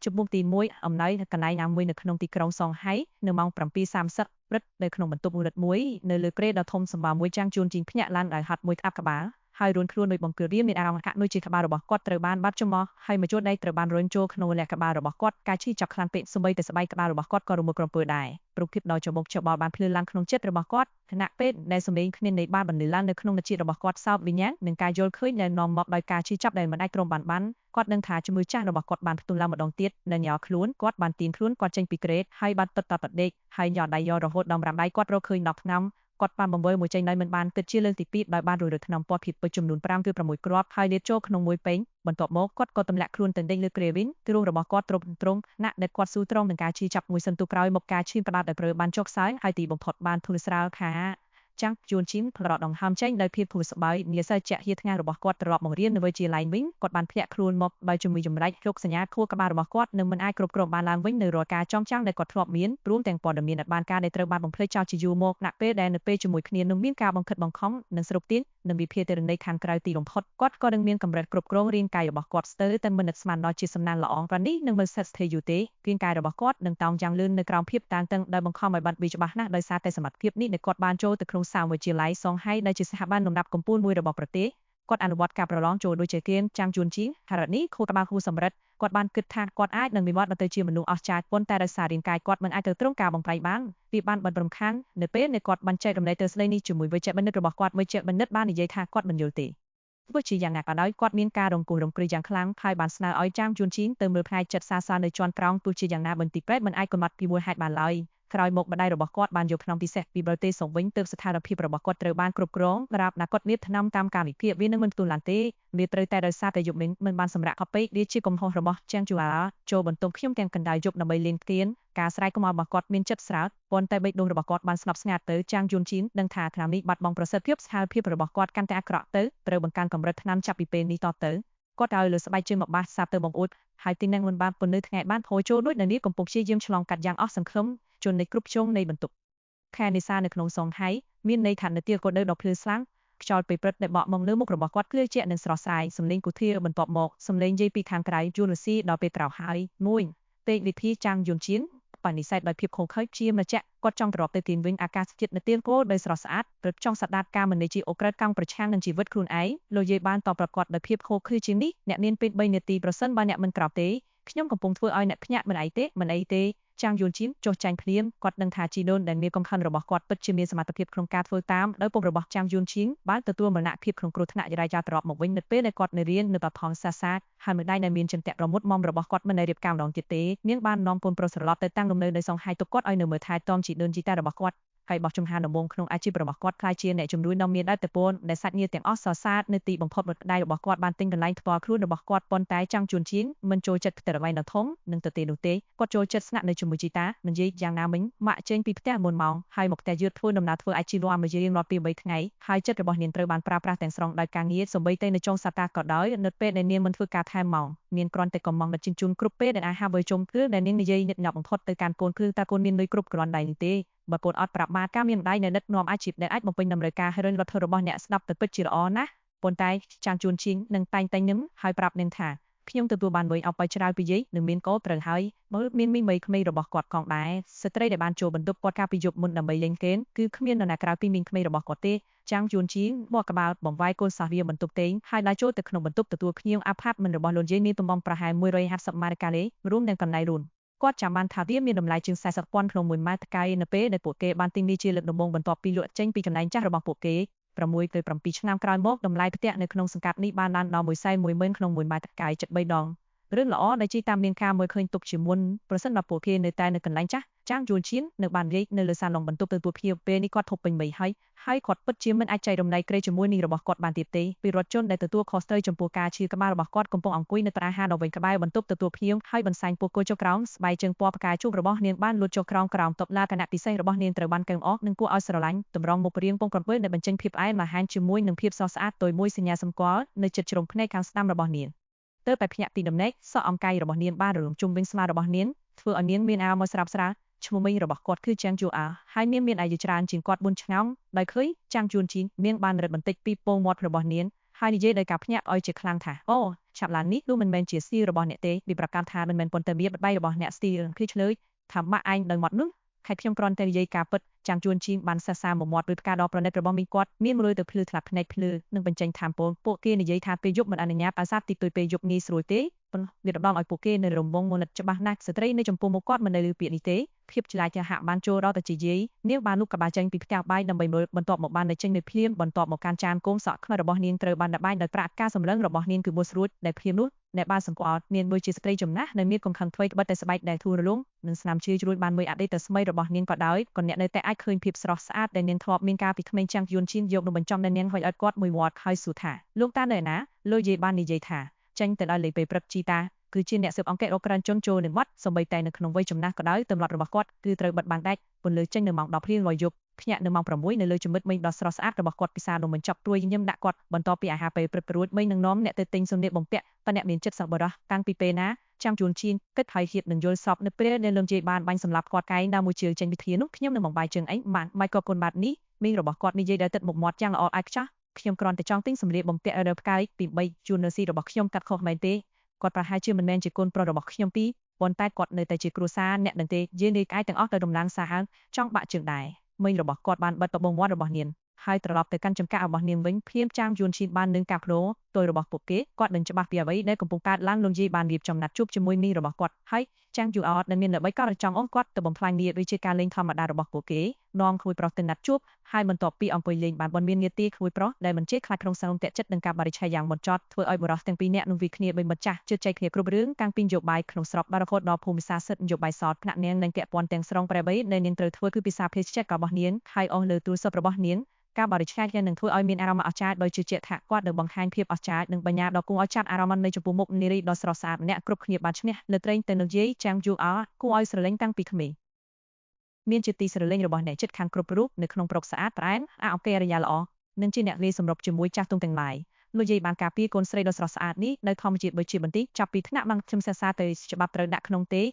ជំមុខទី1អំណោយកន្លែងណាមួយនៅក្នុងទីក្រុងសងហៃនៅម៉ោង 7:30 ព្រឹកនៅក្នុងបន្ទប់មួយរត់មួយនៅលើគ្រែដ៏ធំសម្បើមមួយចាងជួនជីងភ្ញាក់ឡើងដោយហត់មួយក្តាប់ក្បាលហើយរួនខ្លួនដោយបង្គារៀមមានអារម្មណ៍ហាក់ដូចជាក្បាលរបស់គាត់ត្រូវបានបាត់ចំមកហើយមួយជួរដៃត្រូវបានរុញចូលក្នុងលក្ខក្បាលរបស់គាត់ការឈឺចាប់ខ្លាំងពេកសូម្បីតែស្បែកក្បាលរបស់គាត់ក៏រមុតក្រពើដែររូបភាពដ៏ច្បុកច្បល់បានភ្លឺឡើងក្នុងចិត្តរបស់គាត់ខណៈពេលដែលសម្លេងគ្មានន័យបានបន្លឺឡើងនៅក្នុងចិត្តរបស់គាត់សោកវិញ្ញាណនឹងការយល់ឃើញដែលនាំមកដោយការឈឺចាប់ដែលមិនអាចទ្រាំបានគាត់ដឹងថាជំងឺចាស់របស់គាត់បានផ្ទុះឡើងម្ដងទៀតនៅញ័រខ្លួនគាត់បានទាញខ្លួនគាត់ចេញពីក្រេតហើយបានទឹកតបដេកហើយញ័រដៃយករហូតដល់5ដៃគាត់រកឃើញ10ឆ្នាំគាត់បានបង្វិលមួយចេញដោយមិនបានគិតជាលើកទី2ដោយបានរួចរើថ្នាំពណ៌ភីពេជ្រចំនួន5ឬ6គ្រាប់ហើយលាតចូលក្នុងមួយពេញបន្ទាប់មកគាត់ក៏ទម្លាក់ខ្លួនទៅដេកលើក្រេវិញទ្រូងរបស់គាត់ទ្រង់ណាក់ដែលគាត់ស៊ូទ្រាំនឹងការឈឺចាប់មួយសន្ទុះក្រោយមកការឈឺផ្ដាល់ដោយព្រើបានចុកខ្សោយហើយទីបំផុតបានធូរស្រាលខាចាងជួនជីនផ្លរដងហើមចេញដោយភាពធូរស្បើយនាសិលជាហៀថ្ងៃរបស់គាត់ត្រឡប់មករៀននៅវិទ្យាល័យវិញគាត់បានធ្លាក់ខ្លួនមកដោយជំងឺចម្លែករោគសញ្ញាខួរក្បាលរបស់គាត់នឹងមិនអាចគ្រប់គ្រងបានឡើងវិញនៅរាល់ការចងចាំដែលគាត់ធ្លាប់មានព្រមទាំងព័ត៌មានអត់បានការដែលត្រូវបានបំភ្លេចចោលជាយូរមកណាក់ពេលដែលនៅពេលជាមួយគ្នានឹងមានការបង្ខិតបង្ខំនិងស្រុកទាញនិងវិភាគទិន្នន័យខាងក្រៅទីបំផុតគាត់ក៏នឹងមានកម្រិតគ្រប់គ្រងរាងកាយរបស់គាត់ស្ទើរតែមិននឹកស្មានដល់ជាសំណាងល្អប៉ុណ្នេះនឹងមិនស្ថិតស្ថេរយូរទេរាងកាយរបស់គាត់នឹងតោងយ៉ាងលឿននៅក្រោមភាពតានតឹងដោយបង្ខំឲ្យបាត់វាច្បាស់ណាស់ដោយសារតែសមត្ថភាពនេះដែលគាត់បានចូលទៅក្នុងសាវិទ្យាល័យសងហៃដែលជាស្ថាប័នលំដាប់កំពូលមួយរបស់ប្រទេសគាត់អនុវត្តការប្រឡងចូលដូចជាគៀនចាងជួនជីហេតុនេះខួរក្បាលហួសសម្រិតគាត់បានគិតថាគាត់អាចនឹងវិវត្តទៅជាមនុស្សអស្ចារ្យប៉ុន្តែដោយសាររាងកាយគាត់មិនអាចទៅត្រង់ការបំប្រែបានវាបានបិទរំខាននៅពេលដែលគាត់បានចែករំលែកទៅស្ដីនេះជាមួយវេជ្ជបណ្ឌិតរបស់គាត់វេជ្ជបណ្ឌិតបាននិយាយថាគាត់មិនយល់ទេទោះជាយ៉ាងណាក៏ដោយគាត់មានការរង្គោះរង្គព្រាយ៉ាងខ្លាំងហើយបានស្នើឲ្យចាងជួនជីទៅមើលផ្នែកចិត្តសាសនៅជាន់ក្រោមទោះជាយ៉ាងណាបន្តិចពេទ្យមិនអាចកំណត់ពីមួយហេតុបានឡើយក្រោយមកម្ដាយរបស់គាត់បានយកក្នុងពិសេសពីបរទេសសូមវិញទើបស្ថានភាពរបស់គាត់ត្រូវបានគ្រប់គ្រងរាបណាគាត់លាបថ្នាំតាមការវិភាគវានឹងមិនផ្ទុះឡើងទេវាត្រូវតែដោយសារតែយប់មិនបានសម្រាប់កពេកវាជាកំហុសរបស់ចាងជូអាចូលបន្ទប់ខ្ញុំទាំងកណ្ដាលយប់ដើម្បីលេងគៀនការស្រែកកុំរបស់គាត់មានចិត្តស្រើតប៉ុន្តែបេះដូងរបស់គាត់បានស្ងប់ស្ងាត់ទៅចាងយួនជីនដឹងថាថ្នាំនេះបាត់បង់ប្រសិទ្ធភាពស្ថានភាពរបស់គាត់កាន់តែអាក្រក់ទៅត្រូវបង្កើនកម្រិតថ្នាំចាប់ពីពេលនេះតទៅគាត់ឲ្យលើស្បែកជើងមកបាសសាប់ទៅបង្អួតហើយទីនឹងមិនបានពន្លឺថ្ងៃបានហូរចូលដូចនានាកំពុងព្យាយាមឆ្លងកាត់យ៉ាងអស់សង្ឃឹមជននៃគ្រប់ជ្រុងនៃបន្ទប់ខែនេសានៅក្នុងសងហៃមានន័យថានៅទីកោដៅដ៏ភ្លឺស្លាំងខ្យល់ពេលព្រឹកដែលបក់មកលើមុខរបស់គាត់គ្រឿជាក់និងស្រស់ស្រាយសំឡេងគូធាបន្ទាប់មកសំឡេងយាយពីខាងក្រៅយូនស៊ីដល់ពេលត្រោះហើយមួយពេកវិធីចាំងយួនជៀនបនិសេធដោយភាពខុសខើជាម្ចាស់គាត់ចង់ត្រឡប់ទៅទីវិញអាកាសធាតុនៅទីគោលដោយស្រស់ស្អាតព្រឹកចង់ស្ដាប់ការមនីជាអូក្រិតកង់ប្រឆាំងនឹងជីវិតខ្លួនឯងលោកយាយបានតបប្រកបដោយភាពខុសខើជាងនេះអ្នកមានពេល3នាទីប្រសិនបើអ្នកមិនក្រោបទេខ្ញុំកំពុងធ្វើឲ្យអ្នកភ្ញាក់មិនអីទេចាងយួនជីនចុះចាញ់ភ្លាមគាត់ដឹងថាជីដូនដែលមានកំខិនរបស់គាត់ពិតជាមានសមត្ថភាពក្នុងការធ្វើតាមដោយពុករបស់ចាងយួនជីនបានទទួលមរណភាពក្នុងគ្រោះថ្នាក់ចរាចរណ៍ត្រឡប់មកវិញនៅពេលដែលគាត់នៅរៀននៅបឋមសាសាហើយម្ដាយដែលមានចិន្ទៈរមុតមុំរបស់គាត់មិនได้រៀបការម្ដងទៀតទេនាងបាននាំពូនប្រុសត្រឡប់ទៅតាំងលំនៅសង្ហៃទុកគាត់ឲ្យនៅមើលថែទាំជីដូនជីតារបស់គាត់ហើយបោះជំហានដំបូងក្នុងអាជីពរបស់គាត់ខ្លាយជាអ្នកជំនួយនាំមានដោយតពូនដែលសាច់ញាតិទាំងអស់សរសើរនៅទីបំផុតម្ដាយរបស់គាត់បានទិញកន្លែងផ្ទាល់ខ្លួនរបស់គាត់ប៉ុន្តែចាំងជួនជីនមិនចូលចិត្តផ្ទះអ្វីនៅធំនឹងទៅទេនោះទេគាត់ចូលចិត្តស្នាក់នៅជាមួយជីតានិយាយយ៉ាងណាមិញម៉ាក់ចេញពីផ្ទះមុនម៉ោងហើយមកផ្ទះយឺតធ្វើដំណើរធ្វើអាជីវកម្មមួយរៀងរាល់ពី3ថ្ងៃហើយចិត្តរបស់នាងត្រូវបានប្រើប្រាស់ទាំងស្រុងដោយការងារសូម្បីតែនៅចុងសប្តាហ៍ក៏ដោយនៅពេលដែលនាងមិនធ្វើការថែមម៉ោងមានគ្រាន់តែកំងដឹកជញ្ជូនគ្រប់ពេលដែលអាចហាវើជុំគឺដែលនាងនិយាយញឹកញាប់បំផុតទៅកាន់កូនគឺតើកូនមានលុយគ្រប់គ្រាន់ដែរទេបើកូនអត់ប្រាប់ម៉ាការមានម្ដាយនៅដឹកនាំអាជីពដែលអាចបំពេញតម្រូវការហិរញ្ញវត្ថុរបស់អ្នកស្ដាប់ទៅពិតជាល្អណាស់ប៉ុន្តែចាងជួនឈីងនឹងតែងតែញឹមហើយប្រាប់នាងថាខ្ញុំទទួលបានលុយអោបឲ្យច្រើនពីយាយនឹងមានកូនត្រូវហើយមើលមានមីមីក្មេងរបស់គាត់កងដែរស្ត្រីដែលបានចូលបន្ទប់គាត់កាលពីយប់មុនដើម្បីលេងកេនគឺគ្មាននរណាក្រៅពីមីងក្មេងរបស់គាត់ទេចាងជួនឈីងបកក្បាលបំវាយកូនសាសវាបន្ទប់ទេងហើយដើរចូលទៅក្នុងបន្ទប់ទទួលភ្ញៀវអាផាតមិនរបស់លោកយាយមានទំហំប្រហែល150ម៉ែត្រការ៉េរួមទាំងកន្លែងរូនគាត់ចាំបានថាវាមានតម្លៃជាង40,000ក្នុង1ម៉ែត្រកាយនៅពេលដែលពួកគេបានទិញវាជាលើកដំបូងបន្ទាប់ពីលក់ចេញពីកន្លែងចាស់របស់ពួកគេ6ទៅ7ឆ្នាំក្រោយមកតម្លៃផ្ទះនៅក្នុងសង្កាត់នេះបានឡើងដល់110,000ក្នុង1ម៉ែត្រកាយជិត3ដងរឿងល្អដែលជីតាមមានការមើលឃើញទុកជាមុនប្រសិនបើពួកគេនៅតែនៅកន្លែងចាស់ចាងយួនឈៀននៅបាននិយាយនៅលើសាឡុងបន្ទប់ទទួលភ្ញៀវពេលនេះគាត់ធប់ពេញមីហើយគាត់ពិតជាមិនអាចចែករំលែកក្រីជាមួយនេះរបស់គាត់បានទៀតទេពីរដ្ឋជនដែលទទួលខុសត្រូវចំពោះការឈឺក្បាលរបស់គាត់កំពុងអង្គុយនៅត្រាហាដ៏វែងក្បែរបន្ទប់ទទួលភ្ញៀវហើយបន្សាញ់ពោះគោចុះក្រោមស្បែកជើងពណ៌ផ្កាយជូបរបស់នាងបានលួចចុះក្រោមតុលាគណៈពិសេសរបស់នាងត្រូវបានកែងអស់និងគួរឲ្យស្រឡាញ់តម្រង់មុខរៀងពងក្រពើដែលបញ្ចេញភាពផ្អែមល្ហែមជាមួយនឹងភាពស្រស់ស្អាតដោយមួយសញ្ញាសម្គាល់នៅចិត្តជ្រុងភ្នែកខាងស្ដាំរបស់នាងទៅតែភ្ញាក់ពីដំណេកសក់អង្កាយរបស់នាងបានរលំជុំវិញស្មារបស់នាងធ្វើឲ្យនាងមានអារម្មណ៍ស្រាបស្រាឈ្មោះមីងរបស់គាត់គឺចាងជូអាហើយមានអាយុច្រើនជាងគាត់4ឆ្នាំដោយឃើញចាងជួនជីងនាងបានរត់បន្តិចពីពងមាត់របស់នាងហ ហើយនិយាយដោយការភ្ញាក់ឲ្យជាខ្លាំងថាអូឆាប់ឡាននេះនោះមិនមែនជាស្ទីលរបស់អ្នកទេវាប្រកាសថាមិនមែនប៉ុន្តែវាបដៃរបស់អ្នកស្ទីលគឺឆ្លើយថាម៉ាក់ឯងដោយមាត់នោះខេត្តខ្ញុំគ្រាន់តែនិយាយការពិតចាំងជួនជីងបានសរសើរមួយមាត់ដោយផ្កាដ៏ប្រណិតរបស់មីងគាត់មានមួយទៅភ្លឺថ្លាភ្នែកភ្លឺនិងបញ្ចេញថាមពលពួកគេនិយាយថាពេលយប់មិនអនុញ្ញាតឲ្យសាទទីទុយពេលយប់ងាយស្រួលទេប៉ុន្តែវាផ្ដល់ឲ្យពួកគេនៅរង្វង់មនិតច្បាស់ណាស់ស្ត្រីនៅចំពោះមុខគាត់មិននៅលើពាក្យនេះទេភាពច្រឡែកហាក់បានចូលដល់ទៅជាយាយនាងបានលូកក្បាលចេញពីផ្ទះបាយដើម្បីមើលបន្ទាប់មកបានតែចេញនៅភ្លាមបន្ទាប់មកកាន់ចានគោមសក់ខ្មៅរបស់នាងត្រូវបានដាក់បាយដោយប្រាក់ការសម្លឹងរបស់នាងគឺមួយស្រួចដែលភ្លាមនោះអ្នកបានសង្កត់នាងមួយជាស្ត្រីចំណាស់នៅមានកង្ខឹងថ្មីក្បិតតែស្បែកដែលធូររលុងនិងស្នាមជ្រឿជ្រួញបានមួយអតីតស្មីរបស់នាងក៏ដោយក៏អ្នកនៅតែអាចឃើញភាពស្រស់ស្អាតដែលនាងធ្លាប់មានកាលពីក្មេងចាំងយួនឈៀនយកនំបញ្ចុំដែលនាងហុចឲ្យគាត់មួយមាត់ហើយសួរថាលោកតានៅណាលោកយាយបាននិយាយថាចេញទៅដល់លេពេលព្រឹកជីតាគឺជាអ្នកស៊ើបអង្កេតរកក្រានជនចូលនឹងវត្តសម្បីតែនៅក្នុងវ័យចំណាស់ក៏ដោយទម្លាប់របស់គាត់គឺត្រូវបិទបាំងដាច់ពន្លឺចេញនៅម៉ោង10ព្រាងរយយប់ភ្ញាក់នៅម៉ោង6នៅលើចមិតមីងដ៏ស្រស់ស្អាតរបស់គាត់ពិសានំបញ្ចប់ព្រួយញញឹមដាក់គាត់បន្ទាប់ពីអាហារពេលព្រឹករួចមីងនឹងនាំអ្នកទៅទិញសម្លៀកបំពាក់តែអ្នកមានចិត្តសប្បុរសតាំងពីពេលណាចាំជួនឈៀនគិតហើយហៀបនឹងយល់សពនៅពេលដែលលឹមជ័យបានបាញ់សម្លាប់គាត់កែងដើរមួយជើងចេញវិធាននោះខ្ញុំនឹងបំបាយជើងឯងបានមិនក៏គុណបាត់នេះមីងរបស់គាត់និយាយដោយទឹកមុខមាត់យ៉ាងល្អឯកខ្ចោះខ្ញុំគ្រាន់តែចង់ទិញសម្លៀកបំពាក់រើផ្កាយពី3ជួននៅស៊ីរបស់ខ្ញុំកាត់ខុសមែនទេគាត់ប្រហែលជាមិនមែនជាកូនប្រុសរបស់ខ្ញុំពីប៉ុន្តែគាត់នៅតែជាគ្រួសារអ្នកនឹងទេយាយនាយក្អែទាំងអស់ទៅដំឡើងសាហាវចង់បាក់ជើងដែរមីងរបស់គាត់បានបិទបបងមាត់របស់នាងហើយត្រឡប់ទៅកាន់ចំការរបស់នាងវិញភ្លាមចាងយួនឈៀនបាននឹងការព្រោទយរបស់ពួកគេគាត់នឹងច្បាស់ពីអ្វីដែលកំពុងកើតឡើងលោកយាយបានរៀបចំណាត់ជួបជាមួយមីងរបស់គាត់ហើយចាងយូអត់ដែលមានល្បីក៏រចង់អងគាត់ទៅបំផ្លាញនាវាជាការលេងធម្មតារបស់ពួកគេនាំក្មួយប្រុសទៅណាត់ជួបហើយបន្ទាប់ពីអង្គុយលេងបានបនមាននាទីក្មួយប្រុសដែលមិនជេរខ្លាចក្នុងសង្កត់ចិត្តនឹងការបរិច្ឆេទយ៉ាងបន្ទាត់ធ្វើឲ្យបរិសទាំងពីរនាក់នឹងវិគ្នាបីមិត្តចាស់ជឿចែកគ្នាគ្រប់រឿងតាំងពីនយោបាយក្នុងស្រុកដល់រហូតដល់ភូមិសាស្ត្រនយោបាយសតថ្នាក់នាងនឹងពាក់ព័ន្ធទាំងស្រុងប្រែបីដែលនាងត្រូវធ្វើគឺពិសាភេសជ្ជៈរបស់នាងហើយអស់លើទូរស័ព្ទរបស់នាងការបរិច្ឆេទនឹងធ្វើឲ្យមានអារម្មណ៍អស្ចារ្យដោយជឿជាក់ថាគាត់នឹងបង្ហាញភាពអស្ចារ្យនិងបញ្ញាដ៏គួរឲ្យចាប់អារម្មណ៍នៃចំពោះមុខនារីដ៏ស្រស់ស្អាតម្នាក់គ្រប់គ្នាបានឈ្នះលើត្រេងទៅនឹងយាយចាំងយូអគួរឲ្យស្រឡាញ់តាំងពីក្មេងមានជាទីស្រឡាញ់របស់អ្នកចិត្តខាងគ្រប់រូបនៅក្នុងប្រុកស្អាតប្រែនអង្គកិរិយាល្អនិងជាអ្នកលាយសម្របជាមួយចាស់ទុំទាំងឡាយលោកយាយបានការពារកូនស្រីដ៏ស្រស់ស្អាតនេះដោយធម្មជាតិបើជាបន្តិចចាប់ពីថ្នាក់បានខ្ញុំសិក្សាទៅច្បាប់ត្រូវដាក់ក្នុងទ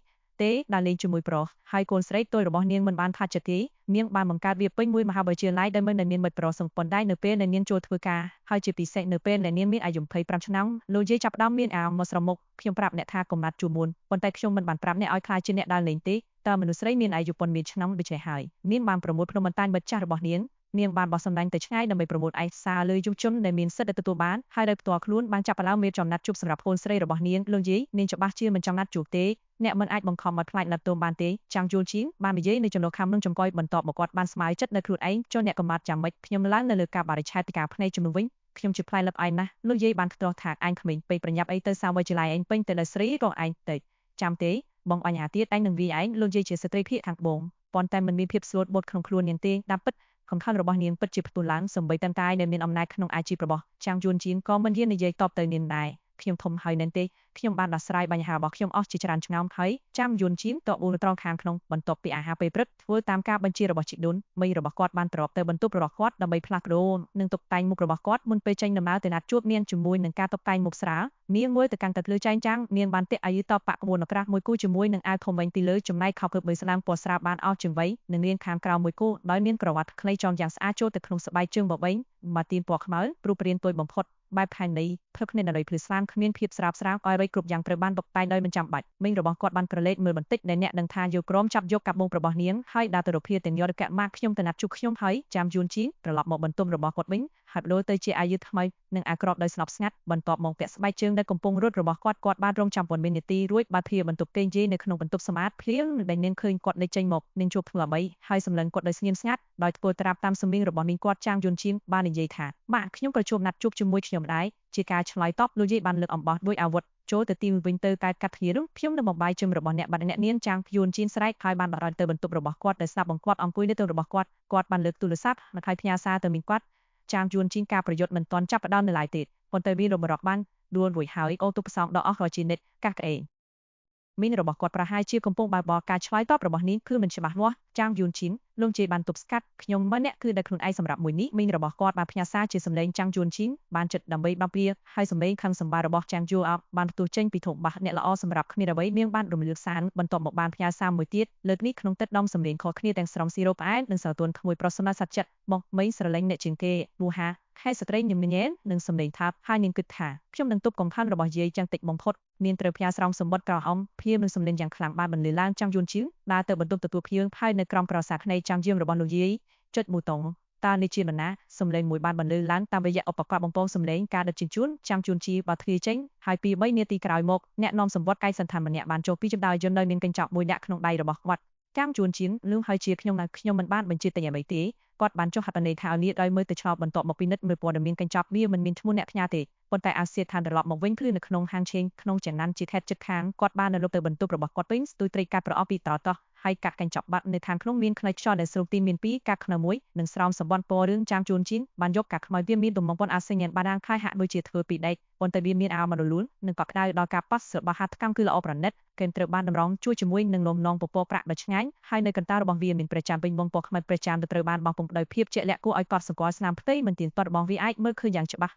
េដើរលេងជាមួយប្រុសហើយកូនស្រីតូចរបស់នាងមិនបានថាចិត្តទេនាងបានបង្កើតវាពេញមួយមហាវិទ្យាល័យដែលមិនមានមិត្តប្រុសសង្ប៉ុនដែរនៅពេលដែលនាងចូលធ្វើការហើយជាពិសេសនៅពេលដែលនាងមានអាយុ25ឆ្នាំលោកយាយចាប់ផ្ដើមមានអារម្មណ៍មកស្រមុកខ្ញុំប្រាប់អ្នកថាកុំណាត់ជួបមុនប៉ុន្តែខ្ញុំមិនបានប្រាប់អ្នកឲ្យខ្លាចជាអ្នកដើរលេងទេតើមនុស្សស្រីមានអាយុប៉ុន្មានឆ្នាំដូច្នេះហើយនាងបានប្រមូលភ្នំបន្តាញមិត្តចាស់របស់នាងបានបោះសម្ដែងទៅឆ្ងាយដើម្បីប្រមូលឯកសារលើយុវជនដែលមានសិទ្ធិទទួលបានហើយដោយផ្ទាល់ខ្លួនបានចាប់ផ្ដើមមានចំណាត់ជួបសម្រាប់កូនស្រីរបស់នាងលោកយាយនាងច្បាស់ជាមិនចំណាត់ជួបទេអ្នកមិនអាចបង្ខំឲ្យខ្លាចណាត់ទោមបានទេចាំងយួនឈៀងបាននិយាយនៅចំណុចខាងនឹងចំកយបន្ទាប់មកគាត់បានស្មារតីចិត្តនៅខ្លួនឯងចុះអ្នកកំណត់យ៉ាងម៉េចខ្ញុំឡើងនៅលើការបរិច្ឆេទទីការភ្នែកជំនួសវិញខ្ញុំជាផ្លែលឹបឯងណាលោកយាយបានខ្ទាស់ថាអញក្មេងពេកប្រញាប់អីទៅសាវិទ្យាល័យឯងពេញទៅដោយស្រីក៏ឯងទៅចាំទេបងអញ្ញាទៀតឯងនឹងវាឯងលោកយាយជាស្ត្រីភាគខាងត្បូងប៉ុន្តែមិនមានភាពស្លូតបត់ក្នុងខ្លួននាងទេតាមពិតខំខំរបស់នាងពិតជាផ្ទុះឡើងសម្បីតែកាយដែលមានអំណាចក្នុងអាជីពរបស់ចាំងយួនឈៀងក៏មិនហ៊ាននិយាយតបទៅនាងដែរខ្ញុំធំហើយមែនទេខ្ញុំបានដោះស្រាយបញ្ហារបស់ខ្ញុំអស់ជាច្រើនឆ្នាំហើយចាំយួនឈៀងតបត្រង់ខាងក្នុងបន្ទាប់ពីអាហារពេលព្រឹកធ្វើតាមការបញ្ជារបស់ជីដូនមីរបស់គាត់បានត្រឡប់ទៅបន្ទប់របស់គាត់ដើម្បីផ្លាស់ប្ដូរនិងតុបតែងមុខរបស់គាត់មុនពេលចេញដំណើរទៅណាត់ជួបនាងជាមួយនឹងការតុបតែងមុខស្រាលនាងមួយទៅកាន់តែភ្លឺចែងចាំងនាងបានពាក់អាវតបប៉ក្បួនអក្រាស់មួយគូជាមួយនឹងអាវធំវែងពីលើចំណែកខោពើបីស្ដាងពណ៌ស្រាលបានអស់ជាងវៃនិងនាងខាងក្រៅមួយគូដោយមានក្រវ៉ាត់ខ្លីចងយ៉ាងស្អាតចូលទៅក្នុងស្បែកជើងបបៃម៉ាទីនពណ៌ខ្មៅព្រោះព្រានទួយបំផុតបែបផែននៃផឹកគ្នាដោយភ្លឺស្លាមគ្មានភាពស្រាបស្រាវឲ្យរៃគ្រប់យ៉ាងត្រូវបានតុបតែងដោយមិនចាំបាច់មីងរបស់គាត់បានក្រឡេកមើលបន្តិចដែលអ្នកនឹងថាយកក្រុមចាប់យកកាប់បងរបស់នាងហើយដើរទៅរកភៀទាំងយរកៈម៉ាក់ខ្ញុំទៅណាត់ជួបខ្ញុំហើយចាំយួនឈៀងត្រឡប់មកបន្ទប់របស់គាត់វិញហើយបដូរទៅជាអាយុថ្មីនិងអាក្រប់ដោយស្ងប់ស្ងាត់បន្ទាប់មកពាក់ស្បែកជើងដែលកំពុងរត់របស់គាត់បានរងចាំប៉ុន្មាននាទីរួចបាត់ភៀបន្ទប់ទេងយាយនៅក្នុងបន្ទប់សម្អាតភ្លៀងដែលនាងឃើញគាត់លេចចេញមកនាងជួបធ្វើអ្វីហើយសម្លឹងគាត់ដោយស្ងៀមស្ងាត់ដោយធ្វើត្រាប់តាមសំឡេងរបស់មីងគាត់ចាំងយួនឈៀងបាននិយាយថាម៉ាក់ខ្ញុំក៏ជួបណាត់ជួបជាមួយខ្ញុំដែរជាការឆ្លើយតបលោកយាយបានលើកអំបោះដោយអាវុធចូលទៅទីវិញទៅកាត់គ្នានោះខ្ញុំនឹងបំបាយជើងរបស់អ្នកបាត់អ្នកនាងចាំងយួនឈៀងស្រែកហើយបានបាត់ទៅបន្ទប់របស់គាត់ដែលស្ដាប់បង្គាប់អង្គុយនៅទៅរបស់គាត់បានលើកទូរស័ព្ទមកឲ្យផ្ញើសារទៅមីងគាត់ចាំងយួនឈៀងការប្រយុទ្ធមិនទាន់ចាប់ផ្ដើមនៅឡើយទេប៉ុន្តែវារំរកបានដួលរួចហើយអូទូផ្សងដល់អស់ក៏ជានិតកាសក្អេងមីងរបស់គាត់ប្រហែលជាកំពុងបើកបរការឆ្លើយតបរបស់នាងគឺមិនច្បាស់លាស់ចាំងយួនឈៀងលោកជេបានទប់ស្កាត់ខ្ញុំមិនអ្នកគឺដែលខ្លួនឯងសម្រាប់មួយនេះមីងរបស់គាត់បានផ្ញើសារជាសម្លេងចាំងយួនឈៀងបានចិត្តដើម្បីបាំពាហើយសម្លេងខឹងសម្បារបស់ចាំងយួអបានផ្ទុះចេញពីធុងបាសអ្នកល្អសម្រាប់គ្មានអ្វីនាងបានរំលឹកសារបន្ទាប់មកបានផ្ញើសារមួយទៀតលើកនេះក្នុងទឹកដុំសម្លេងខុសគ្នាទាំងស្រុងស៊ីរ៉ូផ្អែមនិងសៅទួនក្មួយប្រុសសម្រាប់សច្ចិតមកមីងស្រឡាញ់អ្នកជាងគេលូហា ហើយស្ត្រីញញែននឹងសម្លេងថាហើយនាងគិតថាខ្ញុំនឹងទប់កំផាន់របស់យាយយ៉ាងតិចបំផុតនាងត្រូវផ្ញើស្រោមសម្បត្តិក្រហមភៀមនឹងសម្លេងយ៉ាងខ្លាំងបានបន្លឺឡើងចាំងយួនឈីដើរទៅបន្ទប់ទទួលភ្ញៀវហើយនៅក្រោមក្រសាខ្នៃចាំងយាមរបស់លោកយាយចុចប៊ូតុងតើនេះជាបណ្ណាសម្លេងមួយបានបន្លឺឡើងតាមរយៈឧបករណ៍បំពងសម្លេងការដឹកជញ្ជូនចាំងជួនជីបើទ្វារចេញហើយពី3នាទីក្រោយមកអ្នកនាំសម្បត្តិកាយសន្តានម្នាក់បានចូលពីចំដើយន្តដោយមានកញ្ចក់មួយដាក់ក្នុងដៃរបស់គាត់ចាំងជួនជៀនលឺហើយជាខ្ញុំមិនបានបញ្ជាតែអ្វីទេគាត់បានចុះហត្ថន័យថាឲ្យនាយដោយមើលទៅឆ្លប់បន្ទាប់មកពិនិត្យមើលព័ត៌មានកញ្ចប់វាមិនមានឈ្មោះអ្នកផ្ញើទេប៉ុន្តែអាសៀតឋានត្រឡប់មកវិញគឺនៅក្នុងហាងឆេងក្នុងចណាន់ជាខេត្តជិតខាងគាត់បាននៅលុបទៅបន្ទប់របស់គាត់វិញស្ទួយត្រីកាត់ប្រអប់ពីតតោះហើយកាត់កញ្ចប់បាត់នៅខាងក្នុងមានផ្នែកខ្យល់ដែលស្រុកទីមាន2កាត់ខ្នើមួយនិងស្រោមសម្បត្តិពណ៌រឿងចាំងជួនជីនបានយកកាត់ខ្មៅវាមានទំនងប៉ុនអាសេញបានខាយហាក់ដូចជាធ្វើពីដែកប៉ុន្តែវាមានអាមរលូននិងកក់ក្ដៅដល់ការប៉ាស់របស់ហាត់កម្មគឺល្អប្រណិតកេមត្រូវបានតម្រង់ជួយជាមួយនឹងលំនងពពកប្រាក់ដ៏ឆ្ងាញ់ហើយនៅកណ្ដាលរបស់វាមានព្រះច័ន្ទពេញវងពណ៌ខ្មៅព្រះច័ន្ទត្រូវបានបោះពុំដោយភាពជាក់លាក់គួរឲ្យកត់សម្គាល់ស្នាមផ្ទៃមិនទៀងទាត់របស់វាអាចមើលឃើញយ៉ាងច្បាស់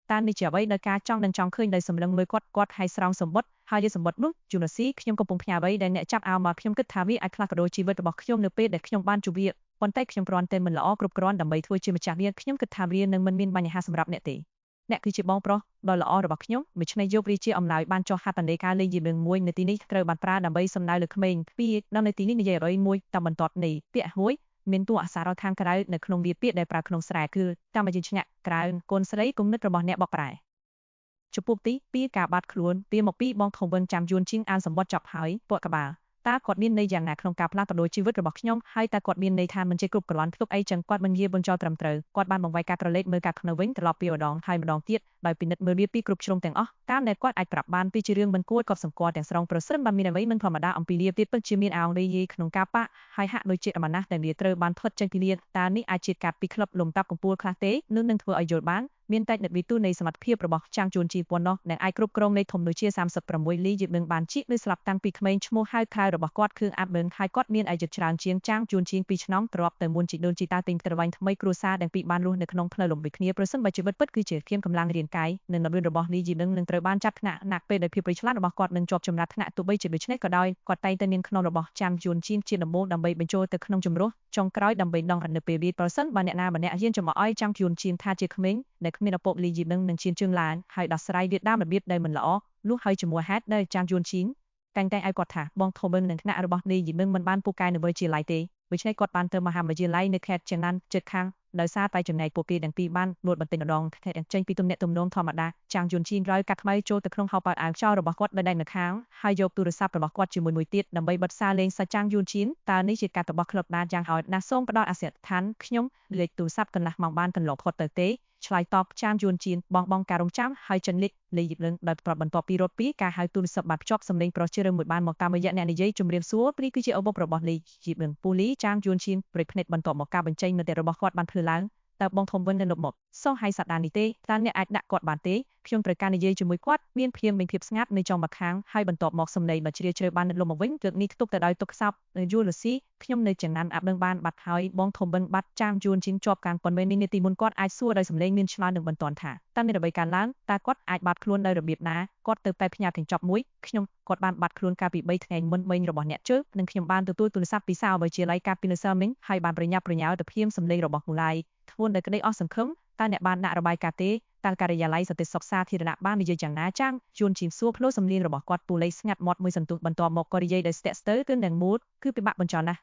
តាមនេះជាអ្វីដែលការចង់ឃើញដោយសម្លឹងមើលគាត់ហើយស្រោមសម្បត្តិហើយជាសម្បត្តិនោះជូនស៊ីខ្ញុំកំពុងផ្ញើអ្វីដែលអ្នកចាប់អាវមកខ្ញុំគិតថាវាអាចផ្លាស់ប្ដូរជីវិតរបស់ខ្ញុំនៅពេលដែលខ្ញុំបានជួបវាប៉ុន្តែខ្ញុំគ្រាន់តែមិនល្អគ្រប់គ្រាន់ដើម្បីធ្វើជាម្ចាស់វាខ្ញុំគិតថាវានឹងមិនមានបញ្ហាសម្រាប់អ្នកទេអ្នកគឺជាបងប្រុសដ៏ល្អរបស់ខ្ញុំដូច្នេះយកវាជាអំណោយបានចុះហត្ថន័យការលេងយីមមួយនៅទីនេះត្រូវបានប្រើដើម្បីសំដៅលើក្មេងពីដល់នៅទីនេះនិយាយអ្វីមួយតាមបន្ទាត់នៃពាក្យមួយមានតួអក្សរខាងក្រៅនៅក្នុងវាពាក្យដែលប្រើក្នុងស្រែគឺតាមជាឆ្នាក់ក្រៅកូនស្រីគំនិតរបស់អ្នកបកប្រែចំពោះទី2ការបាត់ខ្លួនពីមកពីបងធំវិញចាំយួនជាងអានសម្បត្តិចប់ហើយពួកកបាលតើគាត់មានន័យយ៉ាងណាក្នុងការផ្លាស់ប្ដូរជីវិតរបស់ខ្ញុំហើយតើគាត់មានន័យថាមិនជាគ្រប់ក្រឡន់ធ្លុបអីចឹងគាត់មិនយាបញ្ចោត្រឹមត្រូវគាត់បានបង្វែរការក្រឡេកមើលការខ្នៅវិញត្រឡប់ពីម្ដងហើយម្ដងទៀតដោយពិនិត្យមើលវាពីគ្រប់ជ្រុងទាំងអស់តាមដែលគាត់អាចប្រាប់បានពីជារឿងមិនគួរកត់សម្គាល់ទាំងស្រុងប្រសិនបើមានអ្វីមិនធម្មតាអំពីលាទៀតពិតជាមានអោងយាយក្នុងការប៉ាហើយហាក់ដូចជាអាម៉ាណាស់ដែលវាត្រូវបានផុតចេញពីលាតើនេះអាចជាកាត់ពីក្លឹបលំតាប់កំពូលខ្លះទេនឹងធ្វើឲ្យយល់បានមានតែនិតវិទូនៃសមត្ថភាពរបស់ចាងជួនជីប៉ុណ្ណោះដែលអាចគ្រប់គ្រងនៃធំដូចជា36លីយឺនឹងបានជីកឬស្លាប់តាំងពីក្មេងឈ្មោះហៅក្រៅរបស់គាត់គឺអាប់មិនហើយគាត់មានអាយុច្រើនជាងចាងជួនជី2ឆ្នាំទ្រាប់ទៅមុនជីដូនជីតាទិញត្រវែងថ្មីគ្រួសារទាំងពីរបានរស់នៅក្នុងផ្លូវលំវិគ្នាប្រសិនបើជីវិតពិតគឺជាធៀមកម្លាំងរាងកាយនិងនបិនរបស់លីយឺនឹងត្រូវបានចាត់ថ្នាក់ណាក់ពេលដែលភាពប្រឆ្លាតរបស់គាត់នឹងជាប់ចំណាត់ថ្នាក់ទោះបីជាដូច្នេះក៏ដោយគាត់តែងតែមានខ្នងរបស់ចាងជួនជីជាដំបូងដើម្បីបញ្ចូលទៅក្នុងចម្រោះចុងក្រោយដើម្បីដងរត់នៅពេលវាប្រសិនបើអ្នកណាម្នាក់ហ៊ានចំអកឲ្យចាងជួនជីថាជាក្មេងដែលគ្មានឪពុកលីយឺនឹងជៀនជើងឡានហើយដោះស្រាយវាតាមរបៀបដែលមិនល្អលុះហើយជាមួយហេតុដែលចាងយួនឈីនតែងតែឲ្យគាត់ថាបងធំមិននឹងថ្នាក់របស់លីយឺមិនបានពូកែនៅវិទ្យាល័យទេដូច្នេះគាត់បានទៅមហាវិទ្យាល័យនៅខេត្តចេណានជិតខាងដោយសារតែចំណែកពួកគេទាំងពីរបានលួចបន្តិចម្ដងចេញពីទំនាក់ទំនងធម្មតាចាងយួនឈីនរយកាត់ខ្មៅចូលទៅក្នុងហោប៉ៅអាវខ្យល់របស់គាត់ដោយដៃនៅខាងហើយយកទូរស័ព្ទរបស់គាត់ជាមួយមួយទៀតដើម្បីបិទសារលេងសាចាងយួនឈីនតើនេះជាការរបស់ក្លឹបណាយ៉ាងឲ្យណាសូមផ្ដល់អាសយដ្ឋានខ្ញុំលេខទូរស័ព្ទកន្លះម៉ោងបានកន្លងផុតទៅទេឆ្លើយតបចាងយួនជីនបងការរងចាំហើយចិនលិចលេយនឹងដោយប្របន្ទាប់ពីរត់ពីការហៅទូរស័ព្ទបានភ្ជាប់សម្លេងប្រុសជ្រើមួយបានមកតាមរយៈអ្នកនិយាយជំរាបសួរព្រីគឺជាឪពុករបស់លេយជីបនឹងពូលីចាងយួនជីនប្រិយភ្នែកបន្ទាប់មកការបញ្ចេញមតិរបស់គាត់បានភ្លឺឡើងតើបងធំវិញនៅលុបមកសោះហើយសត្វដាននេះទេតើអ្នកអាចដាក់គាត់បានទេខ្ញុំត្រូវការនិយាយជាមួយគាត់មានភាពស្ងាត់នៅចំម្ខាងហើយបន្ទាប់មកសម្លេងដ៏ជ្រាលជ្រៅបានលុបមកវិញទឹកនេះខ្ទប់ទៅដោយទុកខ្សោបយូលស៊ីខ្ញុំនៅចំណានអាប់នឹងបានបាត់ហើយបងធំវិញបាត់ចាងយួនជីនជាប់កាងប៉ុន្មាននាទីមុនគាត់អាចសួរដោយសម្លេងមានឆ្លើយនឹងបន្ទាន់ថាតើមានអ្វីកើតឡើងតើគាត់អាចបាត់ខ្លួនដោយរបៀបណាគាត់ទៅតែផ្ញើកញ្ចប់មួយខ្ញុំគាត់បានបាត់ខ្លួនកាលពី3ថ្ងៃមុនមិញរបស់អ្នកជើនិងខ្ញុំបានទទួលទូរស័ព្ទពីសាវិទ្យាល័យកាលពីនៅសើមិញហើយបានប្រញាប់ប្រញាល់ទៅភៀមសម្លេងរបស់មូឡាយធ្ងន់ដោយក្តីអស់សង្ឃឹមតើអ្នកបានដាក់របាយការណ៍ទេតើការិយាល័យសន្តិសុខសាធារណៈបាននិយាយយ៉ាងណាចាងយួនជីនសួរភ្លោះសម្លេងរបស់គាត់ពូលេស្ងាត់មាត់មួយសន្ទុះបន្ទាប់មកក៏និយាយដោយស្ទាក់ស្ទើរគឺនឹងមូលគឺពិបាកបញ្ចោណាស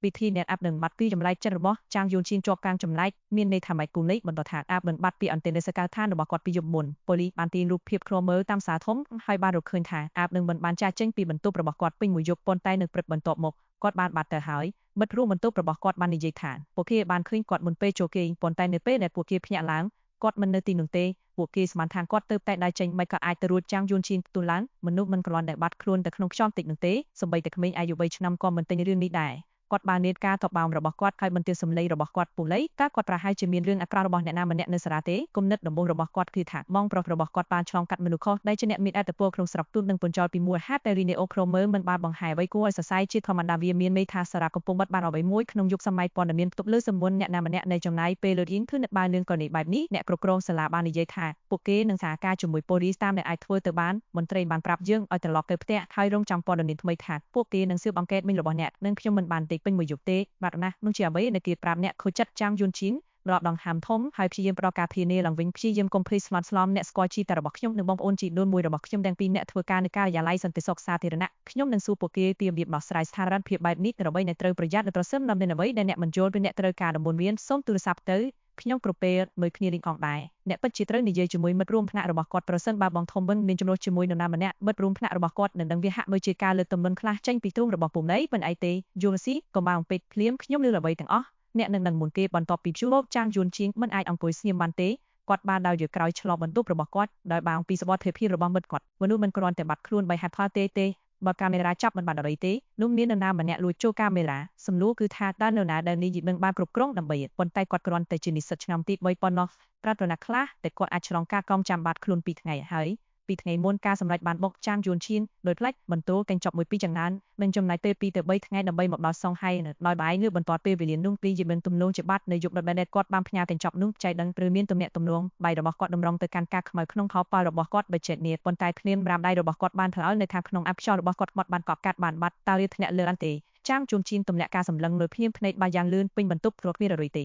់វិធីអ្នកអាប់នឹងបាត់ពីចម្លែកចិត្តរបស់ចាងយួនជីនជាប់កាងចម្លែកមានន័យថាម៉េចគូលេខបន្តថាអាប់មិនបាត់ពីអន្តេនសកលឋានរបស់គាត់ពីយប់មុនប៉ូលីសបានទាញរូបភាពឃ្លាំមើលតាមសារធំហើយបានរកឃើញថាអាប់នឹងមិនបានចាស់ចេញពីបន្ទប់របស់គាត់ពេញមួយយប់ប៉ុន្តែនៅព្រឹកបន្ទាប់មកគាត់បានបាត់ទៅហើយមិត្តរួមបន្ទប់របស់គាត់បាននិយាយថាពួកគេបានឃើញគាត់មុនពេលចូលគេងប៉ុន្តែនៅពេលដែលពួកគេភ្ញាក់ឡើងគាត់មិននៅទីនោះទេពួកគេស្មានថាគាត់ទៅតែដើរចេញមិនក៏អាចទៅរួចចាងយួនឈីនផ្ទុះឡើងមនុស្សមិនគ្រាន់តែបាត់ខ្លួនទៅក្នុងខ្យល់តិចនោះទេសូម្បីតែក្មេងអាយុ3ឆ្នាំក៏មិនទិញរឿងនេះដែរគាត់បាននេតការតបបោមរបស់គាត់ហើយបន្ទិសម្លេងរបស់គាត់ពូលីតើគាត់ប្រហែលជាមានរឿងអាក្រក់របស់អ្នកណាម្នាក់នៅសាលាទេគំនិតដំបូងរបស់គាត់គឺថាម៉ងប្រុសរបស់គាត់បានឆ្លងកាត់មនុស្សខុសដែលជាអ្នកមានអត្តពលក្នុងស្រុកទូតនិងបញ្ចោលពីមូលហេតុដែលរីណេអូក្រូមើមិនបានបង្ហាញអ្វីគួរឲ្យសរសើរជាធម្មតាវាមានន័យថាសារ៉ាកំពុងបាត់បានអ្វីមួយក្នុងយុគសម័យព័ត៌មានផ្ទុកលើសម្ព័ន្ធអ្នកណាម្នាក់នៃចំណាយពេលលើរៀនគឺអ្នកបានរឿងករណីបែបនេះអ្នកគ្រប់គ្រងសាលាបាននិយាយថាពួកគេនឹងសហការជាមួយប៉ូលីសតាមដែលអាចធ្វើទៅបានមន្ត្រីបានប្រាប់យើងឲ្យត្រឡប់ទៅផ្ទះហើយរងចាំព័ត៌មានថ្មីថាពួកគេនឹងស៊ើបអង្កេតវិញរបស់អ្នកនិងខ្ញុំមិនបានតិចពេញមួយយប់ទេបាត់ណាស់នោះជាអ្វីដែលគេប្រាប់អ្នកខូចចិត្តចាងយួនឈីន រាប់ដងហាមធំហើយព្យាយាមផ្ដល់ការធានាឡើងវិញព្យាយាមកុំភ្លីស្លន់ស្លំអ្នកស្គាល់ជីតារបស់ខ្ញុំនិងបងប្អូនជីដូនមួយរបស់ខ្ញុំទាំងពីរអ្នកធ្វើការនៅការិយាល័យសន្តិសុខសាធារណៈខ្ញុំនឹងសួរពួកគេពីរបៀបដោះស្រាយស្ថានភាពបែបនេះដើម្បីអ្នកត្រូវប្រយ័ត្នប្រសិនបើមានអ្វីដែលអ្នកមិនយល់ឬអ្នកត្រូវការដំបូន្មានសូមទូរស័ព្ទទៅខ្ញុំគ្រប់ពេលមើលគ្នាលេងអងដែរអ្នកពិតជាត្រូវនិយាយជាមួយមិត្តរួមថ្នាក់របស់គាត់ប្រសិនបើបងធំបិនមានចំនួនជាមួយនរណាម្នាក់មិត្តរួមថ្នាក់របស់គាត់នឹងដឹងវាហាក់ដូចជាការលើកទម្ងន់ខ្លះចេញពីទ្រូងរបស់ពុំណីប៉ុន្តែទេយល់ស៊ីកុំបាំងពេកភ្លាមខ្ញុំលឺអ្វីទាំងអស់អ្នកនឹងមុនគេបន្ទាប់ពីជួបចាងយួនជាងមិនអាចអង្គុយស្ងៀមបានទេគាត់បានដើរយកក្រោយឆ្លងបន្ទប់របស់គាត់ដោយបាំងពីសុវត្ថិភាពរបស់មិត្តគាត់មនុស្សមិនគ្រាន់តែបាត់ខ្លួនបីហេតុផលទេបើកាមេរ៉ាចាប់មិនបានអ្វីទេនោះមាននរណាម្នាក់លួចចូលកាមេរ៉ាសំណួរគឺថាតើនរណាដែលនេះយីនឹងបានគ្រប់គ្រងដើម្បីប៉ុន្តែគាត់គ្រាន់តែជានិស្សិតឆ្នាំទី3ប៉ុណ្ណោះត្រាត់រណាខ្លះតែគាត់អាចឆ្លងការកងចាំបាត់ខ្លួន2ថ្ងៃហើយ2ថ្ងៃមុនការសម្រេចបានបុកចាងយួនឈៀនដោយផ្លេចបន្ទោកញ្ចប់មួយពីចង្អាននឹងចំណាយពេល2ទៅ3ថ្ងៃដើម្បីមកដល់សងហៃដោយបាយងើបបន្ទាត់ពេលវេលានោះពីយីមិនទំនងជាបាត់នៅយុគដដែលគាត់បានផ្ញើកញ្ចប់នោះចៃដឹងឬមានទំនាក់ទំនងបាយរបស់គាត់តម្រង់ទៅកាន់ការខ្មៅក្នុងខោប៉ាល់របស់គាត់បិជិតនេះប៉ុន្តែភ្លាមរាមដៃរបស់គាត់បានធ្វើឲ្យនៅខាងក្នុងអាប់ខ្យល់របស់គាត់បាត់កប់កាត់បានបាត់តើរាធ្នាក់លើអន្ទេចាងយួនឈៀនទម្លាក់ការសម្លឹងលើភ្នៀងភ្នែកបាយយ៉ាងលឿនពេញបន្ទប់គ្រួគ្មានរីទេ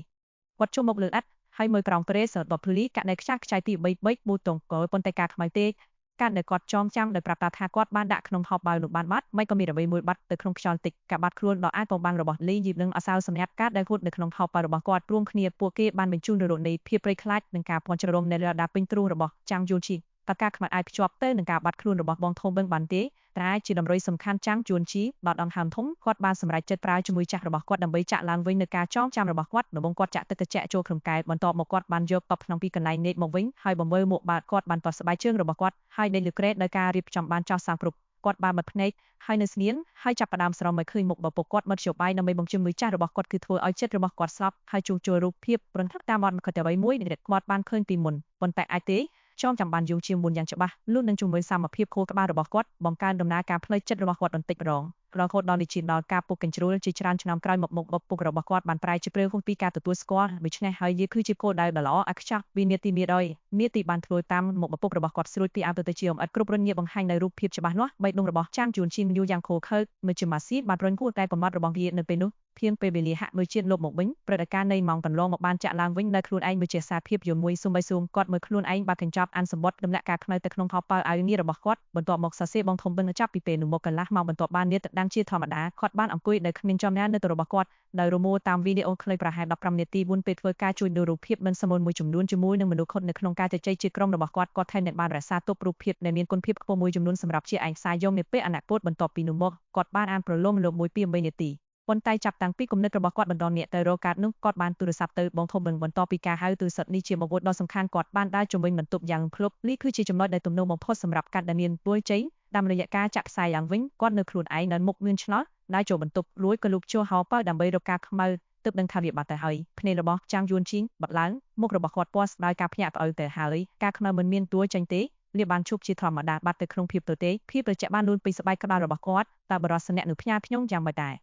គាត់ជុំមកលើអត់ហើយមើលក្រោមប្រេសដបភ្លីកាក់នៅខ្ចាស់ខ្ចាយពី3បូតងកប៉ុន្តែការខ្មៅទេការដែលគាត់ចងចាំដោយប្រាប់ថាគាត់បានដាក់ក្នុងហបបាវនោះបានបាត់មិនក៏មានអ្វីមួយបាត់ទៅក្នុងខ្យល់តិចការបាត់ខ្លួនដល់អាចបំបាំងរបស់លីយីបនឹងអសោសម្រាប់ការដែលហួតនៅក្នុងហបបាវរបស់គាត់រួមគ្នាពួកគេបានបញ្ជូនរនៃភាពព្រៃខ្លាចនឹងការពាន់ជ្រោមនៃរដាពេញទ្រូងរបស់ចាងយួនឈីតើការខ្មាត់អាចភ្ជាប់ទៅនឹងការបាត់ខ្លួនរបស់បងធំបឹងបានទេតែជាដំរីសំខាន់ចាងយួនឈីបាត់ដងហើមធំគាត់បានសម្រេចចិត្តប្រើជាមួយចាស់របស់គាត់ដើម្បីចាក់ឡើងវិញនៅការចងចាំរបស់គាត់ដំបងគាត់ចាក់ទឹកត្រជាក់ចូលក្នុងកែវបន្ទាប់មកគាត់បានយកតបក្នុងពីកន្លែងនេកមកវិញហើយបំមើលមកបាត់គាត់បានតស្បែកជើងរបស់គាត់ហើយដេញលើក្រែដោយការរៀបចំបានចោះសាងគ្រប់គាត់បានបិទភ្នែកហើយនៅស្ងៀមហើយចាប់ផ្ដើមស្រោមមកឃើញមុខបពុកគាត់មិត្តជបាយដើម្បីបង្ជុំមួយចាស់របស់គាត់គឺធ្វើឲ្យចិត្តរបស់គាត់ស្លាប់ហើយជួងចូលរូបភាពប្រន្ធឹកតាមអត់គាត់តែអ្វីមួយដែលគាត់បានឃើញពីមុនប៉ុន្តែអាចទេចំចាំបានយងជាមុនយ៉ាងច្បាស់លុះនឹងជំនួយសមភាពខួរក្បាលរបស់គាត់បង្កើនដំណើរការផ្លូវចិត្តរបស់គាត់បន្តិចម្ដងរហូតដល់នេះជាដល់ការពុកកញ្ជ្រួលជាច្រើនឆ្នាំក្រោយមកពុករបស់គាត់បានប្រែជាព្រាវហុងពីការទទួលស្គាល់ដូច្នេះហើយវាគឺជាគោលដៅដ៏ល្អអខ្ចាស់វិនាទីបានធ្វើតាមមុខពុករបស់គាត់ស្រួចពីអទៅជាអត់គ្រប់រញបង្ហាញនៅរូបភាពច្បាស់លាស់បេះដូងរបស់ចាងជួនឈីមយូយ៉ាងខូខើមើលជាម៉ាស៊ីបានរុញគួរតែប្រមាត់របស់វានៅពេលនោះភៀងពេលវេលាហាក់មើលជាតិលុបមកវិញព្រឹត្តិការណ៍នៃម៉ោងកន្លងមកបានចាក់ឡើងវិញដោយខ្លួនឯងមើលជាសារភាពយមួយសុំបីស៊ូមគាត់មើលខ្លួនឯងបានកញ្ចប់អានសម្បត្តិដំណាក់ការខ្មៅទៅក្នុងខោប៉ៅឲ្យងាររបស់គាត់បន្ទាប់មកសរសេរបងធំបឹងចាប់ពីពេលនោះមកកន្លះម៉ោងបន្ទាប់បាននាតដាំងជាធម្មតាគាត់បានអង្គុយនៅគ្មានចំណាននៅទៅរបស់គាត់ដោយរមួលតាមវីដេអូខ្លីប្រហែល15នាទីមុនពេលធ្វើការជួយดูរូបភាពមិនសមមួយចំនួនជាមួយនឹងមនុស្សខុតនៅក្នុងការជជែកជាក្រុមរបស់គាត់ថែមទាំងបានរក្សាទុករូបភាពដែលមានគុណភាពខ្ពស់មួយចំនួនសម្រាប់ជាឯកសារយកនាពេលអនាគតបន្ទាប់ពីនោះមកគាត់បានអានប្រឡំលោកមួយពី3នាទីប៉ុន្តែចាប់តាំងពីគំនិតរបស់គាត់បន្តអ្នកទៅរកកាតនោះគាត់បានទូរស័ព្ទទៅបងធំបឹងបន្ទាប់ពីការហៅទូរស័ព្ទនេះជាអាវុធដ៏សំខាន់គាត់បានដើរជំវិញបន្ទប់យ៉ាងភ្លុកនេះគឺជាចំណុចដែលទំនងបំផុតសម្រាប់កាត់ដែលមានពួយជ័យតាមរយៈការចាក់ផ្សាយឡើងវិញគាត់នៅខ្លួនឯងនៅមុខមានឆ្នោតដើរចូលបន្ទប់រួចក៏លូកចូលហោប៉ៅដើម្បីរកការខ្មៅទើបនឹងថាវាបាត់ទៅហើយភ្នែករបស់ចាងយួនឈីងបាត់ឡើងមុខរបស់គាត់ពណ៌ស្ដោយការភ្ញាក់ផ្អើលទៅហើយការខ្មៅមិនមានតួចេញទេលាបានជប់ជាធម្មតាបាត់ទៅក្នុងភាពទទេភាពត្រជាក់បានលូនពីស្បែកក្បាលរបស់គាត់តើបរិសអ្នកនឹងផ្ញើខ្ញុំយ៉ាងម៉េចដែរ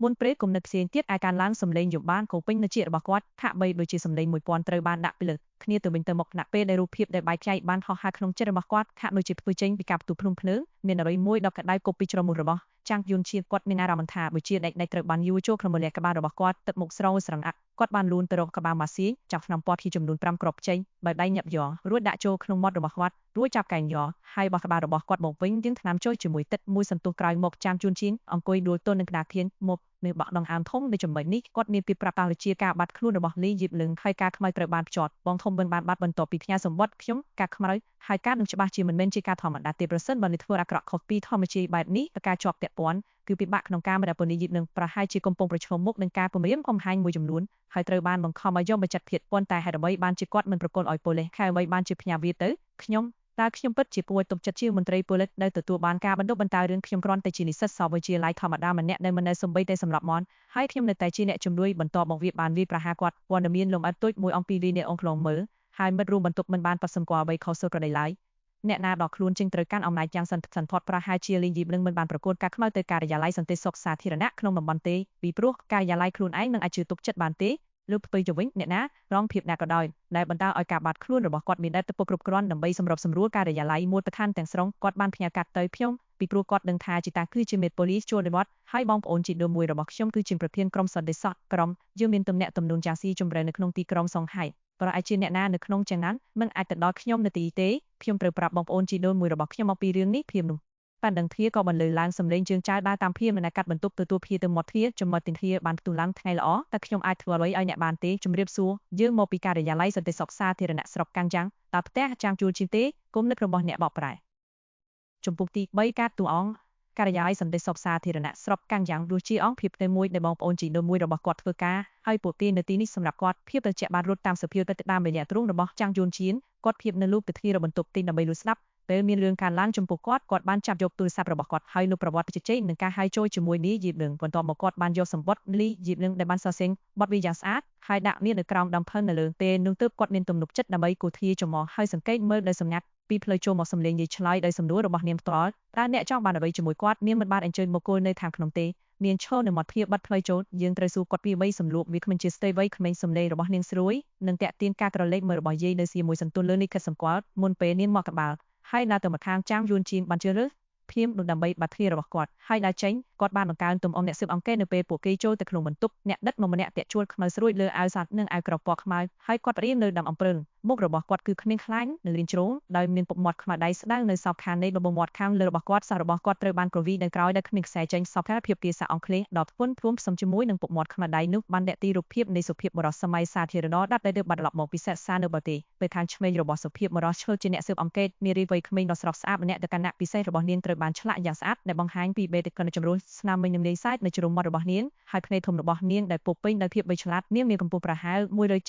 មុនពេលគំនិតផ្សេងទៀតអាចការឡើងសម្លេងយំបានក៏ពេញនៅជារបស់គាត់ហាក់បីដូចជាសម្លេង1000ត្រូវបានដាក់ពីលើគ្នាទៅវិញទៅមកណាក់ពេលដែលរូបភាពដែលបែកចែកបានហោះហើរក្នុងចិត្តរបស់គាត់ហាក់ដូចជាធ្វើចេញពីការផ្ទុះភ្នំភ្លើងមានអ្វីមួយដល់ក្តៅគប់ពីជ្រុងមុខរបស់ចាងយួនឈៀនគាត់មានអារម្មណ៍ថាដូចជាដេកត្រូវបានយួរចូលក្នុងមលក្ខបាលរបស់គាត់ទឹកមុខស្រោស្រងាក់គាត់បានលូនទៅរកក្បាលម៉ាស៊ីចាប់ថ្នាំពណ៌ជាចំនួន5គ្រាប់ចេញបែបដៃញាប់យ៉ងរួចដាក់ចូលក្នុងមាត់របស់គាត់រួចចាប់កែងយ៉ហើយបោះក្បាលរបស់គាត់មកវិញយើងថ្នាំចូលជាមួយទឹកមួយសន្ទុះក្រោយមកចាងយួនឈៀនអង្គុយដួលទល់នឹងក្តារខៀនមកនៅបាក់ដងអាមធំនៅចំណុចនេះគាត់មានពីប្រាប់តាជាការបាត់ខ្លួនរបស់លីយីបលឹងហើយការខ្មៅត្រូវបានភ្ជាប់បងធំបឹងបានបាត់បន្ទាប់ពីផ្ញើសម្បត្តិខ្ញុំការខ្មៅហើយការនឹងច្បាស់ជាមិនមែនជាការធម្មតាទេប្រសិនបើនេះធ្វើអាក្រក់ខុសពីធម្មជាតិបែបនេះការជាប់ពាក់ព័ន្ធគឺពិបាកក្នុងការមិនពនីយីបនឹងប្រហែលជាកំពុងប្រឈមមុខនឹងការគំរាមកំហែងមួយចំនួនហើយត្រូវបានបង្ខំឲ្យយកមកចាត់ភៀតប៉ុន្តែហេតុអ្វីបានជាគាត់មិនប្រកល់ឲ្យប៉ូលីសខែអ្វីបានជាផ្ញើវាទៅខ្ញុំតើខ្ញុំពិតជាគួរទុកចិត្តជាមន្ត្រីប៉ូលីសដែលទទួលបានការបណ្ដុះបណ្ដាលរឿងខ្ញុំគ្រាន់តែជានិស្សិតសាវវិទ្យាល័យធម្មតាម្នាក់ដែលមិននៅសំបីតែសម្រាប់មន់ហើយខ្ញុំនៅតែជាអ្នកជំនួយបន្តមកវាបានវាប្រហារគាត់ព័ត៌មានលំអិតទូចមួយអំពីវីដេអូខ្លងមើលហើយមិត្តរួមបន្ទប់មិនបានប៉ះសម្គាល់អ្វីខុសសុទ្ធប្រដីឡើយអ្នកណាដល់ខ្លួនជាងត្រូវកាន់អំណាចយ៉ាងសន្តិប្រហែលជាលីយីបនឹងមិនបានប្រកួតការខ្មៅទៅការិយាល័យសន្តិសុខសាធារណៈក្នុងតំបន់ទេពីព្រោះការិយាល័យខ្លួនឯងនឹងអាចជឿទុកចិត្តបានទេលើផ្ទុយទៅវិញអ្នកណារងភាពណាក៏ដោយដែលបណ្ដាលឲ្យការបាត់ខ្លួនរបស់គាត់មានតែទៅគ្រប់គ្រាន់ដើម្បីសម្របសម្រួលការិយាល័យមូលដ្ឋានទាំងស្រុងគាត់បានផ្ញើកាត់ទៅខ្ញុំពីព្រោះគាត់ដឹងថាជីតាគឺជាមេប៉ូលីសជួលវត្ត ហើយបងប្អូនជីដូនមួយរបស់ខ្ញុំគឺជាប្រធានក្រុមសន្តិសុខក្រុមយើងមានទំនាក់ទំនងយ៉ាងស៊ីជម្រៅនៅក្នុងទីក្រុងសង្ហៃប្រហែលជាអ្នកណានៅក្នុងទាំងนั้นមិនអាចទៅដល់ខ្ញុំនៅទីទេខ្ញុំត្រូវប្រាប់បងប្អូនជីដូនមួយរបស់ខ្ញុំមកពីរឿងនេះភៀមនោះបានដឹងធាក៏បន្លឺឡើងសម្លេងជើងចៅដើរតាមភៀមនៅកាត់បន្ទប់ទទួលភៀទៅមាត់ទ្វារចំណុចទីធាបានផ្ទុះឡើងថ្ងៃល្អតែខ្ញុំអាចធ្វើអ្វីឲ្យអ្នកបានទេជំរាបសួរយើងមកពីការិយាល័យសន្តិសុខសាធារណៈស្រុកកាំងយ៉ាងតើផ្ទះចាំងជួលជាងទេគុំនឹករបស់អ្នកបកប្រែចំពុកទី3កាតតួអង្គការិយាល័យសន្តិសុខសាធារណៈស្រុកកាំងយ៉ាងដូចជាអង្គភាពតែមួយដែលបងប្អូនជីដូនមួយរបស់គាត់ធ្វើការហើយពួកគេនៅទីនេះសម្រាប់គាត់ភាពត្រជាក់បានរត់តាមសភាពទៅតាមរយៈទ្រូងរបស់ចាំងយួនជៀនគាត់ភាពនៅលោកទៅធារបន្ទប់ទីដើម្បីលួចស្ដាប់ពេលមានរឿងការឡើងចំពោះគាត់បានចាប់យកទូរស័ព្ទរបស់គាត់ហើយលុបប្រវត្តិជជែកនឹងការហៅចូលជាមួយលីយីបលឹងបន្ទាប់មកគាត់បានយកសម្បត្តិលីយីបលឹងដែលបានសរសេរបទវាយ៉ាងស្អាតហើយដាក់នានៅក្រោមដំផើងនៅលើពេលនោះទើបគាត់មានទំនុកចិត្តដើម្បីគូធាចំមកហើយសង្កេតមើលដោយសម្ងាត់ពីផ្លូវចូលមកសម្លេងនិយាយឆ្លើយដោយសំណួររបស់នាងផ្ទាល់តើអ្នកចង់បានអ្វីជាមួយគាត់នាងមិនបានអញ្ជើញមកគល់នៅខាងក្នុងទេនាងឈរនៅមាត់ទ្វារបាត់ផ្លូវចូលយើងត្រូវសួរគាត់ពីអ្វីសំលួបវាគ្មិនជាស្ទើរវ័យក្មេងសំឡេងរបស់នាងស្រួយនិងតាក់ទាញការក្រឡេកមើលរបស់យាយនៅជាមួយសន្ទុនលើនេះខិតសម្គាល់មុនពេលនាងមកក្បាលហើយដើរទៅមកខាងចាំងយួនជៀនបានជឿរើសភៀមនោះដើម្បីបាត់ទ្វាររបស់គាត់ហើយដើរចេញគាត់បានបង្កើនទំអមអ្នកស៊ើបអង្កេតនៅពេលពួកគេចូលទៅក្នុងបន្ទប់អ្នកដិតមកម្នាក់តាក់ជួលខ្មៅស្រួយលើអាវសាត់និងអាវក្រពណ៌ខ្មៅហើយគាត់រៀននៅដាំអំព្រើងមុខរបស់គាត់គឺគ្មានខ្លាញ់នៅលៀនជ្រងដោយមានពុកមាត់ខ្មៅដៃស្ដៅនៅសពខាងនៃបបមាត់ខាងលើរបស់គាត់សះរបស់គាត់ត្រូវបានក្រវីនៅក្រោយដោយគ្មានខ្សែចេញសពខាងភាពភាសាអង់គ្លេសដ៏ធ្ងន់ធ្ងរផ្សំជាមួយនឹងពុកមាត់ខ្មៅដៃនោះបានតាក់ទីរូបភាពនៃសុភាពបរិសសម័យសាធារណៈដាត់ដែលបាត់ឡប់មកពីសិក្សានៅបរទេសពេលខាងឆ្វេងរបស់សុភាពបរិសឈើជាអ្នកស៊ើបអង្កេតនារីវ័យក្មេងដ៏ស្រស់ស្អាតម្នាក់ដែលគណៈពិសេសរបស់នាងត្រូវបានឆ្លាក់យ៉ាងស្អាតដែលបង្ហាញពីបេតិកភណ្ឌចម្រុះស្នាមវិញនឹងលេខសាច់នៅជ្រុងមាត់របស់នាងហើយភ្នែកធំរបស់នាងដែលពោពេញដោយភាពវៃឆ្លាតនាងមានកម្ពស់ប្រហែល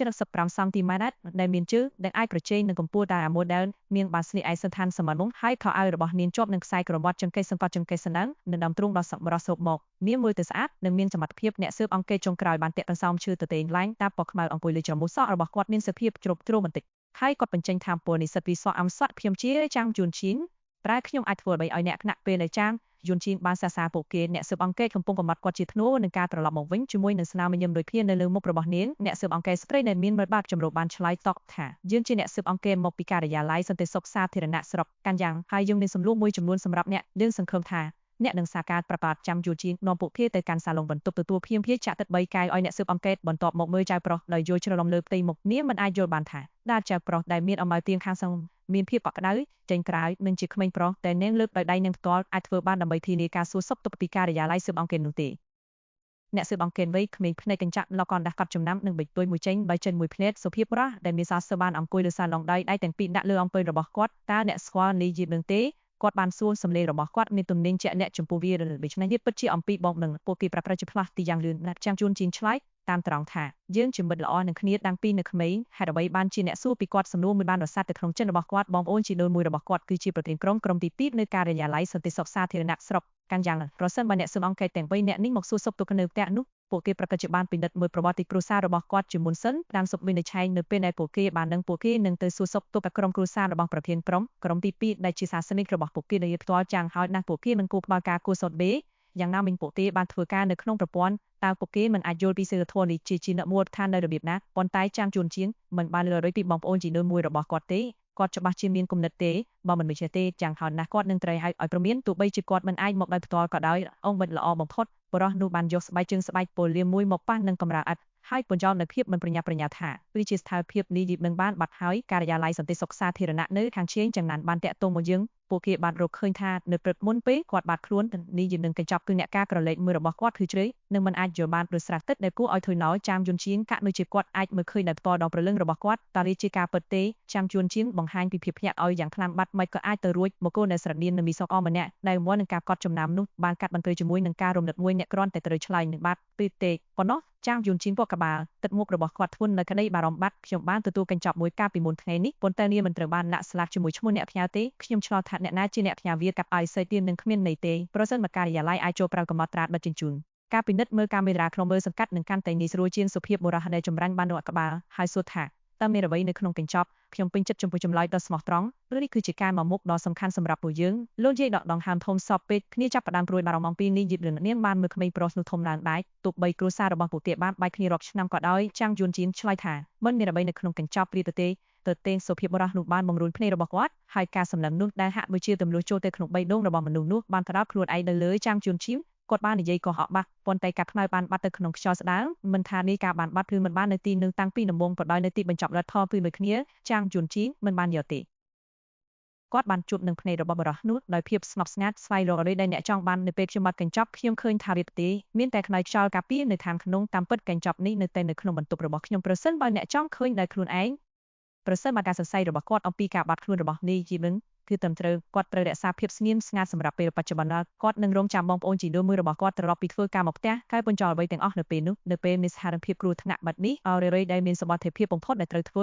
175សង់ទីម៉ែត្រដែលមានជើងដែលអាចប្រជែងនឹងកម្ពស់ដែលអាម៉ូដែលនាងបានស្លៀកឯកសណ្ឋានសមត្ថមកហើយខោអាវរបស់នាងជាប់នឹងខ្សែក្រវាត់ចង្កេះសង្កត់ចង្កេះសណ្ដឹងនៅដើមទ្រូងដ៏សប្បុរសសូបមកនាងមើលទៅស្អាតនិងមានសមត្ថភាពអ្នកស៊ើបអង្កេតចុងក្រោយបានតាក់កន្សោមឈើទៅតេងឡាញតាពណ៌ខ្មៅអង្គុយលើច្រមុះសក់របស់គាត់មានសភាពជ្រុបជ្រោមបន្តិចហើយគាត់បញ្ចេញថាមពលនិស្សិតវិស្វកម្មសក់ខ្ញុំជាចាំងយួនឈីនប្រែខ្ញុំអាចធ្វើអ្វីឲ្យអ្នកគណៈពេលដែលចាំងយួនឈីនបានសាសាពួកគេអ្នកស៊ើបអង្កេតកំពុងកំណត់គាត់ជាធ្នួនឹងការត្រឡប់មកវិញជាមួយនឹងស្នាមញញឹមដូចគ្នានៅលើមុខរបស់នាងអ្នកស៊ើបអង្កេតស្ត្រីដែលមានមើលបាបចម្រុះបានឆ្លើយតបថាយើងជាអ្នកស៊ើបអង្កេតមកពីការិយាល័យសន្តិសុខសាធារណៈស្រុកកាំងយ៉ាងហើយយើងមានសំណួរមួយចំនួនសម្រាប់អ្នកយើងសង្ឃឹមថាអ្នកនឹងសារការប្រកាសចាំយួនឈីននាំពួកគេទៅកាន់សាឡុងបន្ទប់ទទួលភៀមភាចាក់ទឹក3កែវឲ្យអ្នកស៊ើបអង្កេតបន្ទាប់មកមើលចៅប្រុសដោយយល់ច្រឡំលើផ្ទៃមុខនាងមិនអាចយល់បានថាដាចៅប្រុសដែលមានអំបៅទៀងខាងសងមានភាពកក់ក្ដៅចេញក្រៅនិងជាក្មេងប្រុសតែនាងលើកដោយដៃនាងផ្ទាល់អាចធ្វើបានដើម្បីធានាការសួរសុខទុក្ខពីការិយាល័យស៊ើបអង្កេតនោះទេអ្នកស៊ើបអង្កេតវ័យក្មេងភ្នែកកញ្ចាក់លកនដាស់កាត់ចំណាំនិងបិទទួយមួយចេញបើចេញមួយភ្នែកសុភាពរស់ដែលមានសាសបានអង្គុយលើសាឡុងដៃទាំងពីរដាក់លើអំពើរបស់គាត់តើអ្នកស្គាល់លីយីបនឹងទេគាត់បានសួរសំឡេងរបស់គាត់មានទំនាញជាក់លាក់ចំពោះវាដូច្នេះវាពិតជាអំពីបងនឹងពួកគេប្រព្រឹត្តជាផ្លាស់ទីយ៉ាងលឿនណាស់ចាំងជួនជីនឆ្លើយតាមត្រង់ថាយើងជាមិត្តល្អនឹងគ្នាតាំងពីនៅក្មេងហេតុអ្វីបានជាអ្នកសួរពីគាត់សំណួរមួយបានរសាត់ទៅក្នុងចិត្តរបស់គាត់បងប្អូនជីដូនមួយរបស់គាត់គឺជាប្រធានក្រុមទី2នៅការិយាល័យសន្តិសុខសាធារណៈស្រុកកាំងយ៉ាងប្រសិនបើអ្នកស៊ើបអង្កេតទាំង3នាក់នេះមកសួរសុខទុក្ខនៅផ្ទះនោះពួកគេប្រកាសជាបានពិនិត្យមើលប្រវត្តិគ្រួសាររបស់គាត់ជាមុនសិនតាមសុខវិនិច្ឆ័យនៅពេលដែលពួកគេបានដឹងពួកគេនឹងទៅសួរសុខទុក្ខក្រុមគ្រួសាររបស់ប្រធានក្រុមទី2ដែលជាសាសនិករបស់ពួកគេដែលផ្ទាល់យ៉ាងហើយណាស់ពួកគេមិនគួរផ្ដល់ការគួរសោតបេយ៉ាងណាមិញពួកគេបានធ្វើការនៅក្នុងប្រព័ន្ធតើពួកគេមិនអាចយល់ពីសីលធម៌នេះជាអ្នកមូលដ្ឋាននៅរបៀបណាប៉ុន្តែចាំងជួនជាងមិនបានលើរយពីបងប្អូនជីដូនមួយរបស់គាត់ទេគាត់ច្បាស់ជាមានគំនិតទេបើមិនជាទេយ៉ាងហោចណាស់គាត់នឹងត្រូវឲ្យព្រមានទោះបីជាគាត់មិនអាចមកដោយផ្ទាល់ក៏ដោយអង្គមិត្តល្អបំផុតបរិះនោះបានយកស្បែកជើងស្បែកពលលាមមួយមកប៉ះនឹងកម្រាលឥដ្ឋហើយបញ្ចោលនៅភាពមិនប្រញាប់ប្រញាល់ថាវាជាស្ថានភាពលីយីបនឹងបានបាត់ហើយការិយាល័យសន្តិសុខសាធារណៈនៅខាងជើងចំណានបានតាក់ទងមកយើងពួកគេបានរកឃើញថានៅព្រឹកមុនពេលគាត់បាត់ខ្លួននេះយើងនឹងកញ្ចប់គឺអ្នកការក្រឡេកមើលរបស់គាត់គឺជ្រៅនឹងមិនអាចយល់បានព្រោះស្រះទឹកដែលគួរឲ្យធុញណោចាំយួនជៀនកាក់ដូចជាគាត់អាចមើលឃើញដោយផ្ទាល់ដល់ព្រលឹងរបស់គាត់តើវាជាការពិតទេចាំយួនជៀនបង្ហាញពីភាពភ្ញាក់ឲ្យយ៉ាងខ្លាំងបាត់មិនក៏អាចទៅរួចមកគោលដែលស្រដៀងនឹងមីសកអម្នាក់ដែលមួយនឹងការកត់ចំណាំនោះបានកាត់បន្ថយជាមួយនឹងការរំលឹកមួយអ្នកគ្រាន់តែត្រូវឆ្លើយនឹងបាត់ពីទេប៉ុណ្ណោះចាំយួនជៀនពកក្បាលទឹកមុខរបស់គាត់ធ្ងន់នៅក្តីបារម្ភបាត់ខ្ញុំបានទទួលកញ្ចប់មួយកាលពីមុនថ្ងៃនេះប៉ុន្តែនាងមិនត្រូវបានដាក់ស្លាកជាមួយឈ្មោះអ្នកផ្ញើទេខ្ញុំឆ្លល់ថាអ្នកណាជាអ្នកផ្ញើវាកាប់ឲ្យសេទៀននឹងគ្មានន័យទេប្រសិនបើការិយាល័យអាចចូលប្រើកំណត់ត្រាបិទជញ្ជូនការពិនិត្យមើលកាមេរ៉ាក្នុងមើលសង្កាត់នឹងកាន់តែងាយស្រួលជាងសុភាពបុរសដែលចម្រាញ់បានរកក្បាលហើយសួរថាតើមានអ្វីនៅក្នុងកញ្ចប់ខ្ញុំពេញចិត្តចំពោះចម្លើយដ៏ស្មោះត្រង់ព្រោះនេះគឺជាការមកមុខដ៏សំខាន់សម្រាប់ពួកយើងលោកយាយដកដង្ហើមធំសពពេកគ្នាចាប់ផ្ដើមព្រួយបារម្ភអំពីនេះយីបលឿននាងបានមើលក្មេងប្រុសនោះធំឡើងដែរទោះបីគ្រួសាររបស់ពួកគេបានបែកគ្នារាប់ឆ្នាំក៏ដោយចាំងយួនជៀនឆ្លើយថាមិនមានអ្វីនៅក្នុងកញ្ចប់ព្រាទេទៅទេសុភាពបុរសនោះបានបំរុញភ្នែករបស់គាត់ហើយការសម្លឹងនោះដែលហាក់ដូចជាទម្លុះចូលទៅក្នុងបេះដូងរបស់មនុស្សនោះបានផ្ដោតខ្លួនឯងទៅលើចាំងយួនជៀន គាត់បាននិយាយក៏ហក់បាក់ប៉ុន្តែកាត់ខ្មៅបានបាត់ទៅក្នុងខ្យល់ស្ដាងមិនថានេះការបានបាត់ឬមិនបាននៅទីនឹងតាំងពីដំបូងក៏ដោយនៅទីបញ្ចប់រដ្ឋផលគឺដូចគ្នាចាងយួនជីមិនបានយកទេគាត់បានជួបនឹងភ្នែករបស់បរិះនោះដោយភាពស្ងប់ស្ងាត់ស្វែងរកអ្វីដែលអ្នកចង់បាននៅពេលខ្ញុំបាត់កញ្ចប់ខ្ញុំឃើញថាវាទេមានតែខ្នើយខ្យល់ការពារនៅខាងក្នុងតាមពិតកញ្ចប់នេះនៅតែនៅក្នុងបន្ទប់របស់ខ្ញុំប្រសិនបើអ្នកចង់ឃើញដោយខ្លួនឯងប្រសិនបើការសរសៃរបស់គាត់អំពីការបាត់ខ្លួនរបស់នេះជីមិនគឺត្រឹមត្រូវគាត់ត្រូវរក្សាភាពស្ងៀមស្ងាត់សម្រាប់ពេលបច្ចុប្បន្នគាត់នឹងរងចាំបងប្អូនជីដូនមួយរបស់គាត់ត្រឡប់ពីធ្វើការមកផ្ទះកែបញ្ចុះអ្វីទាំងអស់នៅពេលនោះនៅពេលមានស្ថានភាពគ្រោះថ្នាក់បាត់នេះអរេដែលមានសមត្ថភាពបំផុតដែលត្រូវធ្វើ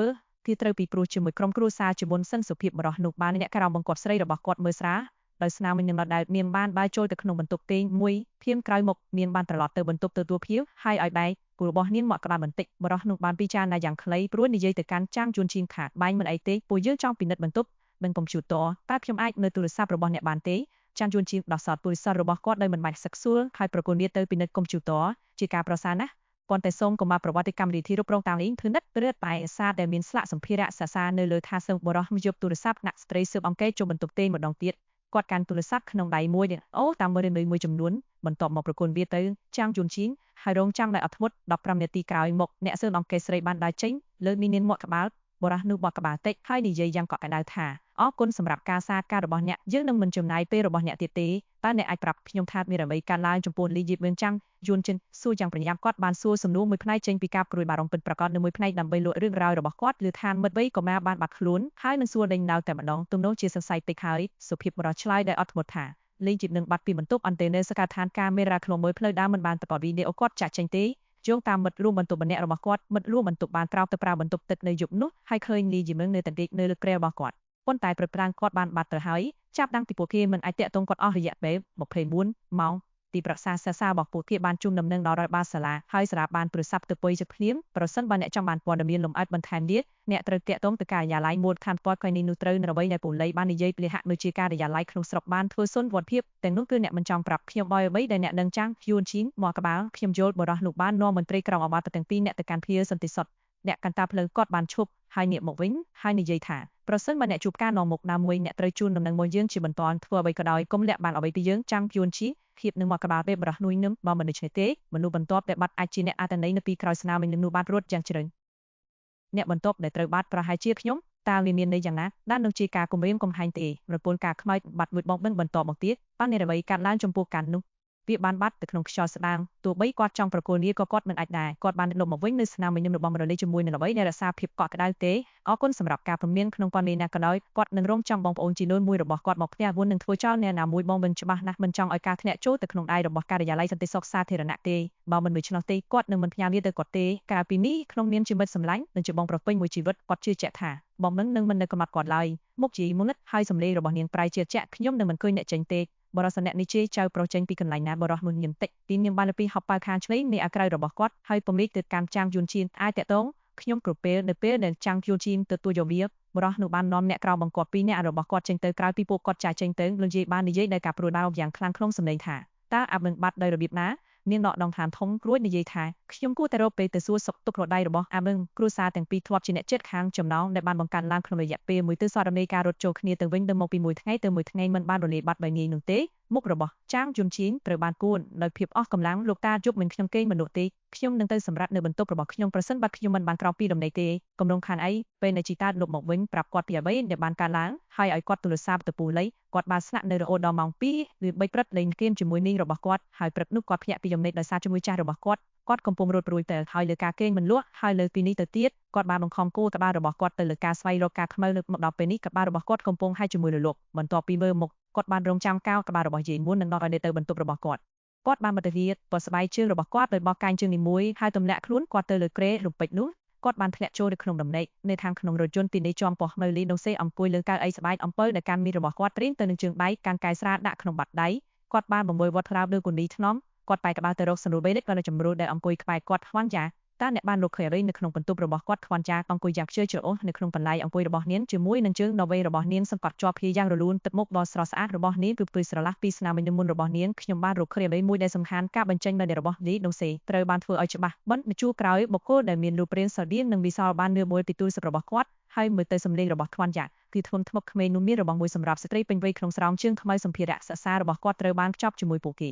គឺត្រូវពីព្រោះជាមួយក្រុមគ្រួសារជាមុនសិនសុភាពបរោះនោះបានអ្នកក្រៅបង្គាប់ស្រីរបស់គាត់មើលស្រាដោយស្នាមវិញនឹងដែលមានបានបាយចូលទៅក្នុងបន្ទប់ពេងមួយភៀមក្រោយមកមានបានត្រឡប់ទៅបន្ទប់ទទួលភ្ញៀវហើយឲ្យបែកពូរបស់នាងមកក្បាលបន្តិចបរោះនោះបានពិចារណាយ៉ាងខ្លីព្រោះនិយាយទៅកាន់ចាងជួនឈីនខាតបាញ់មិនអីទេពួកយើងចង់ពិនិត្យបន្ទប់និងកុំព្យូទ័រតែខ្ញុំអាចនៅទូរស័ព្ទរបស់អ្នកបានទេចាងជួនឈីនដោះសោតទូរស័ព្ទរបស់គាត់ដោយមិនបាច់សឹកសួរហើយប្រគល់វាទៅពិនិត្យកុំព្យូទ័រជាការប្រសើរណាស់ប៉ុន្តែសូមកុំមកប្រវត្តិកម្មវិធីរົບរងតាមលេងធ្វើនិតព្រឹត្តតែឯសារដែលមានស្លាកសម្ភារៈសរសារនៅលើថាសើបរោះយកទូរស័ព្ទដាក់ស្ត្រីស៊ើបអង្កេតចូលបន្ទប់ទេម្ដងទៀតគាត់កាន់ទូរស័ព្ទក្នុងដៃមួយអូតាមមើលមួយចំនួនបន្ទាប់មកប្រគល់វាទៅចាងជួនឈីនហើយរងចាំដោយអត់ធ្មត់15នាទីក្រោយមកអ្នកស៊ើបអង្កេតស្រីបានដើរចេញលើមាននាងមកក្បាលបរោះនោះបោះក្បាលតិចហើយនិយាយយ៉ាងកក់ក្ដៅថាអរគុណសម្រាប់ការសារការរបស់អ្នកយើងនឹងមិនចំណាយពេលរបស់អ្នកទៀតទេតើអ្នកអាចប្រាប់ខ្ញុំថាមានអ្វីកើតឡើងចំពោះលីយីបឿនចាំងយួនចិនសួរយ៉ាងប្រញាប់គាត់បានសួរសំណួរមួយផ្នែកចេញពីការព្រួយបារម្ភពិតប្រាកដនៅមួយផ្នែកដើម្បីលក់រឿងរ៉ាវរបស់គាត់ឬឋានមិត្តវ័យក៏មកបានបាត់ខ្លួនហើយនឹងសួរដេញដោលតែម្ដងទំនោរជាសង្ស័យពេកហើយសុភាពបរោះឆ្លើយដោយអត់ធ្មត់ថាលីជីបនឹងបាត់ពីបន្ទប់អន្តេនៅសកាឋានកាមេរ៉ាក្នុងមើលផ្លូវដើមមិនបានតបវីដេអូគាត់ចាក់ចេញទេយោងតាមមិត្តរួមបន្ទប់ម្នាក់របស់គាត់មិត្តរួមបន្ទប់បានត្រោបទៅប្រើបន្ទប់ទឹកនៅយប់នោះហើយឃើញលីជីមឹងនៅតែដេកនៅលើក្រែរបស់គាត់ប៉ុន្តែព្រឹកព្រលឹមគាត់បានបាត់ទៅហើយចាប់តាំងពីពួកគេមិនអាចតាក់ទងគាត់អស់រយៈពេល24ម៉ោងទីប្រឹក្សាសិក្សារបស់ពួកគេបានជូនដំណឹងដល់រដ្ឋបាលសាលាហើយសាលាបានទូរស័ព្ទទៅពុយចិត្តភ្លាមប្រសិនបើអ្នកចង់បានព័ត៌មានលម្អិតបន្ថែមទៀតអ្នកត្រូវតាក់ទងទៅការិយាល័យមូលដ្ឋានព័ត៌មាននោះត្រូវនៅអ្វីដែលពូលីបាននិយាយពីហាក់ដូចជាការិយាល័យក្នុងស្រុកបានធ្វើសុនវត្តភាពទាំងនោះគឺអ្នកមិនចង់ប្រាប់ខ្ញុំអ្វីដែលអ្នកដឹងចាំងយួនឈីនមកក្បាលខ្ញុំយល់បរោះនោះបាននាំមន្ត្រីក្រមអាវ៉ាត់ទាំងពីរអ្នកទៅកាន់ភៀសន្តិសុខអ្នកកន្តាផ្លូវគាត់បានឈប់ហើយងាកមកវិញហើយនិយាយថាប្រសិនបើអ្នកជួបការនាំមុខណាមួយអ្នកត្រូវជូនដំណឹងមកយើងជាបន្តធ្វើអ្វីក៏ដោយកុំលាក់បាំងអ្វីពីយើងចាំងយួនឈីធៀបនឹងមកក្បាលពេលបរោះនួយនឹងបើមិនដូច្នេះទេមនុស្សបន្ទាប់ដែលបាត់អាចជាអ្នកអត្តន័យនៅពីក្រោយស្នាមនឹងនោះបានរត់យ៉ាងជ្រៅអ្នកបន្ទាប់ដែលត្រូវបាត់ប្រហែលជាខ្ញុំតើវាមានន័យយ៉ាងណាដែលនឹងជាការគំរាមកំហែងទេប្រពន្ធការខ្មៅបាត់មួយបងបិណ្ឌបន្តមកទៀតបានអ្នកអ្វីកាត់ឡើងចំពោះកាន់នោះវាបានបាត់ទៅក្នុងខ្យល់ស្ដាងទោះបីគាត់ចង់ប្រគល់វាក៏គាត់មិនអាចដែរគាត់បានលុបមកវិញនៅស្នាមវិញរបស់រលីជាមួយនឹងអ្វីដែលរក្សាភាពកក់ក្ដៅទេអរគុណសម្រាប់ការព្រមានក្នុងព័ត៌មានណាក៏ដោយគាត់នឹងរងចាំបងប្អូនជីនូនមួយរបស់គាត់មកផ្ទះវុននឹងធ្វើចោលអ្នកណាមួយបងមិនច្បាស់ណាស់មិនចង់ឲ្យការធ្លាក់ចូលទៅក្នុងដៃរបស់ការិយាល័យសន្តិសុខសាធារណៈទេបើមិនដូច្នោះទេគាត់នឹងមិនផ្ញើវាទៅគាត់ទេកាលពីនេះក្នុងនាមជាមិត្តសម្លាញ់និងជាបងប្រពៃមួយជីវិតគាត់ជឿជាក់ថាបងនឹងមិននៅកំណត់គាត់ឡើយមុខជីមុនិតហើយសម្លេងរបស់នាងប្រៃជឿជាក់ខ្ញុំនឹងមិនឃើញអ្នកចេញទេបរិសអ្នកនេះជេរចៅប្រុសចេញពីកន្លែងណាបរិសមួយញឹមតិចទីនាងបានលើពីហប់ប៉ៅខាងឆ្វេងនៃអាក្រៅរបស់គាត់ហើយពំលេចទៅកាន់ចាំងយួនឈីនអាចតាក់ទងខ្ញុំគ្រប់ពេលនៅពេលដែលចាំងយួនឈីនទទួលយកវាបរិសនោះបាននាំអ្នកក្រៅបង្គាប់ពីអ្នករបស់គាត់ចេញទៅក្រៅពីពួកគាត់ចាស់ចេញទៅលនិយាយបាននិយាយដោយការព្រួយបារម្ភយ៉ាងខ្លាំងក្នុងសម្លេងថាតើអាប់នឹងបាត់ដោយរបៀបណានាងដកដងឋានធំរួចនិយាយថាខ្ញុំគួរតែរកពេលទៅសួរសុខទុក្ខរដៃរបស់អាប់នឹងគ្រួសារទាំងពីរធ្លាប់ជាអ្នកជិតខាងចំណងដែលបានបង្កើតឡើងក្នុងរយៈពេលមួយទិសរនៃការរត់ចូលគ្នាទៅវិញទៅមកពីមួយថ្ងៃទៅមួយថ្ងៃមិនបានរលាយបាត់ដោយងាយនោះទេមុខរបស់ចាងយួនឈីនត្រូវបានគួនដោយភាពអស់កម្លាំងលោកតាជប់មិនខ្ញុំគេងមនុស្សទេខ្ញុំនឹងទៅសម្រាប់នៅបន្ទប់របស់ខ្ញុំប្រសិនបើខ្ញុំមិនបានក្រោកពីដំណេកទេគម្រោងខានអីពេលនៃជីតាលុបមកវិញប្រាប់គាត់ពីអ្វីដែលបានកើតឡើងហើយឲ្យគាត់ទូរស័ព្ទទៅពូលីគាត់បានស្នាក់នៅរហូតដល់ម៉ោង2ឬ3ព្រឹកលេងហ្គេមជាមួយនាងរបស់គាត់ហើយព្រឹកនោះគាត់ភ្ញាក់ពីដំណេកដោយសារជាមួយចាស់របស់គាត់កំពុងរត់ព្រួយទៅហើយលើការគេងមិនលក់ហើយលើពីនេះទៅទៀតគាត់បានបង្ខំគោក្បាលរបស់គាត់ទៅលើការស្វែងរកការខ្មៅលើមកដល់ពេលនេះក្បាលរបស់គាត់កំពុងហែកជាមួយរលកបន្ទាប់ពីមើលមុខគាត់បានរងចាំកោក្បាលរបស់យាយមុននឹងដល់ឲ្យទៅបន្ទប់របស់គាត់បានបដិវិទ្យាបស្បែកជើងរបស់គាត់ដោយបោះកាញជើងនីមួយហើយទម្លាក់ខ្លួនគាត់ទៅលើក្រែរំពេចនោះគាត់បានធ្លាក់ចូលទៅក្នុងដំណេកនៅខាងក្នុងរថយន្តទីនេះជាំពោះមើលលីដងសេអង្គុយលើកៅអីស្បែកអំពើដែលកាន់មីរបស់គាត់ត្រៀមទៅនឹងជើងដៃកាន់កែស្រាដាក់ក្នុងបាត់ដៃគាត់បានបំមួយវត្តថ្លើមលើគូនីថ្នមគាត់បែរក្បាលទៅរកសនុបេនិកក៏នៅជំរុលដែលអង្គុយក្បែរគាត់ខ្វាន់យ៉ាតើអ្នកបានរកឃើញអ្វីនៅក្នុងបន្ទប់របស់គាត់ខ្វាន់យ៉ាអង្គុយយ៉ាងខ្ជិលច្រអូសនៅក្នុងបន្លែអង្គុយរបស់នាងជាមួយនឹងជើងដ៏វែងរបស់នាងសង្កត់ជាប់គ្នាយ៉ាងរលូនទឹកមុខដ៏ស្រស់ស្អាតរបស់នាងគឺពឹសស្រឡះពីស្នាមមុនរបស់នាងខ្ញុំបានរកឃើញអ្វីមួយដែលសំខាន់ការបញ្ចេញនៅរបស់លីដងសេត្រូវបានធ្វើឲ្យច្បាស់បិណ្ឌមជួរក្រោយបុគ្គលដែលមានរូបរាងស្រដៀងនឹងវិសលបាននឿមួយពីទូរស័ព្ទរបស់គាត់ហើយមើលទៅសម្លេងរបស់ខ្វាន់យ៉ាគឺធ្ងន់ធ្ងរក្មេងនោះមានរបស់មួយសម្រាប់ស្ត្រីពេញវ័យក្នុងស្រោមជើងខ្មៅសម្ភារៈសិក្សារបស់គាត់ត្រូវបានខ្ចប់ជាមួយពួកគេ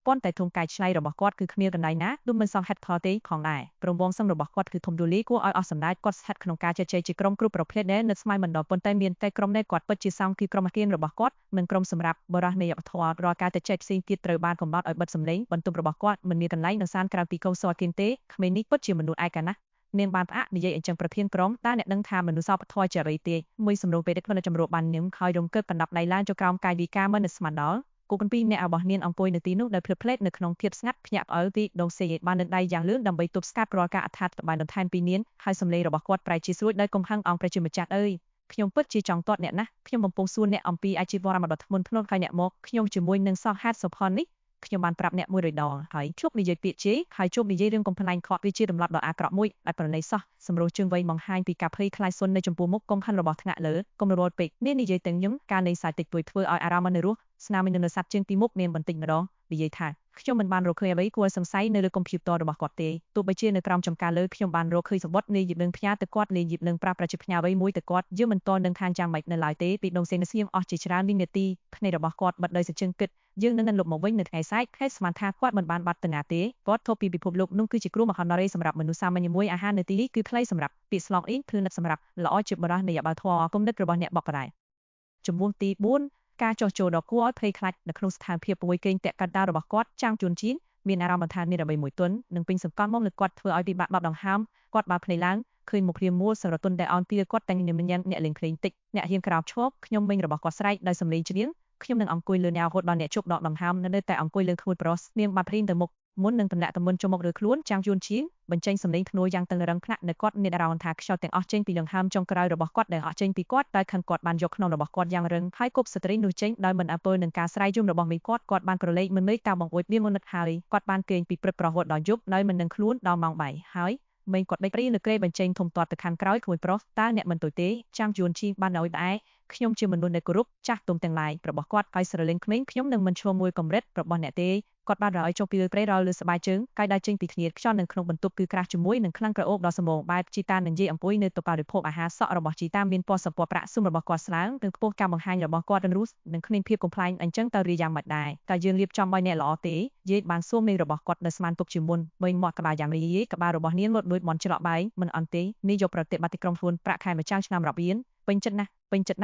ប៉ុន្តែធំកាយឆ្លៃរបស់គាត់គឺគ្មានកន្លែងណាដូចមិនសងហេតុផលទេផងដែរព្រមវងសឹងរបស់គាត់គឺធំទូលាយគួរឲ្យអស់សម្ដេចគាត់ស្ថិតក្នុងការជជែកជាក្រុមគ្រប់ប្រភេទដែលនៅស្មៅមិនដល់ប៉ុន្តែមានតែក្រុមដែលគាត់ពិតជាសង្ឃគឺក្រុមអាគាររបស់គាត់មិនក្រុមសម្រាប់បរិះនៃវប្បធម៌រាល់ការជជែកផ្សេងទៀតត្រូវបានកំណត់ឲ្យបិទសម្លេងបន្ទប់របស់គាត់មិនមានកន្លែងនៅសានក្រៅពីកុសលគិនទេក្មេងនេះពិតជាមនុស្សឯកាណាស់នាងបានផ្អាកនិយាយអញ្ចឹងប្រធានក្រុមតើអ្នកដឹងថាមនុស្សសពធម៌ជារីទេមួយសម្រួលពេលដឹកក្នុងចម្រួបបាននាងហើយរំកើបកណ្ដាប់ដៃឡើងចូលក្រោមកាយវិការមិនស្មានដល់គូកពីម្នាក់របស់នាងអង្គុយនៅទីនោះដោយភ្លឺផ្លេតនៅក្នុងភាពស្ងាត់ភ្ញាក់ផ្អើលទីដងសេបាននឹងដៃយ៉ាងលឿនដើម្បីទប់ស្កាត់រាល់ការអត្ថាធិប្បាយបន្ថែមពីនាងហើយសម្លេងរបស់គាត់ប្រែជាស្រួយដោយកំហឹងអង្គព្រះជាម្ចាស់អើយខ្ញុំពិតជាចង់ទាត់អ្នកណាស់ខ្ញុំកំពុងសួរអ្នកអំពីអាជីវកម្មរបស់ធ្ងន់ធ្ងរហើយអ្នកមកខ្ញុំជាមួយនឹងសោះហេតុសុផលនេះខ្ញុំបានប្រាប់អ្នក100ដងហើយជប់និយាយពាក្យជេរហើយជប់និយាយរឿងកំប្លែងខកវាជាដំណត់ដ៏អាក្រក់មួយដែលប្រណីសោះសម្រួលជើងវៃបង្ហាញពីការភ័យខ្លាចសុននៅចំពោះមុខកំហិនរបស់ថ្នាក់លើកុំរវល់ពេកនាងនិយាយទាំងញឹមការនៃសាយតិចទួយធ្វើឲ្យអារម្មណ៍នៅរស់ស្នាមនៅសัตว์ជើងពីមុខនាងបន្តិចម្ដងនិយាយថាខ្ញុំមិនបានរកឃើញអ្វីគួរសង្ស័យនៅលើកុំព្យូទ័ររបស់គាត់ទេទោះបីជានៅក្រោមចំការលើខ្ញុំបានរកឃើញសម្បត្តិនៃយីបនឹងផ្ញើទៅគាត់លេងយីបនឹងប្រាប់ប្រជាផ្ញើអ្វីមួយទៅគាត់យើងមិនទាន់នឹងខានយ៉ាងម៉េចនៅឡើយទេពីដងសេនសៀមអស់ជាច្រើនវិនាទីភ្នែករបស់គាត់បិទដោយសជឹងគិតយើងនឹងលុបមកវិញនៅថ្ងៃស្អែកខែស្មានថាគាត់មិនបានបាត់ទៅណាទេគាត់ធូបពីពិភពលោកនោះគឺជាគ្រោះមហន្តរាយសម្រាប់មនុស្សសាមញ្ញមួយអាហារនៅទីនេះគឺថ្លៃសម្រាប់ពាក្យស្លោកអ៊ីភ្លឺនិតសម្រាប់ល្អជាបរិះនៃអបធរគុំនិតរបស់អ្នកបកប្រែជំនួសទី4ការចោះចូលដ៏គួរឲ្យភ័យខ្លាចនៅក្នុងស្ថានភាពពួយកេងតាក់កាត់ដារបស់គាត់ចាងជួនជីនមានអារម្មណ៍ថាមានអ្វីមួយទន់នឹងពេញសង្កត់មកលើគាត់ធ្វើឲ្យពិបាកបត់ដង្ហើមគាត់បើភ្នែកឡើងឃើញមុខរាមមួលសរទុនដែលអន់ពីគាត់តែងញញអ្នកលេងភ្លេងតិចអ្នកហ៊ានក្រោបឈប់ខ្ញុំវិញរបស់គាត់ស្រែកដោយសំឡេងច្រៀងខ្ញុំនឹងអង្គុយលើអ្នករហូតដល់អ្នកជប់ដកដង្ហើមនៅតែអង្គុយលើខ្លួនប្រុសនាងបាត់ព្រីនទៅមុខមុននឹងទម្លាក់ទម្ងន់ចូលមកលើខ្លួនចាងយួនឈៀងបញ្ចេញសម្លេងធ្នួយ៉ាងតឹងរឹងផ្នែកនៅគាត់មានអារម្មណ៍ថាខ្យល់ទាំងអស់ចេញពីដង្ហើមចុងក្រោយរបស់គាត់ដែលអស់ចេញពីគាត់តែខឹងគាត់បានយកក្នុងរបស់គាត់យ៉ាងរឹងហើយគប់ស្ត្រីនោះចេញដោយមិនអពើនឹងការស្រ័យយំរបស់មីគាត់បានក្រឡេកមិនមេឃតាមបង្អួចវាមុននឹកហើយគាត់បានគេងពីព្រឹកប្រហូតដល់យប់ដោយមិននឹងខ្លួនដល់ម៉ោងបាយហើយមេគាត់ដេកព្រីលើក្រេបញ្ចេញធំទាត់ទៅខាងក្រោយខ្លួនប្រុសតើអ្នកមិនទុយទេចាងយួនឈៀងបានឲ្យដែរខ្ញុំជាមនុស្សដែលគោរពចាស់ទុំទាំងឡាយរបស់គាត់ហើយស្រលេងក្មេងខ្ញុំនឹងមិនឈ្មោះមួយកម្រិតរបស់អ្នកទេគាត់បានរឲ្យចុះពីលើព្រៃរលើស្បែកជើងកាយដើរចេញពីគ្នាខ្យល់នៅក្នុងបន្ទប់គឺក្រាស់ជាមួយនឹងខ្លាំងក្រអូបដ៏សម្បូរបែបជីតានឹងនិយាយអំពុយនៅទៅបរិភោគអាហារសក់របស់ជីតាមានពណ៌សពណ៌ប្រាក់ស៊ុំរបស់គាត់ស្លើងនិងខ្ពស់ការបង្ហាញរបស់គាត់រੂសនឹងគ្មានភាពកំ pl ែងអញ្ចឹងតើរីយ៉ាងម៉េចដែរតើយើងរៀបចំឲ្យអ្នកល្អទេយាយបានសួរមេរបស់គាត់នៅស្មានទុកជាមុនបីមាត់ក្បាលយ៉ាងរីយាយក្បាលរបស់នាងលត់លួចមន់ច្រកបែងមិនអន់ទេនេះយកប្រតិបត្តិក្រុមខ្លួនប្រាក់ខែម្ចាស់ឆ្នាំរាប់រៀនពេញចិត្តណា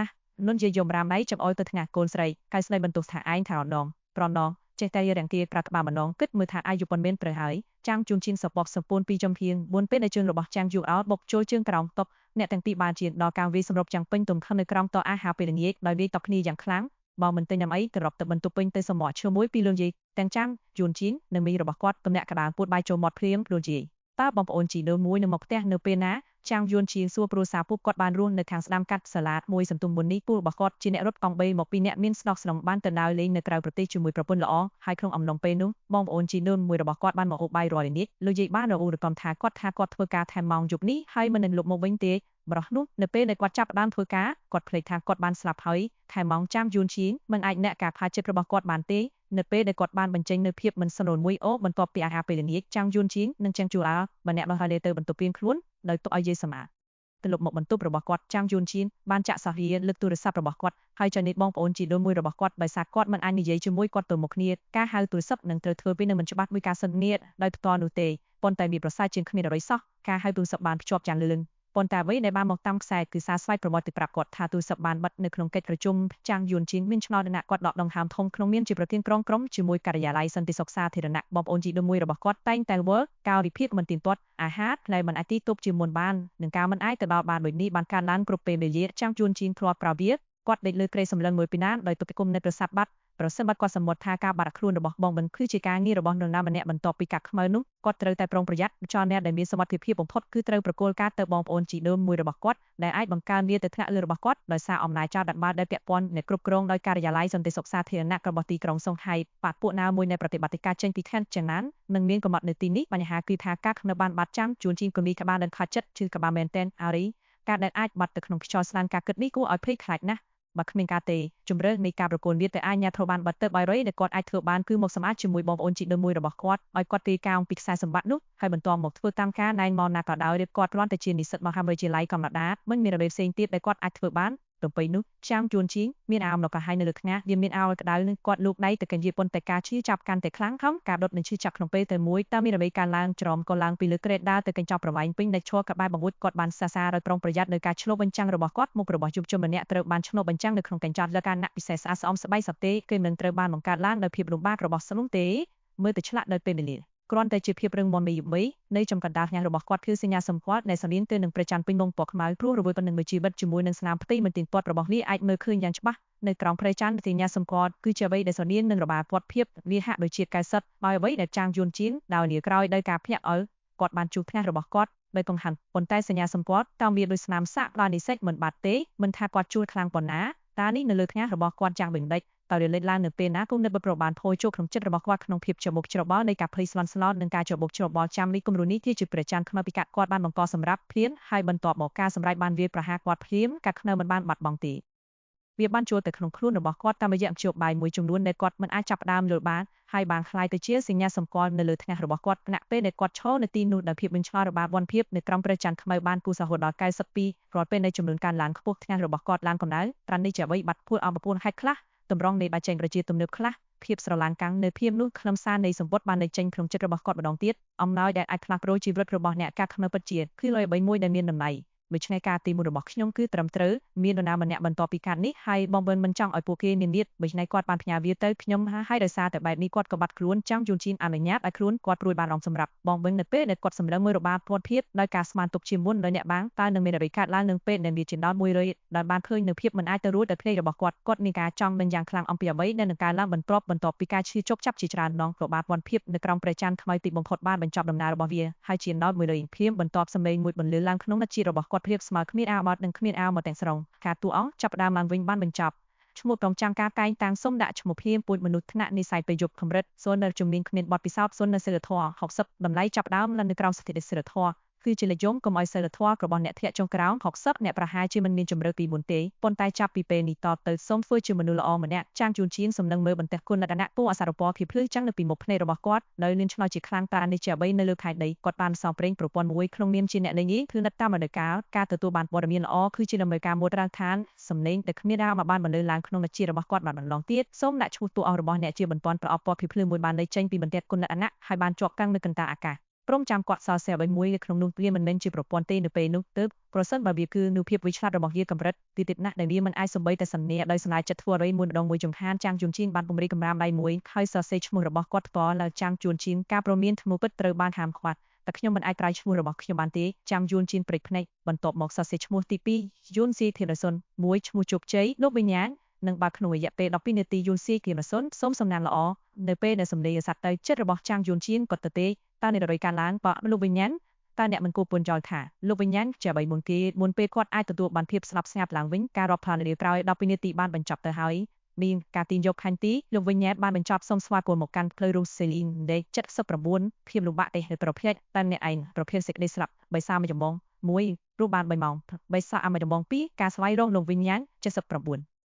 ស់នុនយាយយំរាមដៃចាំអោយទៅថ្ងាសកូនស្រីកែស្ដីបន្ទោសថាឯងថារំដងប្រណងចេះតែរាំងទាក្រាក់ក្បាលម្ដងគិតមើលថាអាយុប៉ុនមានត្រូវហើយចាងជួនជៀនសពបសំពូនពីចំហៀង4ពេលដែលជើងរបស់ចាងយូអោបុកចូលជើងក្រោមតុអ្នកទាំងពីរបានជៀនដល់ការវាយសម្រុបយ៉ាងពេញទំខំនៅក្រោមតអាហារពេលល្ងាចដោយវាយតគ្នាយ៉ាងខ្លាំងបើមិនទិញញ៉ាំអីក៏រត់ទៅបន្ទប់ពេញទៅសមអឈើមួយពីលឿនយាយទាំងចាងយួនជៀននិងមីរបស់គាត់ទំនាក់កដាលពួតបាយចូលមាត់ភ្លាមលឿនយាយតើបងប្អូនជីដូនមួយនៅមកផ្ទះនៅពេលណាចាងយួនជៀនសួរព្រួសារពុកគាត់បានរស់នៅខាងស្ដាំកាត់សាឡាតមួយសន្ទុំមុននេះពូរបស់គាត់ជាអ្នករត់កង់3មកពីអ្នកមានស្នក់ស្នំបានទៅដើរលេងនៅក្រៅប្រទេសជាមួយប្រពន្ធល្អហើយក្នុងអំឡុងពេលនោះបងប្អូនជីដូនមួយរបស់គាត់បានមកអូបបាយរាល់ល្ងាចលោកយាយបានរអ៊ូរកំថាគាត់ធ្វើការថែមម៉ោងយប់នេះហើយមិននឹងលុបមកវិញទេបរោះនោះនៅពេលដែលគាត់ចាប់ផ្ដើមធ្វើការគាត់ភ្លេចថាគាត់បានស្លាប់ហើយថែមម៉ោងចាងយួនជៀនមិនអាចអ្នកការផាចិត្តរបស់គាត់បានទេនៅពេលដែលគាត់បានបញ្ចេញនៅភាពមិនសន្លមួយអូបន្ទាប់ពីអាហារពេលល្ងាចចាងយួនជៀននិងចាងជួអាម្នាក់របស់ហើយទៅបន្ទប់រៀងខ្លួនដោយទុកឲ្យយាយសមាទៅលុបមកបន្ទប់របស់គាត់ចាងយួនជៀនបានចាក់សាហាលើកទូរស័ព្ទរបស់គាត់ហើយចនិតបងប្អូនជីដូនមួយរបស់គាត់ដោយសារគាត់មិនអាចនិយាយជាមួយគាត់ទៅមុខគ្នាការហៅទូរស័ព្ទនឹងត្រូវធ្វើពេលនឹងមិនច្បាស់មួយការសន្ទនាដោយផ្ទាល់នោះទេប៉ុន្តែមានប្រសាទជាងគ្មានអ្វីសោះការហៅទូរស័ព្ទបានភ្ជាប់យ៉ាងលឿនប៉ុន្តែអ្វីដែលបានមកតាមខ្សែគឺសារស្វ័យប្រវត្តិប្រាប់គាត់ថាទូរស័ព្ទបានបិទនៅក្នុងកិច្ចប្រជុំចាងយួនជៀនមានឆ្នោតអ្នកគាត់ដកដង្ហើមធំក្នុងមានជាប្រធានក្រុមជាមួយការិយាល័យសន្តិសុខសាធារណៈបងប្អូនជីដូនមួយរបស់គាត់តែងតែវល់ការវិភាគមិនទៀងទាត់អាហារផ្លែមិនអាចទីទប់ជាមុនបាននឹងការមិនអាចទៅដល់បានដូចនេះបានកើតឡើងគ្រប់ពេលវេលាចាងយួនជៀនធ្លាប់ប្រើវាគាត់ដេកលើក្រេសម្លឹងមួយពីណាដោយទុកគុំនៅប្រសាទបាត់ប្រសិនបើគាត់សមុទ្រថាការបាត់ខ្លួនរបស់បងមិនគឺជាការងាររបស់នរណាម្នាក់បន្ទាប់ពីកាក់ខ្មៅនោះគាត់ត្រូវតែប្រុងប្រយ័ត្នចោលអ្នកដែលមានសមត្ថភាពបំផុតគឺត្រូវប្រគល់ការទៅបងប្អូនជីដូនមួយរបស់គាត់ដែលអាចបង្កើនងារទៅថ្នាក់លើរបស់គាត់ដោយសារអំណាចចោលដាក់បាល់ដែលពាក់ព័ន្ធអ្នកគ្រប់គ្រងដោយការិយាល័យសន្តិសុខសាធារណៈរបស់ទីក្រុងសុងហៃបាត់ពួកណាមួយនៃប្រតិបត្តិការចេញពីខេត្តចំណាននឹងមានកំណត់នៅទីនេះបញ្ហាគឺថាការខ្នៅបានបាត់ចាំងជួនជីងក៏មានក្បាលដិនខាត់ចិត្តជឿក្បាលមែនតែនអារីការដែលអាចបាត់ទៅក្នុងខ្យល់ស្លានការគិតនេះគួរឲ្យភ័យខ្លាចណាស់បើគ្មានការទេជំរឿនៃការប្រកួតវាទៅអាញាធរបានបាត់ទៅបាយរយដែលគាត់អាចធ្វើបានគឺមកសម្អាតជាមួយបងប្អូនជីដូនមួយរបស់គាត់ឲ្យគាត់ទីកោងពីខ្សែសម្បត្តិនោះហើយបន្តមកធ្វើតាមការណែនមកណាក៏ដោយរៀបគាត់គ្រាន់តែជានិស្សិតមហាវិទ្យាល័យកំណត់ដាមិនមានរបៀបផ្សេងទៀតដែលគាត់អាចធ្វើបាន ទៅពេលនោះចាំជួនជីងមានអារម្មណ៍នៅកាហាយនៅលើខ្ញាស់វាមានអោយក្តៅនឹងគាត់លោកដៃទៅកញ្ជិប៉ុនតែការឈឺចាប់កាន់តែខ្លាំងខំការដុតនឹងឈឺចាប់ក្នុងពេលតែមួយតើមានអ្វីការឡើងច្រំក៏ឡើងពីលើក្រេតដើរទៅកញ្ចប់ប្រវែងពេញដែលឈរក្បែរបង្អួចគាត់បានសាសាដោយប្រុងប្រយ័ត្ននៅការឆ្លុះបញ្ចាំងរបស់គាត់មុខរបស់យុវជនម្នាក់ត្រូវបានឆ្លុះបញ្ចាំងនៅក្នុងកញ្ចក់លើការណាក់ពិសេសស្អាតស្អំស្បៃសតេគឺមិនត្រូវបានបង្កើតឡើងដោយភាពលំបាករបស់សនុំទេមើលទៅឆ្លាក់ដោយពេលវេលាគ្រាន់តែជាភាពរឹងមាំនៃនៃចំកណ្ដាលខ្ញាស់របស់គាត់គឺសញ្ញាសម្គាល់នៃសលៀនទៅនឹងព្រះច័ន្ទពេញមុំពណ៌ខ្មៅព្រោះរវើប៉ុណ្ណឹងមួយជីវិតជាមួយនឹងស្នាមផ្ទៃមិនទៀងទាត់របស់វាអាចមើលឃើញយ៉ាងច្បាស់នៅក្រោមព្រះច័ន្ទសញ្ញាសម្គាល់គឺជាអ្វីដែលសលៀននឹងរបាពាត់ភាពវាហាក់ដូចជាកែសិតដោយអ្វីដែលចាងយួនជៀនដោយលាក្រោយដោយការភ្ញាក់ឲ្យគាត់បានជួបខ្ញាស់របស់គាត់ដោយកង្ហាន់ប៉ុន្តែសញ្ញាសម្គាល់តើវាដូចស្នាមសាក់ដល់និសិចមិនបាត់ទេមិនថាគាត់ជួលខ្លាំងប៉ុណ្ណាតើនេះនៅលើខ្ញាស់របស់គាត់យ៉ាងវិញដេចតើវាលេចឡើងនៅពេលណាគុំនិតបប្របានផូរចូលក្នុងចិត្តរបស់គាត់ក្នុងភាពច្របូកច្របល់នៃការភ័យស្លន់ស្លោនិងការច្របូកច្របល់ចាំនេះគំរូនេះជាព្រះច័ន្ទខ្មៅពីកាត់គាត់បានបង្កសម្រាប់ភ្លាមហើយបន្ទាប់មកការសម្រេចបានវាប្រហារគាត់ភ្លាមកាត់ខ្នើមិនបានបាត់បង់ទេវាបានចូលទៅក្នុងខ្លួនរបស់គាត់តាមរយៈមធ្យោបាយមួយចំនួនដែលគាត់មិនអាចចាប់ផ្ដើមយល់បានហើយបានคล้ายទៅជាសញ្ញាសម្គាល់នៅលើថ្ងាសរបស់គាត់គណៈពេលដែលគាត់ឈរនៅទីនោះដោយភាពមិនឆ្លោះរបាវ័នភាពនៅក្រោមព្រះច័ន្ទខ្មៅបានគូសហរដល់92រាល់ពេលនៃចំនួនការឡើងខ្ពស់ថ្ងាសរបស់គាត់ឡើងកម្ដៅត្រាននេះជាអ្វីបាត់ពួលអមប្រពន្ធហេតុខ្លះតម្រង់នៃបាចេញប្រជាទំនើបខ្លះភាពស្រឡាងកាំងនៅភាពនោះខ្លឹមសារនៃសម្បត្តិបានលេចចេញក្នុងចិត្តរបស់គាត់ម្ដងទៀតអំណោយដែលអាចផ្លាស់ប្ដូរជីវិតរបស់អ្នកការខ្មៅពិតជាគឺលុយ3មួយដែលមានតម្លៃដូច្នេះការទី1របស់ខ្ញុំគឺត្រឹមត្រូវមាននរណាម្នាក់បន្តពីកាត់នេះហើយបងវិនមិនចង់ឲ្យពួកគេមានទៀតដូច្នេះគាត់បានផ្ញើវាទៅខ្ញុំហើយដោយសារតែបែបនេះគាត់ក៏បាត់ខ្លួនចាំយូនជីនអនុញ្ញាតឲ្យខ្លួនគាត់ព្រួយបានរំសម្រាប់បងវិននៅពេលដែលគាត់សម្លឹងមើលរបាពាត់ភាពដោយការស្មានទុកជាមុនដោយអ្នកបាំងតើនឹងមានអ្វីកើតឡើងនឹងពេលដែលវាជាដល់100ដែលបានឃើញនៅភាពមិនអាចទៅរួចដោយភ្នែករបស់គាត់មានការចង់ដឹងយ៉ាងខ្លាំងអំពីអ្វីដែលនឹងកើតឡើងបន្ទាប់ពីការឈឺជោគចាប់ជាច្រើនដងរបាពាត់ភាពនៅក្រោមព្រះច័ន្ទខ្មៅទីបំផុតបានបញ្ចប់ដំណើររបស់វាហើយជាដល់100ភ្លាមបន្ទាប់សម្លេងមួយបន្លឺឡើងក្នុងមាត់ជាតិរបស់គាត់ព្រាបស្មើគ្មានអាវបត់និងគ្មានអាវមកទាំងស្រុងការតួអង្គចាប់ផ្ដើមឡើងវិញបានបញ្ចប់ឈ្មោះក្រុមចាំងការតែងតាំងសុំដាក់ឈ្មោះភ្លាមពួយមនុស្សថ្នាក់និស័យប្រយុទ្ធកម្រិតសូននៅជំនាញគ្មានបទពិសោធន៍សូននៅសិលធម៌60តម្លៃចាប់ផ្ដើមឡើងនៅក្រោមស្ថិតិសិលធម៌គឺជានិយមកុំឲ្យសិលធម៌របស់អ្នកធ្លាក់ចុងក្រោម60អ្នកប្រហែលជាមិនមានជំរឿពីមុនទេប៉ុន្តែចាប់ពីពេលនេះតទៅសូមធ្វើជាមនុស្សល្អម្នាក់ចាងជួនជៀនសំនឹងមើលបន្ទះគុណលក្ខណៈពណ៌អសរពណ៌ភីភ្លឺចាំងនៅពីមុខភ្នែករបស់គាត់នៅលឿនឆ្លោះជាខ្លាំងតានេះជាអ្វីនៅលើខែដីគាត់បានសងព្រេងប្រព័ន្ធមួយក្នុងនាមជាអ្នកលេងគឺនិតតាមរដូវកាលការទទួលបានព័ត៌មានល្អគឺជាដំណើរការមួយត្រាឋានសំឡេងដែលគ្មានដើមបានបន្លឺឡើងក្នុងអាជីរបស់គាត់បានបន្លងទៀតសូមដាក់ឈ្មោះតួអង្គរបស់អ្នកជាបន្ទាន់ប្រអប់ពណ៌ភីភ្លឺមួយបានលេចចេញពីបន្ទះគុណលក្ខណៈហើយបានជាប់កាំងនៅកណ្ដាលអាកាសព្រមចាំគាត់សរសេរអ្វីមួយនៅក្នុងនោះវាមិនមែនជាប្រព័ន្ធទេនៅពេលនោះទើបប្រសិនបើវាគឺនូវភាពវិឆ្លាតរបស់វាកម្រិតទីទៀតណាស់ដែលវាមិនអាចសំបីតែសន្យាដោយស្នាចិត្តធ្វើអ្វីមួយម្ដងមួយចំហានចាំងជួនជីនបានពំរីកម្រាមដៃមួយហើយសរសេរឈ្មោះរបស់គាត់ផ្ទាល់ដល់ចាំងជួនជីនការព្រមានធ្នូពិតត្រូវបានហាមឃាត់តែខ្ញុំមិនអាចក្រៅឈ្មោះរបស់ខ្ញុំបានទេចាំងយួនជីនព្រិចភ្នែកបន្ទាប់មកសរសេរឈ្មោះទី2យួនស៊ីធីរសុនមួយឈ្មោះជោគជ័យលោកវិញ្ញាណនឹងបើកក្នុងរយៈពេល12នាទីយួនស៊ីធីរសុនសូមសំណាងល្អនៅពេលដែលសម្លេងអាស័ត្វទៅចិត្តរបស់ចាំងយួនជីនក៏ទៅទេតើនៃរយការឡើងបើលោកវិញ្ញាណតើអ្នកមិនគួរពន់ចោលថាលោកវិញ្ញាណជាអ្វីមុនគេមុនពេលគាត់អាចទទួលបានភាពស្លាប់ស្ងាត់ឡើងវិញការរាប់ផ្លានាក្រោយ12នាទីបានបញ្ចប់ទៅហើយមានការទាញយកខណ្ឌទីលោកវិញ្ញាណបានបញ្ចប់សូមស្វាគមន៍មកកាន់ផ្លូវរូសេលីនដេ79ភាពលំបាកទេប្រភេទតែអ្នកឯងប្រភេទសេចក្តីស្លាប់បិសាមួយចម្បង1រស់បាន3ម៉ោងបិសាអាមួយចម្បង2ការស្វែងរកលោកវិញ្ញាណ79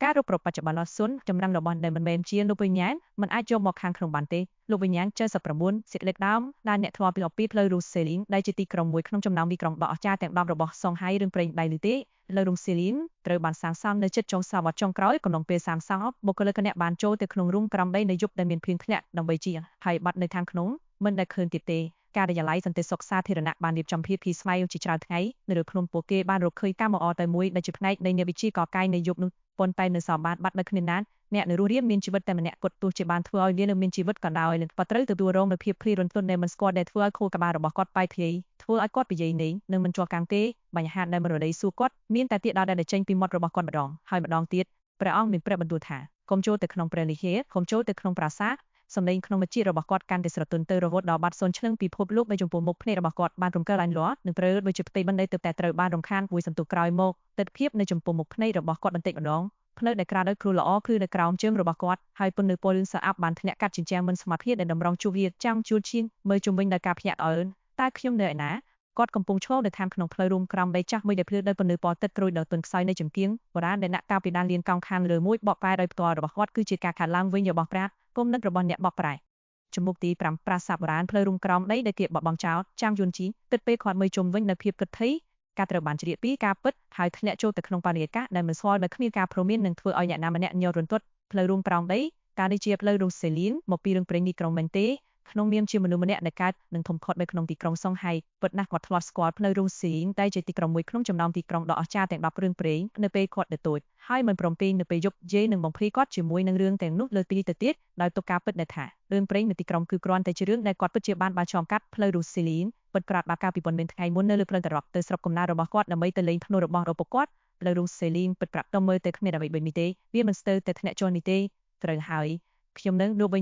ការរកប្របច្ចុប្បន្នសុនចម្រាំងរបស់ដែលមិនមែនជាលោកវិញ្ញាណមិនអាចយកមកខាងក្នុងបានទេលោកវិញ្ញាណ79សេចក្តីដើមដែលអ្នកធ្លាប់ពីផ្លូវរូសេលីនដែលជាទីក្រុងមួយក្នុងចំណោមទីក្រុងដ៏អស្ចារ្យទាំង10របស់សង្ហៃរឿងព្រេងដៃលឺទេផ្លូវរូសេលីនត្រូវបានសាងសង់នៅជិតចុងសវត្សរ៍ចុងក្រោយកំឡុងពេលសាងសង់បុគ្គលិកអ្នកបានចូលទៅក្នុងរូងក្រំដីនៅយប់ដែលមានភ្លៀងធ្លាក់ដើម្បីជាហើយបាត់នៅខាងក្នុងមិនដែលឃើញទៀតទេការិយាល័យសន្តិសុខសាធារណៈបានរៀបចំភាពភីស្វ័យជាច្រើនថ្ងៃនៅលើភ្នំពួកគេបានរកឃើញកម្មអតែមួយដែលជាផ្នែកនៃអ្នកវិទ្យាកកាយនៃយុគនោះប៉ុន្តែនៅសមបាតបាត់នៅគ្មានណាអ្នកនៅរស់រានមានជីវិតតែម្នាក់គត់ទោះជាបានធ្វើឲ្យវានៅមានជីវិតក៏ដោយក៏ត្រូវទទួលរងនូវភាពភ័យរន្ធត់ដែលមិនស្គាល់ដែលធ្វើឲ្យខួរក្បាលរបស់គាត់បែកធ្លាយធ្វើឲ្យគាត់និយាយនេះនឹងមិនជាប់កាំងទេបញ្ហាដែលមរដីសួរគាត់មានតែទៀតដល់ដែលចេញពីមាត់របស់គាត់ម្ដងហើយម្ដងទៀតព្រះអង្គមានព្រះបន្ទូលថាកុំចូលទៅក្នុងព្រះនិហេកុំចូលទៅក្នុងប្រាសាទសម្លេងក្នុងមជ្ឈរបស់គាត់កាន់តែស្រទន់ទៅរហូតដល់បាត់សូនឆ្លងពិភពលោកនៅចំពោះមុខភ្នែករបស់គាត់បានរំកិលឡាញលាស់និងព្រើដូចជាផ្ទៃបណ្ដីទៅតែត្រូវបានរំខានមួយសន្ទុះក្រោយមកទិដ្ឋភាពនៅចំពោះមុខភ្នែករបស់គាត់បន្តិចម្ដងផ្លូវដែលក្រាលដោយគ្រូល្អគឺនៅក្រោមជើងរបស់គាត់ហើយពន្លឺពណ៌លឿងស្អាតបានធ្លាក់កាត់ជញ្ជាំងមិនស្មារតីដែលតម្រង់ជួបវាចាំងជួលឈៀងមើលជុំវិញដោយការភ្ញាក់អើនតើខ្ញុំនៅឯណាគាត់កំពុងឈរនៅខាងក្នុងផ្លូវរួមក្រំដីចាស់មួយដែលភ្លឺដោយពន្លឺពណ៌ទឹកក្រួយដល់ទន់ខ្សោយនៃចង្គៀងបុរាណដែលដាក់កាលពីដានលៀនកោងខាងលើមួយបកប្រែដោយផ្ទាល់របស់គាត់គឺជាការខាត់ឡើងវិញរបស់ប្រាគំនិតរបស់អ្នកបកប្រែជំមុខទី5ប្រាសាទបុរាណផ្លូវរួមក្រំដីដែលគេបបង់ចោលចាំងយួនជីទឹកពេលគាត់មើលជុំវិញនៅភាពគិតភ័យ ការត្រូវបានជ្រៀតពីការពិតហើយធ្លាក់ចូលទៅក្នុងបរិយាកាសដែលមិនស្គាល់ដោយគ្មានការព្រមមាននឹងធ្វើឲ្យអ្នកណាម្នាក់ញ័ររន្ធត់ផ្លូវរួមក្រោមដីការនេះជាផ្លូវរស់សេលីនមកពីរឿងព្រេងនេះក្រុងមែនទេក្នុងនាមជាមនុស្សម្នាក់ដែលកើតនិងធំធាត់នៅក្នុងទីក្រុងសុងហៃពិតណាស់គាត់ធ្លាប់ស្គាល់ផ្លូវរស់សេលីនដែលជាទីក្រុងមួយក្នុងចំណោមទីក្រុងដ៏អស្ចារ្យទាំង10រឿងព្រេងនៅពេលគាត់នៅតូចហើយមិនព្រមពេញនៅពេលយប់យេនឹងបំភ្លីគាត់ជាមួយនឹងរឿងទាំងនោះលើទីទៅទៀតដោយទុកការពិតដែលថារឿងព្រេងនៅទីក្រុងគឺគ្រាន់តែជារឿងដែលគាត់ពិតជាបានឆ្លងកាត់ផ្លូវរស់សេលីនពិតក្រាតបាកាពីប៉ុនមានថ្ងៃមុននៅលើផ្លូវត្រឡប់ទៅស្រុកកំណើតរបស់គាត់ដើម្បីទៅលេងភ្នូររបស់ឪពុកគាត់ផ្លូវរស់សេលីនពិតប្រាកដមើលទៅគ្មានអ្វីដូចនេះទេវាមិនស្ទើរតែធ្លាក់ចុះនេះទេត្រូវហើយខ្ញុំនឹងលោកវិ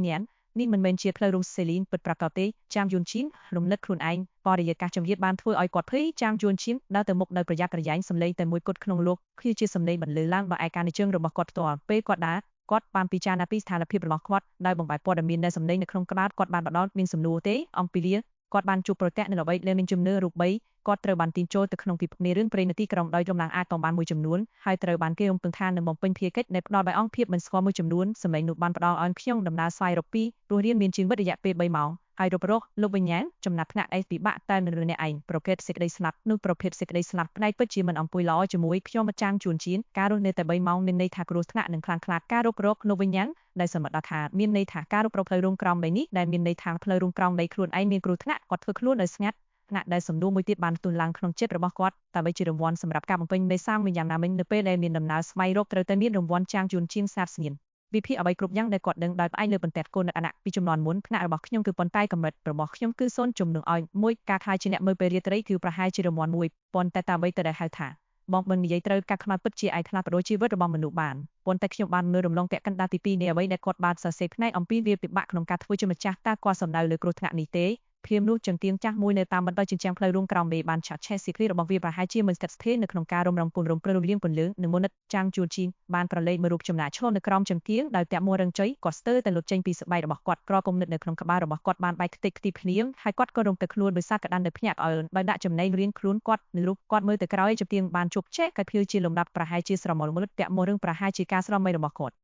ញនេះមិនមែនជាផ្លូវរស់សេលីនពិតប្រាកដទេចាងយួនឈីនរំលឹកខ្លួនឯងបរិយាកាសចង្អៀតបានធ្វើឲ្យគាត់ភ័យចាងយួនឈីនដើរទៅមុខដោយប្រយ័ត្នប្រយែងសម្លេងតែមួយគត់ក្នុងលោកគឺជាសម្លេងបន្លឺឡើងដោយឯកានៃជើងរបស់គាត់ផ្ទាល់ពេលគាត់ដើរគាត់បានពិចារណាពីស្ថានភាពរបស់គាត់ដោយបំបែកព័ត៌មានដែលសម្លេងនៅក្នុងក្បាលគាត់បានបដិមានសំណួរទេអំពីវាគាត់បានជួបប្រទះនៅល្បីលែងមានជំនឿរូប3គាត់ត្រូវបានទាញចូលទៅក្នុងពិភពនៃរឿងព្រេងនៅទីក្រុងដោយរំលាងអាចតំបានមួយចំនួនហើយត្រូវបានគេរំពឹងថានឹងបំពេញភារកិច្ចដែលផ្ដល់ដោយអង្គភាពមិនស្គាល់មួយចំនួនសម្លេងនោះបានផ្ដល់ឲ្យខ្ញុំដំណើរស្វែងរកពីព្រោះរៀនមានជីវិតរយៈពេល3ម៉ោងហើយរករកលោកវិញ្ញាណចំណាត់ថ្នាក់ឯពិបាកតែនៅលើអ្នកឯងប្រភេទសេចក្តីស្លាប់នោះប្រភេទសេចក្តីស្លាប់ផ្នែកពិតជាមិនអំពុយល្អជាមួយខ្ញុំម្ចាងជួនជៀនការរស់នៅតែ3ម៉ោងមានន័យថាគ្រោះថ្នាក់នឹងខ្លាំងខ្លាការរករកលោកវិញ្ញាណដែលសមត្ថថាមានន័យថាការរករកផ្លូវរួមក្រោមដីនេះដែលមានន័យថាផ្លូវរួមក្រោមដីខ្លួនឯងមានគ្រោះថ្នាក់គាត់ធ្វើខ្លួនដោយស្ងាត់ថ្នាក់ដែលសំណួរមួយទៀតបានទូលឡើងក្នុងចិត្តរបស់គាត់តែបីជារង្វាន់សម្រាប់ការបំពេញនៃសាមវិញ្ញាណណាមិញនៅពេលដែលមានដំណើរស្វែងរកត្រូវតែមានរង្វាន់ចាងជួនជៀនសាបស្ងៀនវិភាគអ្វីគ្រប់យ៉ាងដែលគាត់ដឹងដោយផ្អែកលើបន្ទាត់កូនអាណពីចំនួនមុនថ្នាក់របស់ខ្ញុំគឺប៉ុន្តែកម្រិតរបស់ខ្ញុំគឺសូនជំនួសឲ្យមួយការខ្លាចជាអ្នកមើលពេលរាត្រីគឺប្រហែលជារង្វាន់មួយប៉ុន្តែតាមអ្វីទៅដែលហៅថាបងមិននិយាយត្រូវការខ្មាស់ពិតជាឯខ្លាចបដូរជីវិតរបស់មនុស្សបានប៉ុន្តែខ្ញុំបានមើលរំលងពាក់កណ្ដាលទី2នៃអ្វីដែលគាត់បានសរសេរផ្នែកអំពីវាពិបាកក្នុងការធ្វើជាម្ចាស់តើគាត់សំដៅលើគ្រោះថ្នាក់នេះទេភៀមនោះចឹងទៀងចាស់មួយនៅតាមបណ្ដោយជញ្ជាំងផ្លូវរួមក្រោមមេបានឆាក់ឆេះស៊ីគ្រីរបស់វាប្រហែលជាមិនស្ថិតស្ថេរនៅក្នុងការរំរំពន្ធរំព្រឹលលៀងពន្លឺនិងមុននិតចាងជួនជីនបានប្រឡេកមើលរូបចំណាក់ឈរនៅក្រោមចង្កៀងដោយតាក់មួររឹងជ័យគាត់ស្ទើរតែលុតចេញពីស្បែករបស់គាត់ក្រគំនិតនៅក្នុងក្បាលរបស់គាត់បានបែកខ្ទេចខ្ទីភ្លាមហើយគាត់ក៏រំទៅខ្លួនដោយសារកដាននៅភ្ញាក់អើនដោយដាក់ចំណែងរៀងខ្លួនគាត់នៅរូបគាត់មើលទៅក្រោយចង្កៀងបានជប់ឆេះកាត់ភៀវជាលំដាប់ប្រហែលជាស្រមោលមុននិតតាក់មួររឹងប្រហែលជាការស្រមៃរបស់គាត់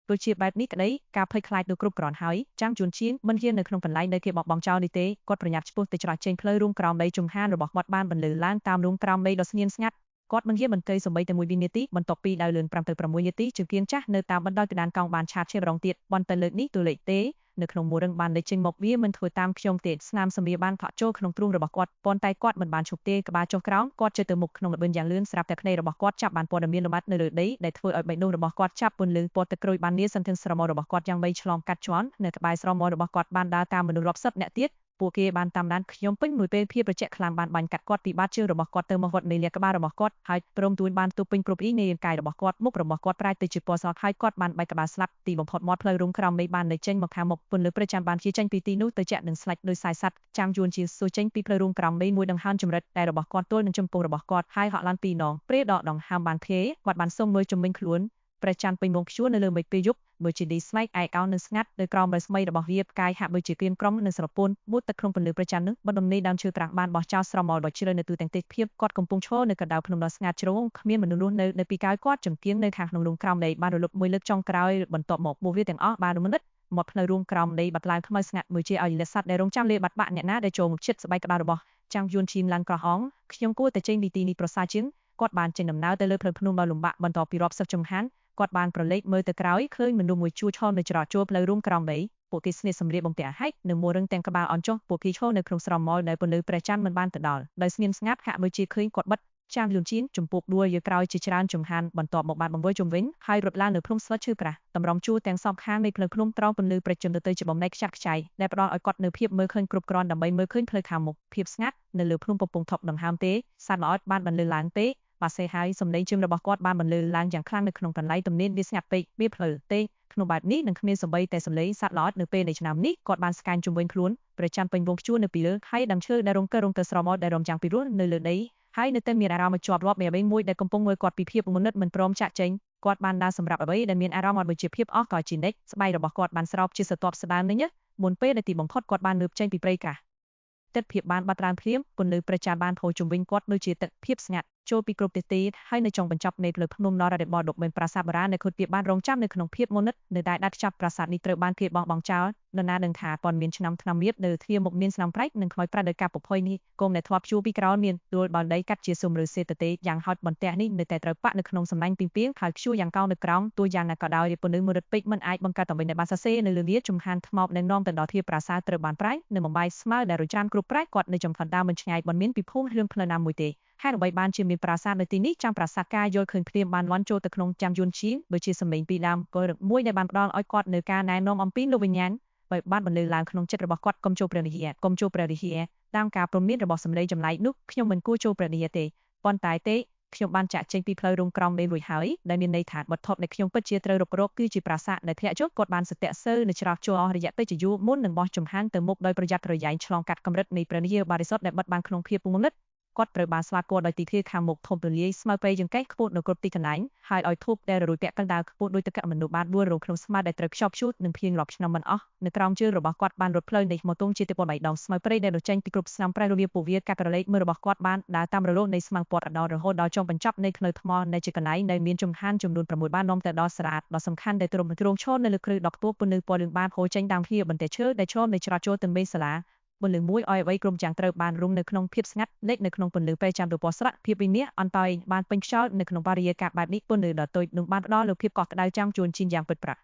ទោះជាបែបនេះក្តីការភ័យខ្លាចនោះគ្រប់គ្រាន់ហើយចាងជួនឈៀនមិនហ៊ាននៅក្នុងកន្លែងដែលគេបោះបង់ចោលនេះទេគាត់ប្រញាប់ឆ្ពោះទៅច្រោះចេញផ្លូវរួមក្រោមដីជំហានរបស់គាត់បានបន្លឺឡើងតាមរួមក្រោមដីដ៏ស្ងៀមស្ងាត់គាត់មិនហ៊ានបន្ទៃសំបីតែ1វិនាទីបន្ទាប់ពីដើរលឿន5ទៅ6នាទីជើងគៀងចាស់នៅតាមបណ្ដោយកណ្ដានកោងបានឆាតឈាបរងទៀតបន្តែលើកនេះទូលេខទេនៅក្នុងមួររឹងបានលេចចេញមកវាមិនធ្វើតាមខ្ញុំទេស្នាមសម្ភារបានថក់ចូលក្នុងទ្រូងរបស់គាត់ប៉ុន្តែគាត់មិនបានឈប់ទេក្បាលចុះក្រោមគាត់ជិតទៅមុខក្នុងល្បឿនយ៉ាងលឿនស្រាប់តែភ្នែករបស់គាត់ចាប់បានព័ត៌មានលម្អិតនៅលើដីដែលធ្វើឲ្យបេះដូងរបស់គាត់ចាប់ពន្លឺពណ៌ទឹកក្រូចបានលាសន្ធឹងស្រមោលរបស់គាត់យ៉ាងបីឆ្លងកាត់ជាន់នៅក្បែរស្រមោលរបស់គាត់បានដើរតាមមនុស្សរាប់សិបនាក់ទៀតពួកគេបានតាមដានខ្ញុំពេញមួយពេលភាពត្រជាក់ខ្លាំងបានបាញ់កាត់គាត់ពីបាតជើងរបស់គាត់ទៅមកវត្តនៃលាក្បាលរបស់គាត់ហើយព្រមទួញបានទប់ពេញគ្រប់អ៊ីនៃរាងកាយរបស់គាត់មុខរបស់គាត់ប្រែទៅជាពណ៌ស្រស់ហើយគាត់បានបែកក្បាលស្លាប់ទីបំផុតមាត់ផ្លូវរុំក្រោមនៃបានលេចចេញមកខាងមុខពន្លឺព្រះច័ន្ទបានជាចេញពីទីនោះទៅជាក់នឹងស្លាច់ដោយខ្សែសត្វចាំងយួនជាស៊ូចេញពីផ្លូវរុំក្រោមនៃមួយដង្ហើមចម្រិតដែលរបស់គាត់ទល់នឹងចំពោះរបស់គាត់ហើយហក់ឡើងពីនងព្រៃដកដង្ហើមបានភេគាត់បានសុំមើលជំនាញខ្លួនព្រះច័ន្ទពេញវងព្យួរនៅលើមេឃពេលយប់មើលជាឌីស្លែកឯកោនៅស្ងាត់នៅក្រោមរស្មីរបស់វាផ្កាយហាក់ដូចជាក្រៀមក្រំនៅស្រពោនបួតទឹកក្នុងពន្លឺព្រះច័ន្ទនឹងបដំណេដើមឈើត្រាស់បានបោះចោលស្រមោលដ៏ជ្រៅនៅទូទាំងទេសភាពគាត់កំពុងឈរនៅកណ្ដាលភ្នំដ៏ស្ងាត់ជ្រងគ្មានមនុស្សរស់នៅពីកាយគាត់ចង្គៀងនៅខាងក្នុងរូងក្រោមដីបានរលត់មួយលើកចុងក្រោយបន្ទាប់មកពួកវាទាំងអស់បានរំលឹកមកផ្លូវរួមក្រោមដីបាត់ឡើងខ្មៅស្ងាត់មួយជាឲ្យលិស័តដែលរងចាំលេបាត់បាក់អ្នកណាដែលចូលមកជិតស្បែកក្បាលរបស់ចាំងយួនឈីមឡើងក្រហងខ្ញុំគួរតែចេញពីទីនេះប្រសើរជាងគាត់បានចេញដំណើរទៅលើផ្លូវភ្នំដ៏លំបាកបន្ទាប់ពីរាប់សិបចំហានគាត់បានប្រឡេកមើលទៅក្រោយឃើញមនុស្សមួយជួរឈរនៅច្រកចូលផ្លូវរួមក្រោមដីពួកគេស្នៀតសម្លៀកបំពាក់ហែកនៅមួររឹងទាំងក្បាលអន់ចុះពួកគេឈរនៅក្នុងស្រមោលដែលពន្លឺព្រះច័ន្ទមិនបានទៅដល់ដោយស្ងៀមស្ងាត់ហាក់ដូចជាឃើញគាត់បិទចាងលឿនជៀនចំពោះដួលយើក្រោយជាច្រើនចំហានបន្ទាប់មកបានបង្វិលជុំវិញហើយរត់ឡើងនៅភ្នំស្វិតឈើក្រាស់តម្រង់ជួរទាំងសងខាងនៃផ្លូវភ្នំត្រង់ពន្លឺព្រះច័ន្ទទៅជាបំណែកខ្ចាត់ខ្ចាយដែលផ្ដល់ឲ្យគាត់នៅភាពមើលឃើញគ្រប់គ្រាន់ដើម្បីមើលឃើញផ្លូវខាងមុខភាពស្ងាត់នៅលើភ្នំកំពុងថប់ដង្ហើមទេសត្វល្អិតបានបន្លឺឡើងទេបាសេហើយសម្លេងជើងរបស់គាត់បានបន្លឺឡើងយ៉ាងខ្លាំងនៅក្នុងកន្លែងទំនេរវាស្ងាត់ពេកវាផ្លូវទេក្នុងបែបនេះនឹងគ្មានសម្បីតែសម្លេងសត្វល្អិតនៅពេលនៃឆ្នាំនេះគាត់បានស្កានជុំវិញខ្លួនព្រះច័ន្ទពេញវងព្យួរនៅពីលើហើយដើមឈើដែលរងទៅស្រមោលដែលរំចាំងពីរោះនៅលើដីហើយនៅតែមានអារម្មណ៍ជាប់រាប់អ្វីមួយដែលកំពុងមើលគាត់ពីភាពងងឹតមិនព្រមចាក់ចេញគាត់បានដើរសម្រាប់អ្វីដែលមានអារម្មណ៍ដូចជាភាពអស់កល្បជានិច្ចស្បែករបស់គាត់បានស្រោបជាស្រទាប់ស្ដើងនេះមុនពេលដែលទីបំផុតគាត់បានងើបចេញពីព្រៃកាសទឹកភាពបានបាត់ឡើងភ្លាមពន្លឺព្រះច័ន្ទបានហូរជុំវិញគាត់ដូចជាទឹកភាពស្ងាត់ ចូលពីគ្រប់ទិសទីហើយនៅចុងបញ្ចប់នៃភ្លើភ្នំនរ៉ាដេបដុកមានប្រាសាទបុរាណដែលខូចពីបានរងចាំនៅក្នុងភាពងងឹតនៅតែដាច់ចាប់ប្រាសាទនេះត្រូវបានគេបោះបង់ចោលនរណាដឹងថាព័ន្ធមានឆ្នាំថ្នាំមៀតនៅទ្វារមុខមានស្នាមប្រៃនិងខ្មោចប្រែដោយការប្រភ័យនេះគុំដែលធ្លាប់ជួបពីក្រោយមានដួលបាល់ដីកាត់ជាស៊ុំឬសេតទេយ៉ាងហោចបន្ទះនេះនៅតែត្រូវប៉ាក់នៅក្នុងសម្លាញ់ពីពីងហើយខ្ជួយ៉ាងកោងនៅក្រោមទួយ៉ាងណាក៏ដោយពលិមរិតពេជ្រមិនអាចបង្កើតតំបន់ដែលបានសរសេរនៅលើវាជំហានថ្មដែលនាំទៅដល់ធាប្រាសាទត្រូវបានប្រែនៅបំបីស្មើដែលរច្រានគ្រប់ប្រែគាត់នៅចំផាន់ដើមមិនឆ្ងាយមិនមានពីភូមិរឿងផ្លូវណាមួយទេហេតុអ្វីបានជាមានប្រាសាទនៅទីនេះចាំប្រាសាទការយល់ឃើញភ្លាមបានលាន់ចូលទៅក្នុងចាំយួនឈៀងបើជាសម្លេងពីដើមពលរដ្ឋមួយដែលបានផ្ដល់ឲ្យគាត់នៅការណែនាំអំពីលោកវិញ្ញាណបើបានបន្លឺឡើងក្នុងចិត្តរបស់គាត់កុំចូលព្រះរាជាកុំចូលព្រះរាជាតាមការព្រមានរបស់សម្លេងចម្លែកនោះខ្ញុំមិនគួរចូលព្រះរាជាទេប៉ុន្តែទេខ្ញុំបានចាក់ចេញពីផ្លូវរងក្រំនេះរួចហើយដែលមានន័យថាវត្ថុដែលខ្ញុំពិតជាត្រូវរករកគឺជាប្រាសាទដែលធ្លាក់ចុះគាត់បានសត្យសើនៅច្រកចូលអស់រយៈពេលជាយូរមុននឹងបោះចំហានទៅមុខដោយប្រយ័ត្នប្រយែងឆ្លងកាត់កម្រិតនៃព្រះរាជាបរិសុទ្ធដែលបិទបាំងក្នុងភាពងងឹតគាត់ត្រូវបានស្លាប់គាត់ដោយទីធ្លាខាងមុខធំទូលាយស្មើព្រៃចង្កេះខ្ពស់នៅគ្រប់ទីកន្លែងហើយឲ្យធូបដែលររួយពាក់កណ្ដាលខ្ពស់ដោយទឹកមនុស្សបានដួលរងក្នុងស្មាដែលត្រូវខ្ចប់ឈូតនឹងភៀងរាប់ឆ្នាំមិនអស់នៅក្រោមជើងរបស់គាត់បានរត់ផ្លូវនេះមកទងជាទីពលបៃដងស្មើព្រៃដែលរចេញពីគ្រប់ស្នាមប្រៃរវាពួកវាកាត់ក្រឡេកមើលរបស់គាត់បានដើរតាមរលកនៃស្មាំងព័ទ្ធដល់រហូតដល់ចុងបញ្ចប់នៃផ្លូវថ្មដែលជាកន្លែងដែលមានចំហានចំនួន6បាននាំទៅដល់សារ៉ាតដ៏សំខាន់ដែលទ្រង់ឈរនៅលើគ្រឹះដកទោះពន្លឺពណ៌លឿងបានហូរចេញតាមភៀបន្ទះឈើដែលឆ្លងនៃច្រកចូលទៅមេសាឡាពន្លឺមួយឲ្យអ្វីក្រុមយ៉ាងត្រូវបានរុំនៅក្នុងភាពស្ងាត់លេចនៅក្នុងពន្លឺពេលចាំទៅពណ៌ស្រក់ភាពវិនិច្ឆ័យអន្តយបានពេញខ្យល់នៅក្នុងបរិយាកាសបែបនេះពន្លឺដ៏តូចនឹងបានផ្ដល់នូវភាពកក់ក្ដៅចាំជួនជិនយ៉ាងពិតប្រាកដ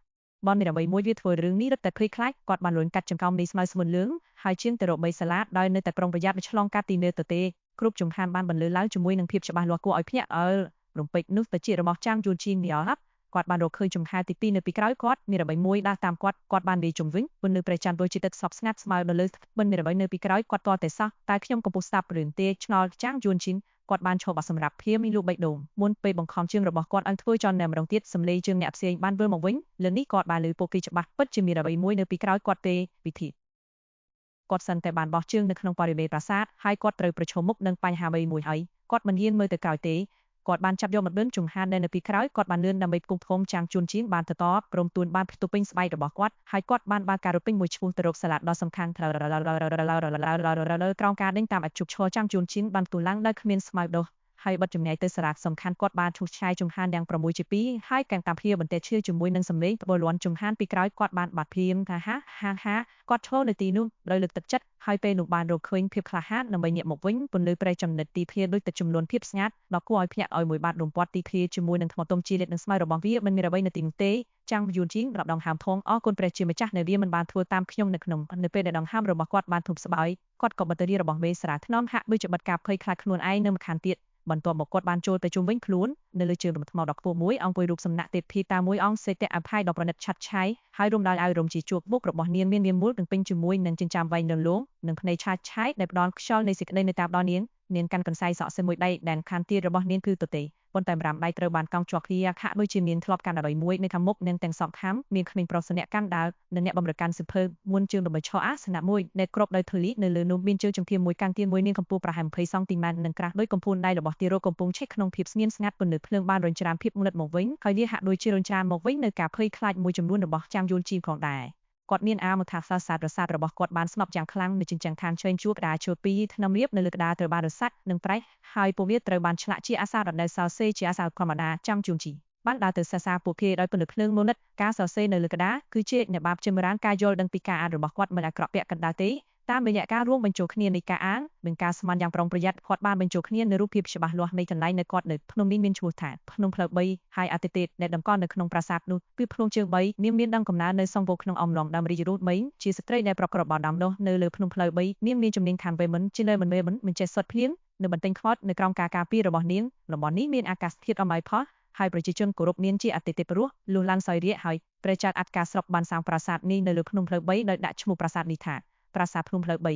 បនមានអ្វីមួយវាធ្វើរឿងនេះរឹតតែឃ្លីខ្លាចគាត់បានលួនកាត់ចង្កោមនេះស្មៅស្មុនលឿងហើយជាងទៅរកបីសាឡាដោយនៅតែប្រុងប្រយ័ត្នឆ្លងកាត់ទីនៅទៅទេគ្រប់ចំហានបានបន្លឺឡើងជាមួយនឹងភាពច្បាស់លាស់គួរឲ្យភ្ញាក់អើរំពេចនោះទៅជារបស់ចាំជួនជិននេះអត់គាត់បានរកឃើញចំហានទី2នៅពីក្រោយគាត់មានអ្វីមួយដើរតាមគាត់បាននិយាយជំវិញពន្លឺព្រះច័ន្ទដូចជាទឹកស្ងប់ស្ងាត់ស្មើនៅលើមិនមានអ្វីនៅពីក្រោយគាត់តតែសោះតែខ្ញុំកំពុងស្ដាប់រឿងទេឆ្ងល់ចាំជួនជិនគាត់បានឈប់បោះសម្រាប់ភៀមីលូបេដងមុនពេលបង្ខំជើងរបស់គាត់ឲ្យធ្វើចន់តែម្ដងទៀតសម្លេងជើងអ្នកផ្សេងបានវិលមកវិញលើនេះគាត់បានលើពោគីច្បាស់ពិតជាមានអ្វីមួយនៅពីក្រោយគាត់ទេពិធីគាត់សិនតែបានបោះជើងនៅក្នុងបរិវេណប្រាសាទហើយគាត់ត្រូវប្រឈមមុខនឹងបញ្ហាអ្វីមួយហើយគាត់មិនហ៊ានមើលទៅក្រោយទេគាត់បានចាប់យកមកលឿនជំហានដែលនៅពីក្រោយគាត់បានលឿនដើម្បីផ្គប់ធំចាំងជួនជាងបានទៅតបព្រមទួនបានផ្ទុះពេញស្បែករបស់គាត់ហើយគាត់បានការរត់ពេញមួយឈ្មោះទៅរកសាឡាដដ៏សំខាន់ក្រោមការដេញតាមអជុកឈរចាំងជួនជាងបានទូឡើងដោយគ្មានស្មៅដោះហើយបិទចំណែកទៅសារ៉ាសំខាន់គាត់បានឈូសឆាយជំហានយ៉ាង6ជា2ហើយកាន់តាមភៀបន្ទះឈើជាមួយនឹងសម្លេងប្បលន់ជំហានពីក្រោយគាត់បានបាត់ភៀងថាហាគាត់ឈរនៅទីនោះដោយលើកទឹកចិត្តហើយពេលនោះបានរកឃើញភាពក្លាហានដើម្បីញាក់មកវិញពន្លឺប្រេចំណិតទីធ្លាដូចទឹកចំនួនភាពស្ងាត់ដ៏គួរឲ្យភ្ញាក់ឲ្យមួយបាតរំពាត់ទីធ្លាជាមួយនឹងថ្មទុំជាលេតនឹងស្មៅរបស់វាមិនមានអ្វីនៅទីនោះទេចាំងយួនជាងរាប់ដងហាមធងអរគុណព្រះជាម្ចាស់នៅវាមិនបានធ្វើតាមខ្ញុំនៅក្នុងនៅពេលដែលដងហាមរបស់គាត់បានធប់ស្បើយគាត់ក៏បតរីរបស់មេសារ៉ាថ្នមហាក់ដូចជាបិទការភ័យខ្លាចខ្លួនឯងនៅម្ខាងទៀតបន្ទាប់មកគាត់បានចូលទៅជុំវិញខ្លួននៅលើជើងរំថ្មដ៏ខ្ពស់មួយអង្គុយរូបសំណាក់ទេពធីតាមួយអង្គសេតអភ័យដ៏ប្រណិតឆាត់ឆាយហើយរំដោយឲ្យរំជាជួបមុខរបស់នាងមានមូលទាំងពេញជាមួយនឹងចិញ្ចាំវែងលងលងនិងភ្នែកឆាតឆាយដែលផ្ដល់ខ្យល់នៃសេចក្តីនៅតាមដល់នាងកាន់កន្សែងសក់សេមួយដៃដែលខាងទៀតរបស់នាងគឺទទេប៉ុន្តែម្រាមដៃត្រូវបានកោងជាប់គ្នាខាក់ដូចជាមានធ្លាប់កាន់អ្វីមួយនៅខាងមុខនាងទាំងសងខាងមានក្មេងប្រុសស្នាក់កាន់ដាវនិងអ្នកបម្រើកាន់សិភើមួនជើងដើម្បីឈរអាសនៈមួយដែលគ្របដោយធូលីនៅលើនោះមានជើងចង្កៀងមួយកាន់ទៀនមួយនាងកម្ពស់ប្រហែល20សង់ទីម៉ែត្រនិងក្រាស់ដោយកំពូលដៃរបស់ទារកកំពុងឆេះក្នុងភាពស្ងៀមស្ងាត់ពន្លឺភ្លើងបានរញច្រានភាពងងឹតមកវិញហើយវាហាក់ដូចជារញច្រានមកវិញនៅការភ័យខ្លាចមួយចំនួនរបស់ចាំងយួនជីងផងដែរគាត់មានអាមកថាសាស្ត្រប្រាសាទរបស់គាត់បានស្នប់យ៉ាងខ្លាំងនៅជញ្ជាំងឋានឆ្វេងជួរក្តារឈើពីរថ្នាំរៀបនៅលើក្តារត្រូវបានរសាត់និងប្រេះហើយពួកវាត្រូវបានឆ្លាក់ជាអក្សរដែលសរសេរជាអក្សរធម្មតាចាំងជួនជីបានដើរទៅសាពួកគេដោយពន្លឺភ្លើងមូលនិតការសរសេរនៅលើក្តារគឺជាអ្នកបាបជំរានការយល់ដឹងពីការអានរបស់គាត់មិនអាក្រក់ពាក់កណ្ដាលទេតាមរយៈការរួមបញ្ចូលគ្នានៃការអាននិងការស្មានយ៉ាងប្រុងប្រយ័ត្នគាត់បានបញ្ចូលគ្នានូវរូបភាពច្បាស់លាស់នៃកន្លែងនៅគាត់នៅភ្នំនេះមានឈ្មោះថាភ្នំផ្លូវ3ហើយអតិទេពដែលតម្កល់នៅក្នុងប្រាសាទនោះគឺភ្នំជើង3នាងមានដឹងកំណើតនៅសង្វោក្នុងអំឡុងដើមរាជរោទមីងជាស្ត្រីដែលប្រកបរបរដាំដុះនៅលើភ្នំផ្លូវ3នាងមានជំនាញខាងវេមិនជាលើមិនចេះសុទ្ធភ្លៀងនៅបន្ទិញខ្វាត់នៅក្រោមការពាររបស់នាងតំបន់នេះមានអាកាសធាតុអំណោយផលហើយប្រជាជនគោរពនាងជាអតិទេពរស់លុះឡានសោយរាជហើយព្រះចៅអត្តការស្រុកបានសាងប្រាសាទនេះនៅលើភ្នំផ្លូវ3ដោយដាក់ឈ្មោះប្រាសាទនេះថាប្រាសាទភ្នំផ្លូវ3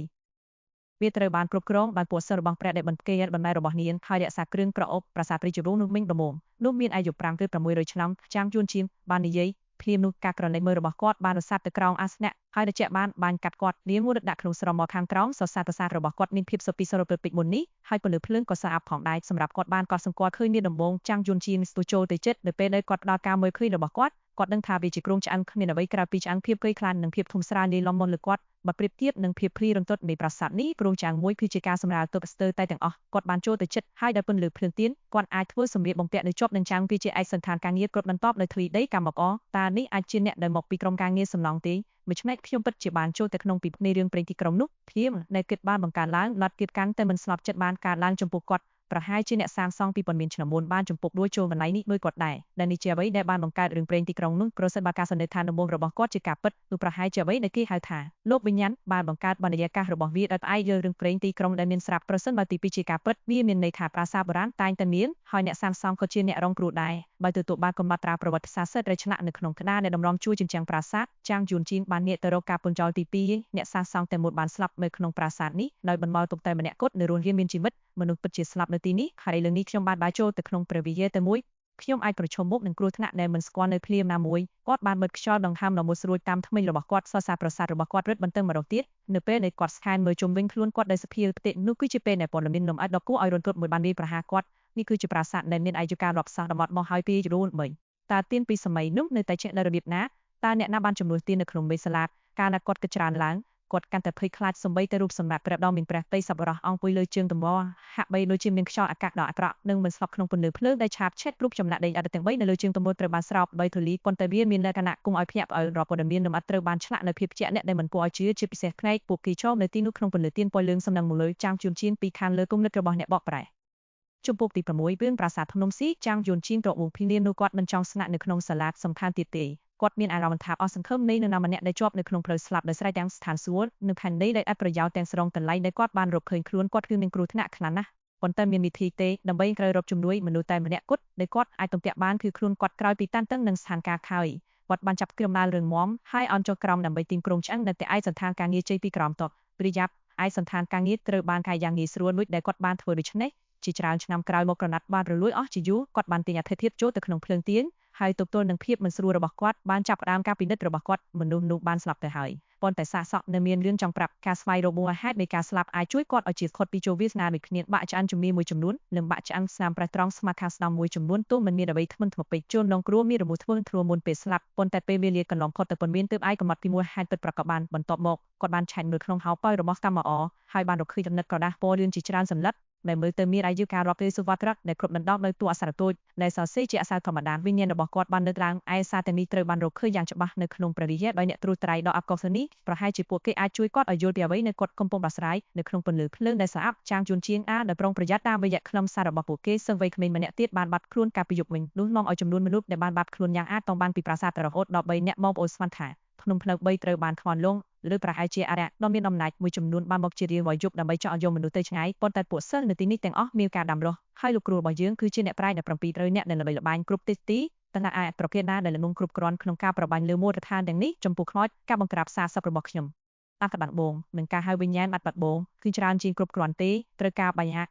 វាត្រូវបានគ្រប់គ្រងដោយពួកសិស្សរបស់ព្រះដែលបន្ទាយបណ្ដៃរបស់នាងហើយរក្សាគ្រឿងប្រអប់ប្រាសាទរាជវង្សនោះមិញប្រមោមនោះមានអាយុ5ទៅ600ឆ្នាំចាំងជួនជាងបាននិយាយភ្លាមនោះការក្រណីមើលរបស់គាត់បានរសាត់ទៅក្រោមអាសនៈហើយត្រជាក់បានកាត់គាត់នាងមួយដាក់ក្នុងស្រមមកខាងក្រោមសរសើរប្រាសាទរបស់គាត់មានភាពសុពីសរពពេកមុននេះហើយពលឺភ្លើងក៏ស្អាតផងដែរសម្រាប់គាត់បានកត់សម្គាល់ឃើញមានដំបងចាំងជួនជាងស្ទុះចូលទៅចិត្តនៅពេលដែលគាត់ផ្ដល់ការមើលឃើញរបស់គាត់ គាត់ដឹងថាវាជាគ្រោងឆ្អឹងគ្មានអ្វីក្រៅពីឆ្អឹងភាពភ័យខ្លាចនិងភាពធំស្រាលលាយឡំមកលើគាត់បើប្រៀបធៀបនឹងភាពភ្លីរន្ធត់នៃប្រាសាទនេះគ្រោងឆ្អឹងមួយគឺជាការសម្រាលទុកស្ទើរតែទាំងអស់គាត់បានចូលទៅជិតហើយដោយពន្លឺភ្លើងទៀនគាត់អាចធ្វើសម្លៀកបំពាក់នៅជាប់នឹងឆ្អឹងវាជាឯកសណ្ឋានការងារគ្រប់បន្ទាប់នៅទ្វីដីកម្មករតានេះអាចជាអ្នកដែលមកពីក្រុមការងារសំឡងទេដូច្នេះខ្ញុំពិតជាបានចូលទៅក្នុងពីនៃរឿងព្រេងទីក្រុងនោះភ្លាមដែលគិតបានបង្កើតឡើងលត់គិតកាន់តែមិនស្លាប់ចិត្តបានកើតឡើងចំពោះគាត់ប្រហែលជាអ្នកសាងសង់ពីប៉ុនមានឆ្នាំមុនបានចំពុកដួលចូលកន្លែងនេះដោយគាត់ដែរដែលនេះជាអ្វីដែលបានបង្កើតរឿងព្រេងទីក្រុងនោះប្រសិនបើការសន្និដ្ឋានដំបូងរបស់គាត់ជាការពិតនោះប្រហែលជាអ្វីដែលគេហៅថាលោកវិញ្ញាណបានបង្កើតបណ្ឌយាកាសរបស់វាដោយផ្អែកលើរឿងព្រេងទីក្រុងដែលមានស្រាប់ប្រសិនបើទី2ជាការពិតវាមានន័យថាប្រាសាទបុរាណតែងតែមានហើយអ្នកសាងសង់ក៏ជាអ្នករងគ្រោះដែរបើទទួលបានកំណត់ត្រាប្រវត្តិសាស្ត្រសិទ្ធិរចនានៅក្នុងក្តារនៃតម្រងជួរជញ្ជាំងប្រាសាទចាងយួនជីនបានងាកទៅរកការពន្ចោលទី2អ្នកសាងសង់តែមួយបានស្លាប់នៅក្នុងប្រាសាទនេះដោយបន្មល់ទុកតែម្នាក់គត់នៅរស់រានមានជីវិតមនុស្សពិតជាស្លាប់នៅទីនេះហើយឥឡូវនេះខ្ញុំបានបែរចូលទៅក្នុងព្រះវិហារតែមួយខ្ញុំអាចប្រឈមមុខនឹងគ្រោះថ្នាក់ដែលមិនស្គាល់នៅភ្លាមណាមួយគាត់បានបិទខ្យល់ដង្ហើមដ៏មុតស្រួចតាមថ្មិញរបស់គាត់សរសើរប្រាសាទរបស់គាត់រឹតបន្តឹងម្ដងទៀតនៅពេលដែលគាត់ស្ខែនមើលជុំវិញខ្លួនគាត់ដោយសភាផ្ទៃនោះគឺជាពេលដែលព័ត៌មានលំអិតដ៏គួរឲ្យរន្ធត់មួយបានវាយប្រហារគាត់នេះគឺជាប្រាសាទដែលមានអាយុកាលរាប់សតវត្សមកហើយពីយូរបីតើទៀនពីសម័យនោះនៅតែជានៅរបៀបណាតើអ្នកណាបានចំនួនទៀននៅក្នុងមេសាឡាកាលណាគាត់គិតច្រើនឡើងគាត់កាន់តែភ័យខ្លាចសម្បីតែរូបសម្រាប់ព្រះដ៏មានព្រះតីសប្បុរសអង្គុយលើជើងដំបូលហាក់បីដូចជាមានខ្យល់អាកាសដ៏អាក្រក់និងមិនស្លាប់ក្នុងពន្លឺភ្លើងដែលឆាបឆេតរូបចម្លាក់ដីឥដ្ឋទាំង3នៅលើជើងដំបូលត្រូវបានស្រោបដោយធូលីប៉ុន្តែវាមានលក្ខណៈគង់ឲ្យភ្ញាក់ផ្អើលរាល់ព័ត៌មានលម្អិតត្រូវបានឆ្លាក់នៅភាពជាក់លាក់ដែលមិនគួរឲ្យជឿជាពិសេសផ្នែកពួកគេចូលនៅទីនោះក្នុងពន្លឺទៀនពណ៌លឿងសំណឹងមកលើចាងជួនជៀនពីខាងលើគំនិតរបស់អ្នកបកប្រែជំពូកទី6រឿងប្រាសាទភ្នំស៊ីចាងយួនជីនត្រវងភីលៀននោះគាត់មិនចង់ស្នាក់នៅក្នុងសាលាសំខាន់ទៀតទេគាត់មានអារម្មណ៍ថាអស់សង្ឃឹមនៃនរណាម្នាក់ដែលជាប់នៅក្នុងផ្លូវស្លាប់ដោយស្រែកទាំងស្ថានសួគ៌និងផែនដីដែលអត់ប្រយោជន៍ទាំងស្រុងកន្លែងដែលគាត់បានរកឃើញខ្លួនគាត់គឺមានគ្រោះថ្នាក់ខ្លាំងណាស់ប៉ុន្តែមានវិធីទេដើម្បីក្រោយរកជំនួយមនុស្សតែម្នាក់គត់ដែលគាត់អាចទំពាក់បានគឺខ្លួនគាត់ក្រោយពីតានតឹងនឹងស្ថានភាពខើយគាត់បានចាប់ក្រុមដាល់រឿងមមហើយអន់ចុះក្រោមដើម្បីទីមក្រុងឆ្អឹងដែលតែឯកសណ្ឋានការងារជ័យពីក្រោមតក់ព្រិយាប់ឯកសណ្ឋានការងារត្រូវបានកាយយ៉ាងងាយស្រួលមួយដែលគាត់បានធ្វើដូច្នេះជាច្រើនឆ្នាំក្រោយមកក្រណាត់បានរលួយអស់ជាយូរគាត់បានទិញអធិធិបចូលទៅក្នុងភ្លើងទៀនហើយទប់ទល់នឹងភាពមិនស្រួលរបស់គាត់បានចាប់ផ្ដើមការពិនិត្យរបស់គាត់មនុស្សនោះបានស្លាប់ទៅហើយប៉ុន្តែសាកសក់នៅមានរឿងចង់ប្រាប់ការស្វែងរកមូលហេតុនៃការស្លាប់អាចជួយគាត់ឲ្យជៀសផុតពីជោគវាសនាដូចគ្នាបាក់ឆ្អិនជំនាញមួយចំនួននិងបាក់ឆ្អិនស្នាមប្រេះត្រង់ស្មាខាស្ដំមួយចំនួនទោះមិនមានអ្វីធ្ងន់ធ្ងរពេកជួនដងគ្រួមានរបួសធ្ងន់ធ្ងរមុនពេលស្លាប់ប៉ុន្តែពេលវេលាកន្លងផុតទៅប៉ុន្មានទើបឯកកំណត់ពីមូលហេតុពិតប្រាកដបានបន្ទាប់មកគាត់បានឆែកមើលក្នុងហោប៉ៅរបស់កម្មអហើយបានរកឃើញចំណិតក្រដាសពណ៌លឿងជាច្រើនសន្លឹកដែលមើលទៅមានអាយុកាលរាប់រយសវត្សរ៍ដែលគ្រប់ដណ្ដប់ដោយតួអក្សរតូចដែលសរសេរជាអក្សរធម្មតាវិញ្ញាណរបស់គាត់បានលើកឡើងឯសារទាំងនេះត្រូវបានរកឃើញយ៉ាងច្បាស់នៅក្នុងព្រះវិហារដោយអ្នកត្រួសត្រាយដ៏អាកុសនីប្រហែលជាពួកគេអាចជួយគាត់ឲ្យយល់ពីអ្វីនៅគាត់កំពុងដោះស្រាយនៅក្នុងពន្លឺភ្លើងដែលស្អាតចាងជួនជាងដែលប្រុងប្រយ័ត្នតាមវយៈខ្លឹមសាររបស់ពួកគេសឹងវ័យក្មេងម្នាក់ទៀតបានបាត់ខ្លួនកាលពីយប់វិញនោះនាំឲ្យចំនួនមនុស្សដែលបានបាត់ខ្លួនយ៉ាងអាចតបានពីប្រាសាទរហូតដល់3នាក់មកប្អូនស្មានថាភ្នំភ្នៅ3ត្រូវបានខ្វល់លងឬប្រហែលជាអរិយដ៏មានអំណាចមួយចំនួនបានមកជារៀងរាល់យប់ដើម្បីចោះយកមនុស្សទៅឆ្ងាយប៉ុន្តែពួកសិស្សនៅទីនេះទាំងអស់មានការដាំរស់ហើយលោកគ្រូរបស់យើងគឺជាអ្នកប្រាជ្ញដែល700នាក់ដែលល្បីល្បាញគ្រប់ទិសទីតើអាចប្រភេទណាដែលល្ងងគ្រប់គ្រាន់ក្នុងការប្របាញ់លើមូលដ្ឋានទាំងនេះចំពោះខ្មោចការបង្ក្រាបសារសពរបស់ខ្ញុំអត្តបាត់បងនិងការហៅវិញ្ញាណបាត់បាត់បងគឺច្រើនជាងគ្រប់គ្រាន់ទេត្រូវការបញ្ហ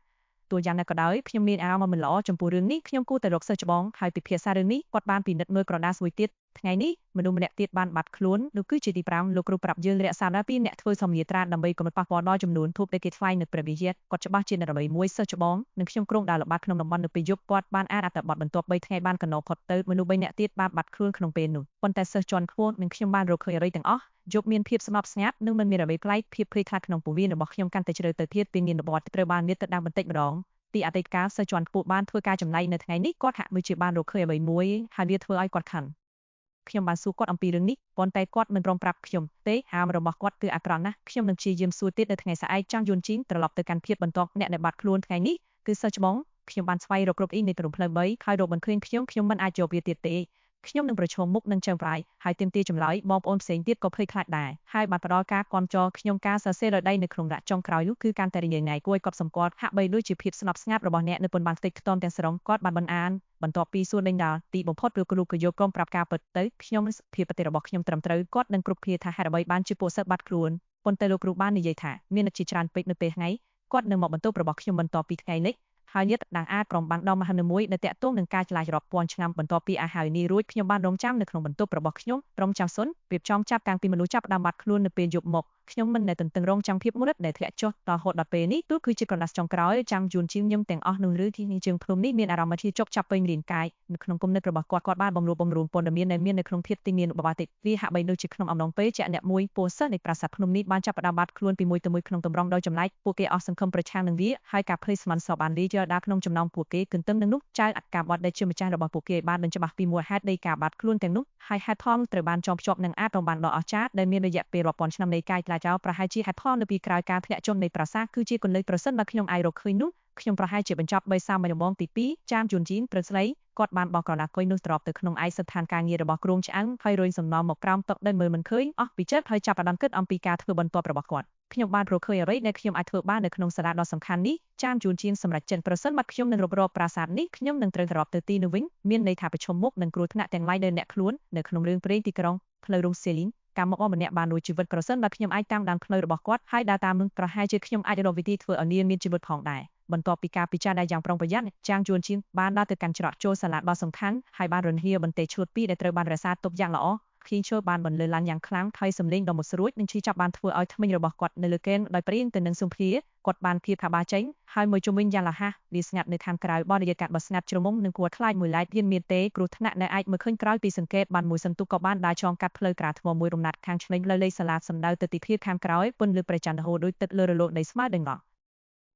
ាទោះយ៉ាងណាក៏ដោយខ្ញុំមានអារម្មណ៍មិនល្អចំពោះរឿងនេះខ្ញុំគួរតែរកសិស្សច្បងហើយពិភាក្សារឿងនេះគាត់បានពិនិត្យមើលក្រដាសមួយទៀតថ្ងៃនេះមនុស្សម្នាក់ទៀតបានបាត់ខ្លួននោះគឺជាទី5លោកគ្រូប្រាប់យើងរក្សាដល់ពីអ្នកធ្វើសម្ភារត្រាដើម្បីកុំឲ្យប៉ះពាល់ដល់ចំនួនធូបដែលគេថ្វាយនៅព្រះវិហារគាត់ច្បាស់ជាអ្នករបីមួយសិស្សច្បងនិងខ្ញុំក្រុងដើរល្បាតក្នុងតំបន់នៅពេលយប់គាត់បានអានអត្ថបទបន្ទាប់3ថ្ងៃបានកណោផុតទៅមនុស្ស3នាក់ទៀតបានបាត់ខ្លួនក្នុងពេលនោះប៉ុន្តែសិស្សជាន់ខ្ពស់និងខ្ញុំបានរកឃើញអ្វីទាំងអស់យប់មានភាពស្ងប់ស្ងាត់និងមិនមានអ្វីប្លែកភាពភ័យខ្លាចក្នុងពោះវៀនរបស់ខ្ញុំកាន់តែជ្រៅទៅទៀតពីងានរបត់ត្រូវបានលាតទៅដល់បន្តិចម្ដងទីអតីតកាលសិស្សជាន់ខ្ពស់បានធ្វើការចំណាយនៅថ្ងៃនេះគាត់ហាក់ដូចជាបានរកឃើញអ្វីមួយហើយវាធ្វើឲ្យគាត់ខឹងខ្ញុំបានសួរគាត់អំពីរឿងនេះប៉ុន្តែគាត់មិនព្រមប្រាប់ខ្ញុំទេអារម្មណ៍របស់គាត់គឺអាក្រក់ណាស់ខ្ញុំនឹងព្យាយាមសួរទៀតនៅថ្ងៃស្អែកចាងយួនជីនត្រឡប់ទៅកាន់ភាពបន្តអ្នកដែលបាត់ខ្លួនថ្ងៃនេះគឺសិស្សច្បងខ្ញុំបានស្វែងរកគ្រប់អ៊ីនៃព្រំផ្លូវ3ហើយរកមិនឃើញខ្ញុំមិនអាចយកវាទៀតទេខ្ញុំនឹងប្រឈមមុខនឹងចៅប្រាយហើយទាមទារចម្លើយបងប្អូនផ្សេងទៀតក៏ភ័យខ្លាចដែរហើយបានផ្ដល់ការគាំទ្រខ្ញុំការសរសេរដោយដៃនៅក្នុងរដាក់ចុងក្រោយនោះគឺកាន់តែរញ៉េរញ៉ៃគួរឲ្យកត់សម្គាល់ហាក់បីដូចជាភាពស្ងប់ស្ងាត់របស់អ្នកនៅពន្ធបានខ្ទេចខ្ទាំទាំងស្រុងគាត់បានអានបន្ទាប់ពីសួរដេញដាល់ទីបំផុតលោកគ្រូក៏យកក្រុមប្រាប់ការពិតទៅខ្ញុំភាពប្រតិរបស់ខ្ញុំត្រឹមត្រូវគាត់នឹងគ្រប់គ្នាថាហេតុអ្វីបានជាពួកសិស្សបាត់ខ្លួនប៉ុន្តែលោកគ្រូបាននិយាយថាមានអ្នកជាច្រើនពេកនៅពេលថ្ងៃគាត់នឹងមកបន្ទប់របស់ខ្ញុំបន្ទាប់ពីថ្ងៃនេះ ហើយញាតដាងអាចក្រុមបានដល់មហិនមួយនៅតាក់ទងនឹងការឆ្លាយរាប់ពាន់ឆ្នាំបន្ទាប់ពីអាហើយនេះរួចខ្ញុំបានរងចាំនៅក្នុងបន្ទប់របស់ខ្ញុំក្រុមចាំសុនរៀបចំចាប់តាំងពីមនុស្សចាប់ផ្ដើមបាត់ខ្លួននៅពេលយប់មកខ្ញុំមិនដែលទន្ទឹងរង់ចាំភាពមុនដែលធ្លាក់ចុះដល់ហូតដល់ពេលនេះទោះគឺជាក្រដាសចុងក្រោយចាំយួនជាងខ្ញុំទាំងអស់នោះឬទីនេះជើងភ្នំនេះមានអារម្មណ៍ជាជោគចាប់ពេញរាងកាយនៅក្នុងគំនិតរបស់គាត់បានបំរុងព័ត៌មានដែលមាននៅក្នុងធាតុទីមានបបាតិវាហាក់បីដូចជាក្នុងអំឡុងពេលជាអ្នកមួយពោសិស្សនៃប្រាសាទភ្នំនេះបានចាប់ផ្ដើមបាត់ខ្លួនពីមួយទៅមួយក្នុងតម្រងដោយចំណែកពួកគេអស់សង្ឃឹមប្រឆាំងនឹងវាហើយការភ័យស្មានសពបានរីជាដាក្នុងចំណោមពួកគេគន្ទឹមនឹងនោះចៅអកាបតដែលជាម្ចាស់របស់ពួកគេបានបញ្ច្បាស់ពីមូលហេតុនៃការបាត់ខ្លួនទាំងនោះហើយហេតុផលត្រូវបានចងភ្ជាប់នឹងអាតរបានដ៏អស្ចារ្យដែលមានរយៈពេលរាប់ពាន់ឆ្នាំនៃកាយថ្លាចោលប្រហែលជាហេតុផលនៅពីក្រោយការធ្លាក់ចុះនៃប្រាសាទគឺជាកលិចប្រសិនបើខ្ញុំអាចរកឃើញនោះខ្ញុំប្រហែលជាបញ្ចប់3សាមញ្ញដំបងទី2ចាមយួនជីនត្រូវស្រីគាត់បានបោះក្រណាត់គុយនោះត្រប់ទៅក្នុងឯកស្ថានការងាររបស់គ្រងឆ្អឹងហើយរុញសំណមកក្រោមតុដែលមើលមិនឃើញអស់ពីចិត្តហើយចាប់ផ្ដើមគិតអំពីការធ្វើបន្ទាប់របស់គាត់ខ្ញុំបានរកឃើញអ្វីដែលខ្ញុំអាចធ្វើបាននៅក្នុងសាលាដ៏សំខាន់នេះចាមយួនជីនសម្រាប់ចិនប្រសិនបើខ្ញុំនឹងរកប្រាសាទនេះខ្ញុំនឹងត្រូវត្រឡប់ទៅទីនោះវិញមានន័យថាប្រឈមមុខនឹងគ្រោះថ្នាក់ទាំងឡាយដែលអ្នកខ្លួននៅក្នុងរឿងព្រេងទីក្រុងផ្លូវរុងសេលីនការមកអម្នាក់បានរួចជីវិតប្រសិនបើខ្ញុំអាចតាមដានផ្លូវរបស់គាត់ហើយដើរតាមនឹងប្រហែលជាខ្ញុំអាចរកវិធីធ្វើឲ្យនាងមានជីវិតផងដែរបន្ទាប់ពីការពិចារណាយ៉ាងប្រុងប្រយ័ត្នចាងយួនជីនបានដើរទៅកាន់ច្រកចូលសាលាដ៏សំខាន់ហើយបានរន្ហាបន្ទះឈួតពីរដែលត្រូវបានរក្សាទុកយ៉ាងល្អខីឈើបានបន្លឺឡើងយ៉ាងខ្លាំងហើយសំឡេងដ៏មុតស្រួចនឹងឈីចាប់បានធ្វើឲ្យធ្មេញរបស់គាត់នៅលើកេនដោយព្រៀងទៅនឹងសុំភាគាត់បានភៀបខាបាចេញហើយមួយជុំវិញយ៉ាងរហ័សវាស្ងាត់នៅខាងក្រៅបរិយាកាសដ៏ស្ងាត់ជ្រមុំនឹងគួរខ្លាចមួយឡែកទៀតមានទេគ្រោះថ្នាក់ដែលអាចមើលឃើញក្រោយពីសង្កេតបានមួយសន្ទុះក៏បានដើរឆ្លងកាត់ផ្លូវក្រាលថ្មមួយរំណាត់ខាងឆ្វេងលើលេខសាលាសំដៅទៅទីធាតុខាងក្រោយពន្លឺព្រះច័ន្ទរហូតដូចទឹកលើរលកនៃស្មៅដេញងក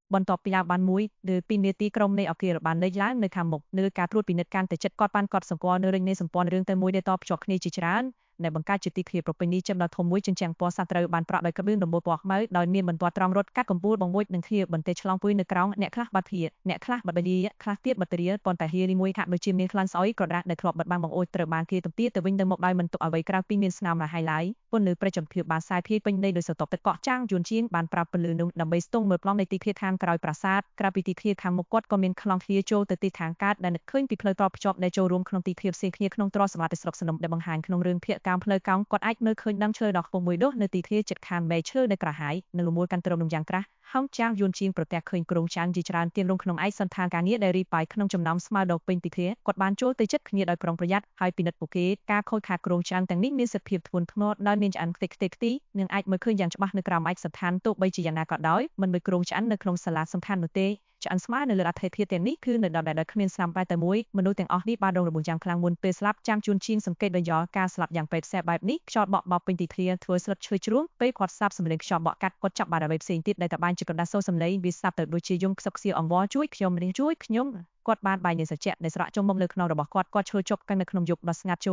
់បន្ទាប់ពីឡើងបានមួយឬពីរនាទីក្រុមនៃអគារបានលេចឡើងនៅខាងមុខនៅការត្រួតពិនិត្យកាន់តែចិត្តគាត់បានកត់សម្គាល់នៅរញនៃសម្ព័ន្ធរឿងតែមួយដែលតភ្ជាប់គ្នាជាច្រើនដែលបង្កើតជាទីធ្លាប្រពៃណីចំដល់ធំមួយជញ្ជាំងពណ៌សាត្រូវបានប្រក់ដោយក្បឿងដំបូលពណ៌ខ្មៅដោយមានបន្ទាត់ត្រង់រត់កាត់កំពូលបង្មួយនឹងធាបន្ទះឆ្លងពុយនៅក្រោមអ្នកខ្លះបាត់ធាអ្នកខ្លះបាត់បលីខ្លះទៀតបាត់ត្រៀប៉ុន្តែហៀនីមួយហាក់ដូចជាមានខ្លាំងស្អុយក្រដាស់ដែលធ្លាប់បាត់បាំងបង្អួចត្រូវបានគេទំទាទៅវិញទៅមកដោយមិនទុកអ្វីក្រៅពីមានស្នាមរហ័យឡើយពន្លឺប្រចាំភាពបានសាយភាយពេញដីដោយសតបទឹកកកចាងយួនជាងបានប្រាប់ពន្លឺនោះដើម្បីស្ទង់មើលប្លង់នៃទីធាតុខាងក្រោយប្រាសាទក្រៅពីទីធាតុខាងមុខគាត់ក៏មានខ្លោងធាចូលទៅទីខាងកើតដែលនឹកឃើញពីផ្លូវតភ្ជាប់ដែលចូលរួមក្នុងទីធាតុផ្សេងគ្នាក្នុងទ្រសម្បត្តិស្រុកសនំដែលបង្ហាញក្នុងរឿងភាគកម្មផ្លូវកោងគាត់អាចមើលឃើញដើមឈើដ៏ខ្ពស់មួយដុះនៅទីធាតុចិត្តខាងមែកឈើដែលក្រហាយនៅលំមួលកាន់ទ្រមនឹងយ៉ាងក្រាស់ហងចាងយួនជាងប្រទះឃើញក្រុងចាងជាច្រើនទៀនរងក្នុងឯកសន្តានការងារដែលរីប៉ៃក្នុងចំណោមស្មៅដ៏ពេញទីធាគាត់បានចូលទៅជិតគ្នាដោយប្រុងប្រយ័ត្នហើយពិនិត្យពួកគេការខូចខាតក្រុងចាងទាំងនេះមានសិទ្ធិភាពធ្ងន់ធ្ងរដោយមានឆ្អិនខ្ទេចខ្ទីនឹងអាចមើលឃើញយ៉ាងច្បាស់នៅក្រោមឯកសន្តានទោះបីជាយ៉ាងណាក៏ដោយមិនដូចក្រុងឆ្អិននៅក្នុងសាលាសំខាន់នោះទេឆ្អិនស្មើនៅលើអធិធាតុទាំងនេះគឺនៅដល់ដែលគ្មានស្នាមបែបតែមួយមនុស្សទាំងអស់នេះបានរងរបួសយ៉ាងខ្លាំងមុនពេលស្លាប់ចាំជួនជាងសង្កេតដោយយកការស្លាប់យ៉ាងពេកផ្សេងបែបនេះខ្យល់បក់បោកពេញទីធ្លាធ្វើស្លឹកឈើជ្រួងពេលគាត់ស្លាប់សម្លេងខ្យល់បក់កាត់គាត់ចាប់បានអ្វីផ្សេងទៀតដែលតបាញ់ជាក្រដាសសូរសម្លេងវាស្លាប់ទៅដូចជាយំខ្សឹកខ្សៀវអង្វរជួយខ្ញុំគាត់បានបាយនៃសច្ចៈដែលស្រក់ចុះមកលើខ្នងរបស់គាត់ឈើជប់កាន់នៅក្នុងយប់ដ៏ស្ងាត់ជ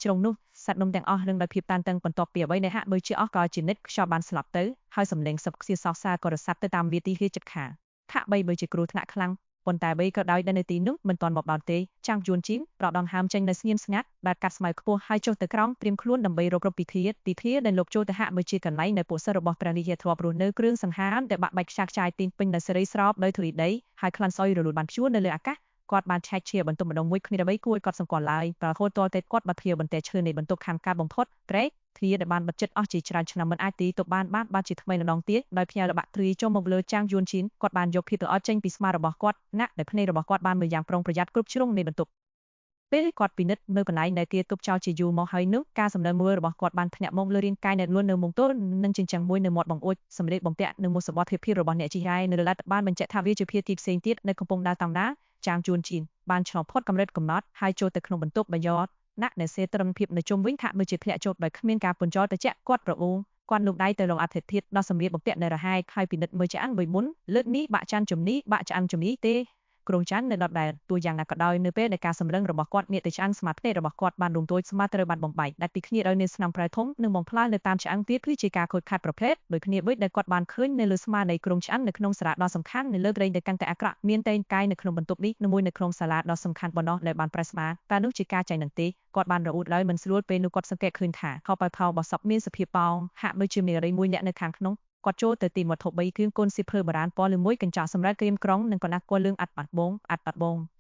្រងនោះសត្វនំទាំងអស់នឹងដោយភាពតានតឹងបន្ទាប់ពីអ្វីដែលហាក់ដូចជាអស់កលជានិច្ចខ្យល់បានស្លាប់ទៅហើយសម្លេងខ្សឹកខ្សៀវសោកសៅក៏រសាត់ទៅតាមវាទីហៀចិត្តខាថាក់បីបើជាគ្រោះថ្នាក់ខ្លាំងប៉ុន្តែអ្វីក៏ដោយដែលនៅទីនោះមិនទាន់មកដល់ទេចាំងយួនជីនប្រដងហាមចេញនៅស្ងៀមស្ងាត់បានកាត់ស្មៅខ្ពស់ហើយចុះទៅក្រោមត្រៀមខ្លួនដើម្បីរកពីទីធាដែលលោកចូលទៅហាក់ដូចជាកន្លែងដែលពួកសិស្សរបស់ព្រះរាជាធ្លាប់រស់នៅគ្រឿងសង្ហារដែលបាក់បែកខ្ចាស់ខ្ចាយទីពេញដោយសេរីស្រោបដោយធូលីដីហើយក្លិនស្អុយរលួនបានព្យួរនៅលើអាកាសគាត់បានឆែកជាបន្ទប់ម្ដងមួយគ្មានអ្វីគួរឲ្យកត់សម្គាល់ឡើយប្រហូតតតែគាត់បាត់ធាបន្ទះឈើនៃបន្ទប់ខាងកើតបំផុតត្រេកធាដែលបានបិទជិតអស់ជាច្រើនឆ្នាំមិនអាចទីទប់បានជាថ្មីម្ដងទៀតដោយផ្ញើរបាក់ទ្រីចូលមកលើចាងយួនជីនគាត់បានយកភាពល្អចេញពីស្មារបស់គាត់ណាក់ដែលភ្នែករបស់គាត់បានមើលយ៉ាងប្រុងប្រយ័ត្នគ្រប់ជ្រុងនៃបន្ទប់ពេលគាត់ពិនិត្យមើលបន្លែដែលគេទុកចោលជាយូរមកហើយនោះការសម្ដៅមួយរបស់គាត់បានធ្លាក់មកលើរាងកាយដែលលួននៅមុំទល់នឹងចិញ្ចាំងមួយនៅមាត់បង្អួចសម្លៀកបំពាក់និងមុខសម្បត្តិភាពរបស់អ្នកជិះរ៉ែនៅលើលទ្ធបានបញ្ជាក់ថាវាជាភាគីផ្សេងទៀតនៅកំពុងដើរតាមដាចាងយួនជីនបានឆ្លងផុតកម្រិតកំណត់ហើយចូលទៅក្នុងបន្ទប់បាយ័តណាក់ដែលសេត្រឹមភាពនៅជុំវិញថាមើលជាធ្លាក់ចូលដោយគ្មានការពន្យល់ទៅជាក់គាត់ប្រអ៊ូគាត់លូកដៃទៅលងអធិធាតុដល់សម្លៀកបំពាក់នៅរហែកហើយពិនិត្យមើលឆ្អឹងមួយមុនលើកនេះបាក់ចាន់ជំនីបាក់ឆ្អឹងជំនីទេក្រុងច័ន្ទនៅដដែលទូយ៉ាងណាក៏ដោយនៅពេលដែលការសម្រឹងរបស់គាត់ងាកទៅឆ្អឹងស្មាតភ្នែករបស់គាត់បានរំទួយស្មាតត្រូវបានបំបែកដាច់ពីគ្នាដោយមានស្នាមប្រៃធំនិងបំផ្លាញនៅតាមឆ្អឹងទៀតគឺជាការខូចខាតប្រភេទដោយគ្នាដូចដែលគាត់បានឃើញនៅលើស្មានៃក្រុងឆ្អឹងនៅក្នុងសារៈដ៏សំខាន់នៅលើប្រេងដែលកាន់តែអាក្រក់មានតែងកាយនៅក្នុងបន្ទប់នេះមួយនៅក្នុងសាលាដ៏សំខាន់បំណោះដែលបានប្រេស្មាតែនោះជាការចែកនឹងទេគាត់បានរអ៊ូតឡើយមិនស្រួលពេលនោះគាត់សង្កេតឃើញថាខោប៉ៅផៅរបស់សពមានសភាពប៉ោងហាក់ដូចជាមានរីមួយអ្នកនៅខាងក្នុងគាត់ចូលទៅទីវត្ថុ3គ្រឿងកូនសៀវភៅបុរាណពណ៌លឿងមួយកញ្ចក់សម្រាប់ក្រៀមក្រងនិងកណ្ដាស់ពណ៌លឿងអាត់បាត់ប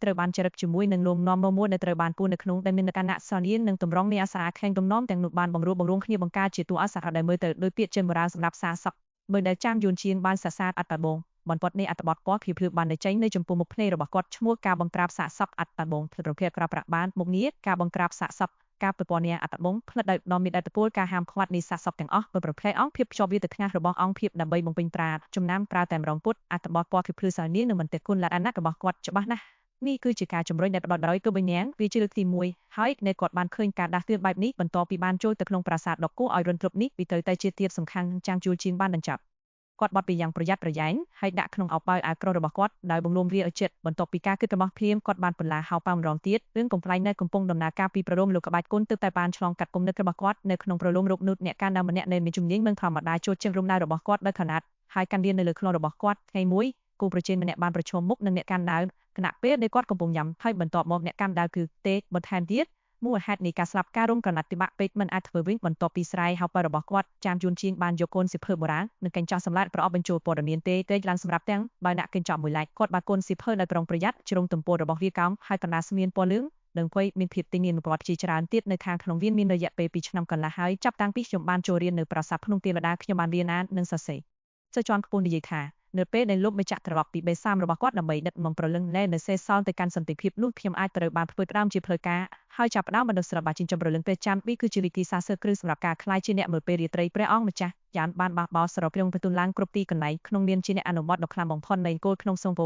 ងត្រូវបានចរិតជាមួយនឹងលំនាំមួយដែលត្រូវបានគូននៅក្នុងដែលមានលក្ខណៈសាលៀននិងតម្រង់នៃអាសាខែងទំនំទាំងនោះបានបង្រួបគ្នាបង្កើតជាតួអក្សរដែលមើលទៅដោយពាក្យចិនបុរាណសម្រាប់សារសក់មើលដែលចាមយួនជាងបានសាសាតអាត់បាត់បង បន្ទាត់នេះអត្ថបទពណ៌ខៀវភ្លឺបានចេញនៅចំពោះមុខភ្នែករបស់គាត់ឈ្មោះការបង្ក្រាបសាកសពអត្តបងផ្លិតប្រភេទក្រៅប្រាក់បានមុខងារការបង្ក្រាបសាកសពការប្រព័ន្ធអត្តបងផ្លិតដោយដ៏មានឥទ្ធិពលការហាមឃាត់នៃសាកសពទាំងអស់ប្រភេទអង្គភាពភ្ជាប់វាទៅខ្ញាស់របស់អង្គភាពដើម្បីបំពេញប្រាចំណាំប្រើតែម្ដងពុតអត្ថបទពណ៌ខៀវភ្លឺសារនាងនឹងមិនទេគុណលក្ខណៈរបស់គាត់ច្បាស់ណាស់នេះគឺជាការជំរុញដែលផ្ដោតដោយគឺបញ្ញាវាជាលើកទី1ហើយនៅគាត់បានឃើញការដាស់តឿនបែបនេះបន្តពីបានចូលទៅក្នុងប្រាសាទដ៏គួរឲ្យរន្ធត់នេះវាទៅតែជាទៀតសំខាន់ចាំងជួលជាងបានបញ្ចប់គាត់បត់ពីយ៉ាងប្រយ័ត្នប្រយែងហើយដាក់ក្នុងអោប៉ៅអាវក្រោះរបស់គាត់ដោយបង្លូមវាឲ្យជិតបន្ទាប់ពីការគិតរបស់ភៀមគាត់បានបន្លាហៅប៉ៅម្ដងទៀតរឿងកំ pl ែងនៅកំពុងដំណើរការពីប្រលោមលោកក្បាច់គុណទើបតែបានឆ្លងកាត់គំនិតរបស់គាត់នៅក្នុងប្រលោមរកនុតអ្នកកានដើមម្នាក់នៅមានជំនាញមិនធម្មតាចូលជាងរំដៅរបស់គាត់ដោយខណាត់ហើយកាន់វានៅលើខ្លួនរបស់គាត់ថ្ងៃមួយគូប្រជែងម្នាក់បានប្រឈមមុខនឹងអ្នកកានដើមគណៈពេលដែលគាត់កំពុងញ៉ាំហើយបន្ទាប់មកអ្នកកានដើមគឺទេបន្ថែមទៀតមូលហេតុនៃការស្លាប់ការរំក្រណាត់ពិបាកពេកមិនអាចធ្វើវិញបន្ទាប់ពីស្រ័យហៅប៉ៅរបស់គាត់ចាមជួនជាងបានយកកូនសិភើបុរាណនិងកញ្ចក់សម្លាត់ប្រអប់បញ្ចូលព័ត៌មានទេឡើងសម្រាប់ទាំងបើដាក់កញ្ចក់មួយឡែកគាត់បានកូនសិភើដោយប្រុងប្រយ័ត្នជ្រុងទំព័ររបស់វាកោងហើយកណ្ដាលស្មៀនពណ៌លឿងនឹងភ័យមានភាពទិញមានប្រវត្តិជាច្រើនទៀតនៅខាងក្នុងវាមានរយៈពេល2ឆ្នាំកន្លះហើយចាប់តាំងពីខ្ញុំបានចូលរៀននៅប្រាសាទភ្នំទេវតាខ្ញុំបានរៀនអាននិងសរសេរចៅជាន់ខ្ពស់និយាយថានៅពេលដែលលោកម្ចាស់ត្រឡប់ពីបេសាមរបស់គាត់ដើម្បីដឹកនាំប្រលឹងលែនៅសេសលទៅកាន់សន្តិភាពនោះខ្ញុំអាចត្រូវបានធ្វើផ្ដើមជាផ្លូវការហើយចាប់ផ្ដើមបណ្ដុះស្រាប់បាចិញ្ចឹមប្រលឹងព្រះច័ន្ទវាគឺជាវិធីសាស្ត្រគ្រឹះសម្រាប់ការក្លាយជាអ្នកមើលពេលរាត្រីព្រះអង្គម្ចាស់យ៉ានបានបះបោស្រពក្នុងបន្ទូលឡើងគ្រប់ទីកន្លែងក្នុងនាមជាអ្នកអនុវត្តដ៏ខ្លាំងបំផុតនៃគោលក្នុងសង្គ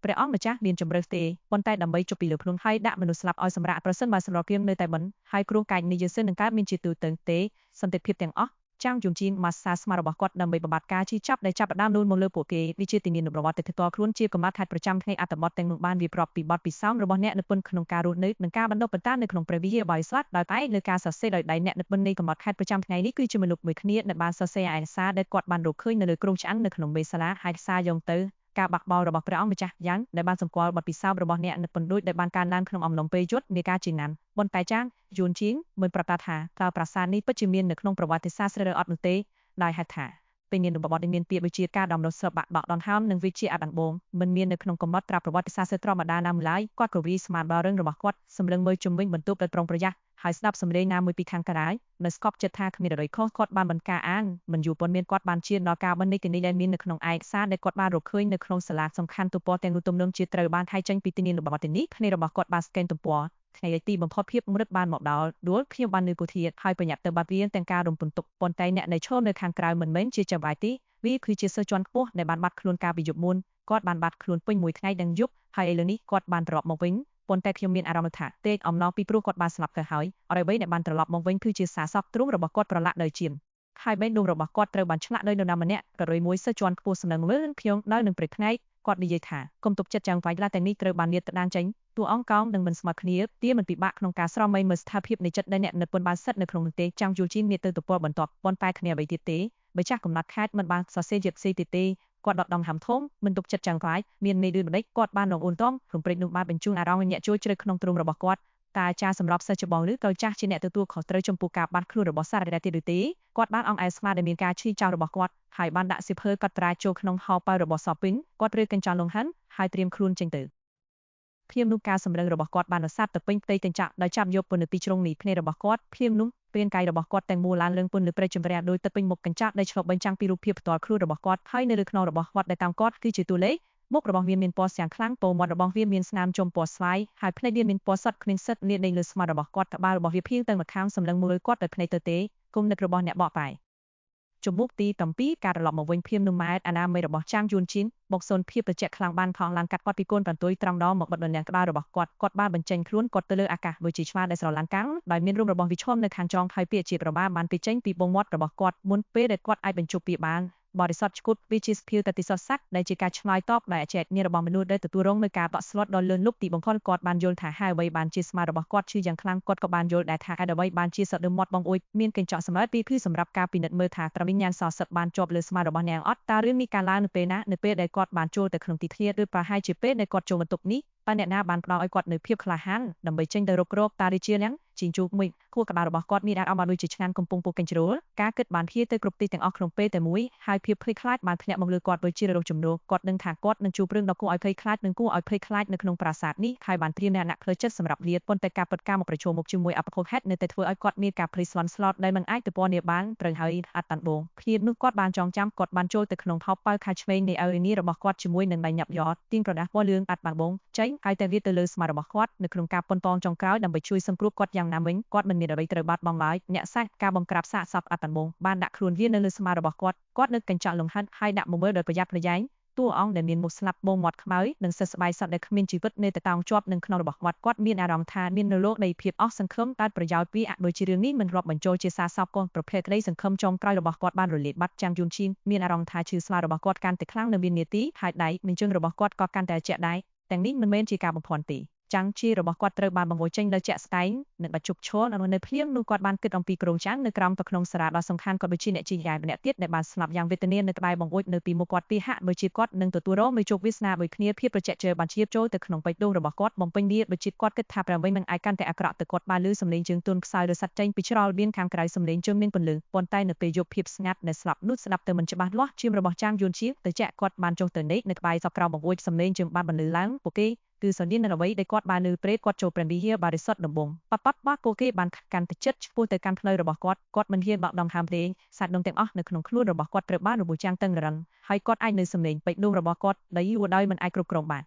មព្រះអង្គម្ចាស់មានជំរឿសទេប៉ុន្តែដើម្បីជប់ពីលើភ្នំហើយដាក់មនុស្សស្លាប់ឲ្យសម្រាកប្រសិនបើសម្រាប់ព្រាមនៅតែបិណ្ឌហើយគ្រោះកាចនេះយើងសិននឹងកើតមានជាទូទៅទេសន្តិភាពទាំងអស់ចាំងយំជីនម៉ាសាស្មារបស់គាត់ដើម្បីបំបត្តិការជីចាប់ដែលចាប់ផ្ដើមលូនមកលើពួកគេវាជាទីមានប្រវត្តិទៅតខ្លួនជាកំណត់ខេត្តប្រចាំថ្ងៃអត្ថបទទាំងនោះបានវាប្របពីបទពិសោធន៍របស់អ្នកនិពន្ធក្នុងការរស់នៅនិងការបណ្ដុះបណ្ដាលនៅក្នុងព្រះវិហារបរិស័ទដោយតែលើការសរសេរដោយដៃអ្នកនិពន្ធនៃកំណត់ខេត្តប្រចាំថ្ងៃនេះគឺជាមនុស្សមួយគ្នាដែលបានសរសេរឯកសារដែលគាត់បានរកឃើញនៅលើគ្រោងឆ្អិននៅក្នុងមេសាឡាហើយសារយោងទៅការបាក់បោលរបស់ព្រះអង្គម្ចាស់យ៉ាងដែលបានសម្គាល់បទពិសោធន៍របស់អ្នកនិពន្ធដូចដែលបានកើនឡើងក្នុងអំឡុងពេលយុទ្ធនាការជាណាំប៉ុន្តែចាងយួនជាងមិនប្រាប់ថាតើប្រាសាទនេះពិតជាមាននៅក្នុងប្រវត្តិសាស្ត្រឬអត់នោះទេដោយហេតុថាពេលមានរបបដែលមានពាក្យវិជាការដំណោះស្របបាក់បោកដនហើមនិងវិជាអដំបងមិនមាននៅក្នុងកំណត់ត្រាប្រវត្តិសាស្ត្រត្រមតាណាមួយឡើយគាត់ក៏វាស្មានបារឹងរបស់គាត់សម្លឹងមើលជំវិញបន្ទប់ដោយប្រុងប្រយ័ត្នហើយស្ដាប់សំឡេងណាមួយពីខាងក្រៅនៅស្កប់ចិត្តថាគ្មានអ្វីខុសគាត់បានបង្ការអានមិនយូរប៉ុន្មានគាត់បានជឿដល់ការបណ្ឌិតទីនេះដែលមាននៅក្នុងឯកសារដែលគាត់បានរកឃើញនៅក្នុងសាលាសំខាន់ទំព័រទាំងនោះទំនងជាត្រូវបានថៃចេញពីទីនេះរបស់ទីនេះភ្នែករបស់គាត់បានស្កេនទំព័រថ្ងៃទីបំផុតភាពមរឹតបានមកដល់ដួលខ្ញុំបាននៅពុធាហើយប្រញាប់ទៅបាត់រៀនទាំងការរំពន្ធទុកប៉ុន្តែអ្នកនៅឈរនៅខាងក្រៅមិនមែនជាចាំបាយទីវាគឺជាសិស្សជាន់ខ្ពស់ដែលបានបាត់ខ្លួនកាលពីយប់មុនគាត់បានបាត់ខ្លួនពេញមួយថ្ងៃទាំងយប់ហើយឥឡូវនេះគាត់បានត្រឡប់មកវិញប៉ុន្តែខ្ញុំមានអារម្មណ៍ថាទេអំណរពីព្រោះគាត់បានស្លាប់ទៅហើយអ្វីដែលបានត្រឡប់មកវិញគឺជាសារសពទ្រូងរបស់គាត់ប្រឡាក់ដោយជាមហើយបេះដូងរបស់គាត់ត្រូវបានឆ្លាក់ដោយនរណាម្នាក់ក៏រួយមួយសិស្សជាន់ខ្ពស់សំឡឹងមើលខ្ញុំដល់នឹងព្រឹកថ្ងៃគាត់និយាយថាគុំទុកចិត្តយ៉ាងវាយឡាទាំងនេះត្រូវបានលាតត្រដាងចេញតួអង្គកោងនឹងមិនស្មើគ្នាទាមិនពិបាកក្នុងការស្រមៃមើលស្ថានភាពនៃចិត្តដែលអ្នកនិពន្ធបានសិតនៅក្នុងនោះទេចាំងយល់ជីនមានទៅទំព័របន្ទាប់ប៉ុន្តែគ្នាអ្វីទៀតទេបើចាស់កំណត់ខេត្តមិនបានសរសេរជាផ្សេងទៀតទេគាត់ដកដងហាំធំមិនទុកចិត្តយ៉ាងខ្លាចមានន័យដូចម្ដេចគាត់បានរងអូនតងព្រមព្រៀងនោះបានបញ្ជូនអារម្មណ៍អ្នកជួយជ្រៅក្នុងទ្រូងរបស់គាត់តើអាចារ្យសម្រាប់សិស្សច្បងឬក៏ចាស់ជាអ្នកទទួលខុសត្រូវចំពោះការបាត់ខ្លួនរបស់សាររៈទៀតឬទេគាត់បានអង្អែលស្មាដែលមានការឈីចោលរបស់គាត់ហើយបានដាក់សិភើកត់ត្រាចូលក្នុងហោប៉ៅរបស់សពិនគាត់រើកញ្ចក់លងហិនហើយត្រៀមខ្លួនចេញទៅភ្លាមនោះការសម្រឹងរបស់គាត់បានរសាត់ទៅពេញផ្ទៃទាំងចាក់ដោយចាប់យកពន្ធពីជ្រុងនេះភ្នែករបស់គាត់ភ្លាមនោះព្រានកាយរបស់គាត់ទាំងមូលឡើងលើងពន្ធលើព្រៃចម្រាស់ដោយទឹកពេញមុខកញ្ចក់ដែលឆ្លុះបញ្ចាំងពីរូបភាពផ្ទាល់ខ្លួនរបស់គាត់ហើយនៅលើខ្នងរបស់គាត់ដែលតាមគាត់គឺជាតួលេខមុខរបស់វាមានពណ៌ស្យ៉ាងខ្លាំងពោមាត់របស់វាមានស្នាមជុំពណ៌ស្វាយហើយភ្នែកវាមានពណ៌សុទ្ធគ្មានសិតលាតនៃលើស្មារបស់គាត់ក្បាលរបស់វាភៀងទៅម្ខាងសម្លឹងមើលគាត់ដោយភ្នែកទៅទេគុំនឹករបស់អ្នកបកបែជំមុខទី7ការត្រឡប់មកវិញភៀមនឹងម៉ែតអាណាមេរបស់ចាងយួនជីនបុកសូនភាពត្រជាក់ខ្លាំងបានខំឡើងកាត់គាត់ពីកូនបន្ទុយត្រង់ដល់មកបិទដណ្ដឹងក្បាលរបស់គាត់បានបញ្ចេញខ្លួនគាត់ទៅលើអាកាសវិជាឆ្មាដែលស្រឡាំងកាំងដោយមានរូបរបស់វិឈុំនៅខាងចុងហើយពាក្យជាប្រមាបានពីចេញពីបងមាត់របស់គាត់មុនពេលដែលគាត់អាចបញ្ជប់ពាក្យបានបរិសុទ្ធឈុតវាជាស្ភៀវតតិសស័កដែលជាការឆ្លើយតបដោយអចេតនារបស់មនុស្សដែលទទួលរងនឹងការតក់ស្លុតដ៏លឿនលុបទីបំផុតគាត់បានយល់ថាហើយអ្វីបានជាស្មារតីរបស់គាត់ឈឺយ៉ាងខ្លាំងគាត់ក៏បានយល់ដែរថាអ្វីបានជាសត្វមាត់បងអួយមានកញ្ចក់សម្រាប់ពីគឺសម្រាប់ការពិនិត្យមើលថាត្រវិញ្ញាណសសឹកបានជាប់លើស្មារតីរបស់អ្នកអត់តើរឿងនេះកើតឡើងនៅពេលណានៅពេលដែលគាត់បានចូលទៅក្នុងទីធ្លាឬប្រហែលជាពេលដែលគាត់ចូលបន្ទប់នេះតើអ្នកណាបានផ្ដល់ឲ្យគាត់នូវភាពក្លាហានដើម្បីចេញទៅរករកតារាជាទាំងជីងជូកមួយ ខួរក្បាលរបស់គាត់មានអារម្មណ៍ដូចជាឆ្ងានកំពុងពោះកញ្ជ្រោលការគិតបានធាទៅគ្រប់ទីទាំងអស់ក្នុងពេលតែមួយហើយភាពភ័យខ្លាចបានធ្លាក់មកលើគាត់ដូចជារលកជំនោរគាត់ដឹងថាគាត់នឹងជួបរឿងដ៏គួរឲ្យភ័យខ្លាចនិងគួរឲ្យភ័យខ្លាចនៅក្នុងប្រាសាទនេះហើយបានត្រៀមអ្នកផ្លូវចិត្តសម្រាប់លាប៉ុន្តែការពិតការមកប្រឈមមុខជាមួយអបខុសហេតុនៅតែធ្វើឲ្យគាត់មានការភ័យស្លន់ស្លោតដែលមិនអាចទៅពណ៌នាបានត្រូវហើយអត់តាន់បងភាពនោះគាត់បានចងចាំគាត់បានចូលទៅក្នុងថោប៉ៅខាឆ្វេងនៃអេនីរបស់គាត់ជាមួយនឹងដៃញាប់យ៉តទៀងក្រដាស់ពណ៌លឿងអត់បានបងចេញហើយតែវាទៅលើស្មារបស់គាត់នៅក្នុងការប៉ុនប៉ងចុងក្រោយដើម្បីជួយសង្គ្រោះគាត់យ៉ាងណាមិញគាត់មិនមានអ្វីត្រូវបាត់បង់ឡើយអ្នកសាច់ការបង្ក្រាបសាកសពអត់តាន់បងបានដាក់ខ្លួនវានៅលើស្មារបស់គាត់នៅកញ្ចក់លង្ហិនហើយដាក់មកមើលដោយប្រយ័ត្នប្រយែងតួអង្គដែលមានមុខស្លាប់បងមាត់ខ្មៅនិងសឹកស្បាយសត្វដែលគ្មានជីវិតនៅតែតោងជាប់នឹងក្នុងរបស់គាត់មានអារម្មណ៍ថាមាននៅលោកនៃភាពអស់សង្ឃឹមតែប្រយោជន៍ពីអដូចជារឿងនេះមិនរាប់បញ្ចូលជាសារសពកូនប្រភេទក្តីសង្ឃឹមចុងក្រោយរបស់គាត់បានរលាយបាត់ចាំងយួនឈីនមានអារម្មណ៍ថាឈឺស្មារបស់គាត់កាន់តែខ្លាំងនៅមាននាទីហើយដៃនិងជើងរបស់គាត់ក៏កាន់តែជាក់ដែរទាំងនេះមិនមែនជាការបំភាន់ទេចាំងជារបស់គាត់ត្រូវបានបង្រួចចេញដោយជាក់ស្ដែងនិងបាច់ជប់ឈរនៅភ្លាមនោះគាត់បានគិតអំពីក្រុងចាំងនៅក្រោមទៅក្នុងសារ៉ាដ៏សំខាន់ក៏ដូចជាអ្នកជីយ៉ែម្នាក់ទៀតដែលបានស្លាប់យ៉ាងវេទនានៅក្បែរបង្អួចនៅពីមុខគាត់ពីហាក់ដូចជាគាត់នឹងទទួលរងមេជោគវាសនាដូចគ្នាភាពប្រជែកជើបានជ្រាបចូលទៅក្នុងបេះដូងរបស់គាត់បំពេញវាដូចជាគាត់គិតថាប្រវិញនឹងអាចកាន់តែអាក្រក់ទៅគាត់បានលឺសំឡេងជើងទន់ខ្សោយរសាត់ចេញពីច្រល់មានខាងក្រៅសំឡេងជើងមានពន្លឺប៉ុន្តែនៅពេលយប់ភាពស្ងាត់ដែលស្លាប់នោះស្ដាប់ទៅមិនច្បាស់លាស់ជារបស់ចាំងយួនឈៀងទៅចាក់គាត់បានចុះទៅដេកនៅក្បែរសពក្រោមបង្អួចសំឡេងជើងបានបន្លឺឡើងពួកគេគឺសញ្ញានៅអ្វីដែលគាត់បានលើព្រេតគាត់ចូលព្រះវិហារបរិសុទ្ធដំបងប៉ប៉បាពួកគេបានកាន់តែចិត្តឆ្ពោះទៅកាន់ផ្លូវរបស់គាត់មិនហ៊ានបោកដងហាមព្រេងសាច់ដុំទាំងអស់នៅក្នុងខ្លួនរបស់គាត់ត្រូវបានរបួសចាំងតឹងរឹងហើយគាត់អាចនៅសំឡេងពេកដួងរបស់គាត់ដែលយូរដោយមិនអាចគ្រប់គ្រងបាន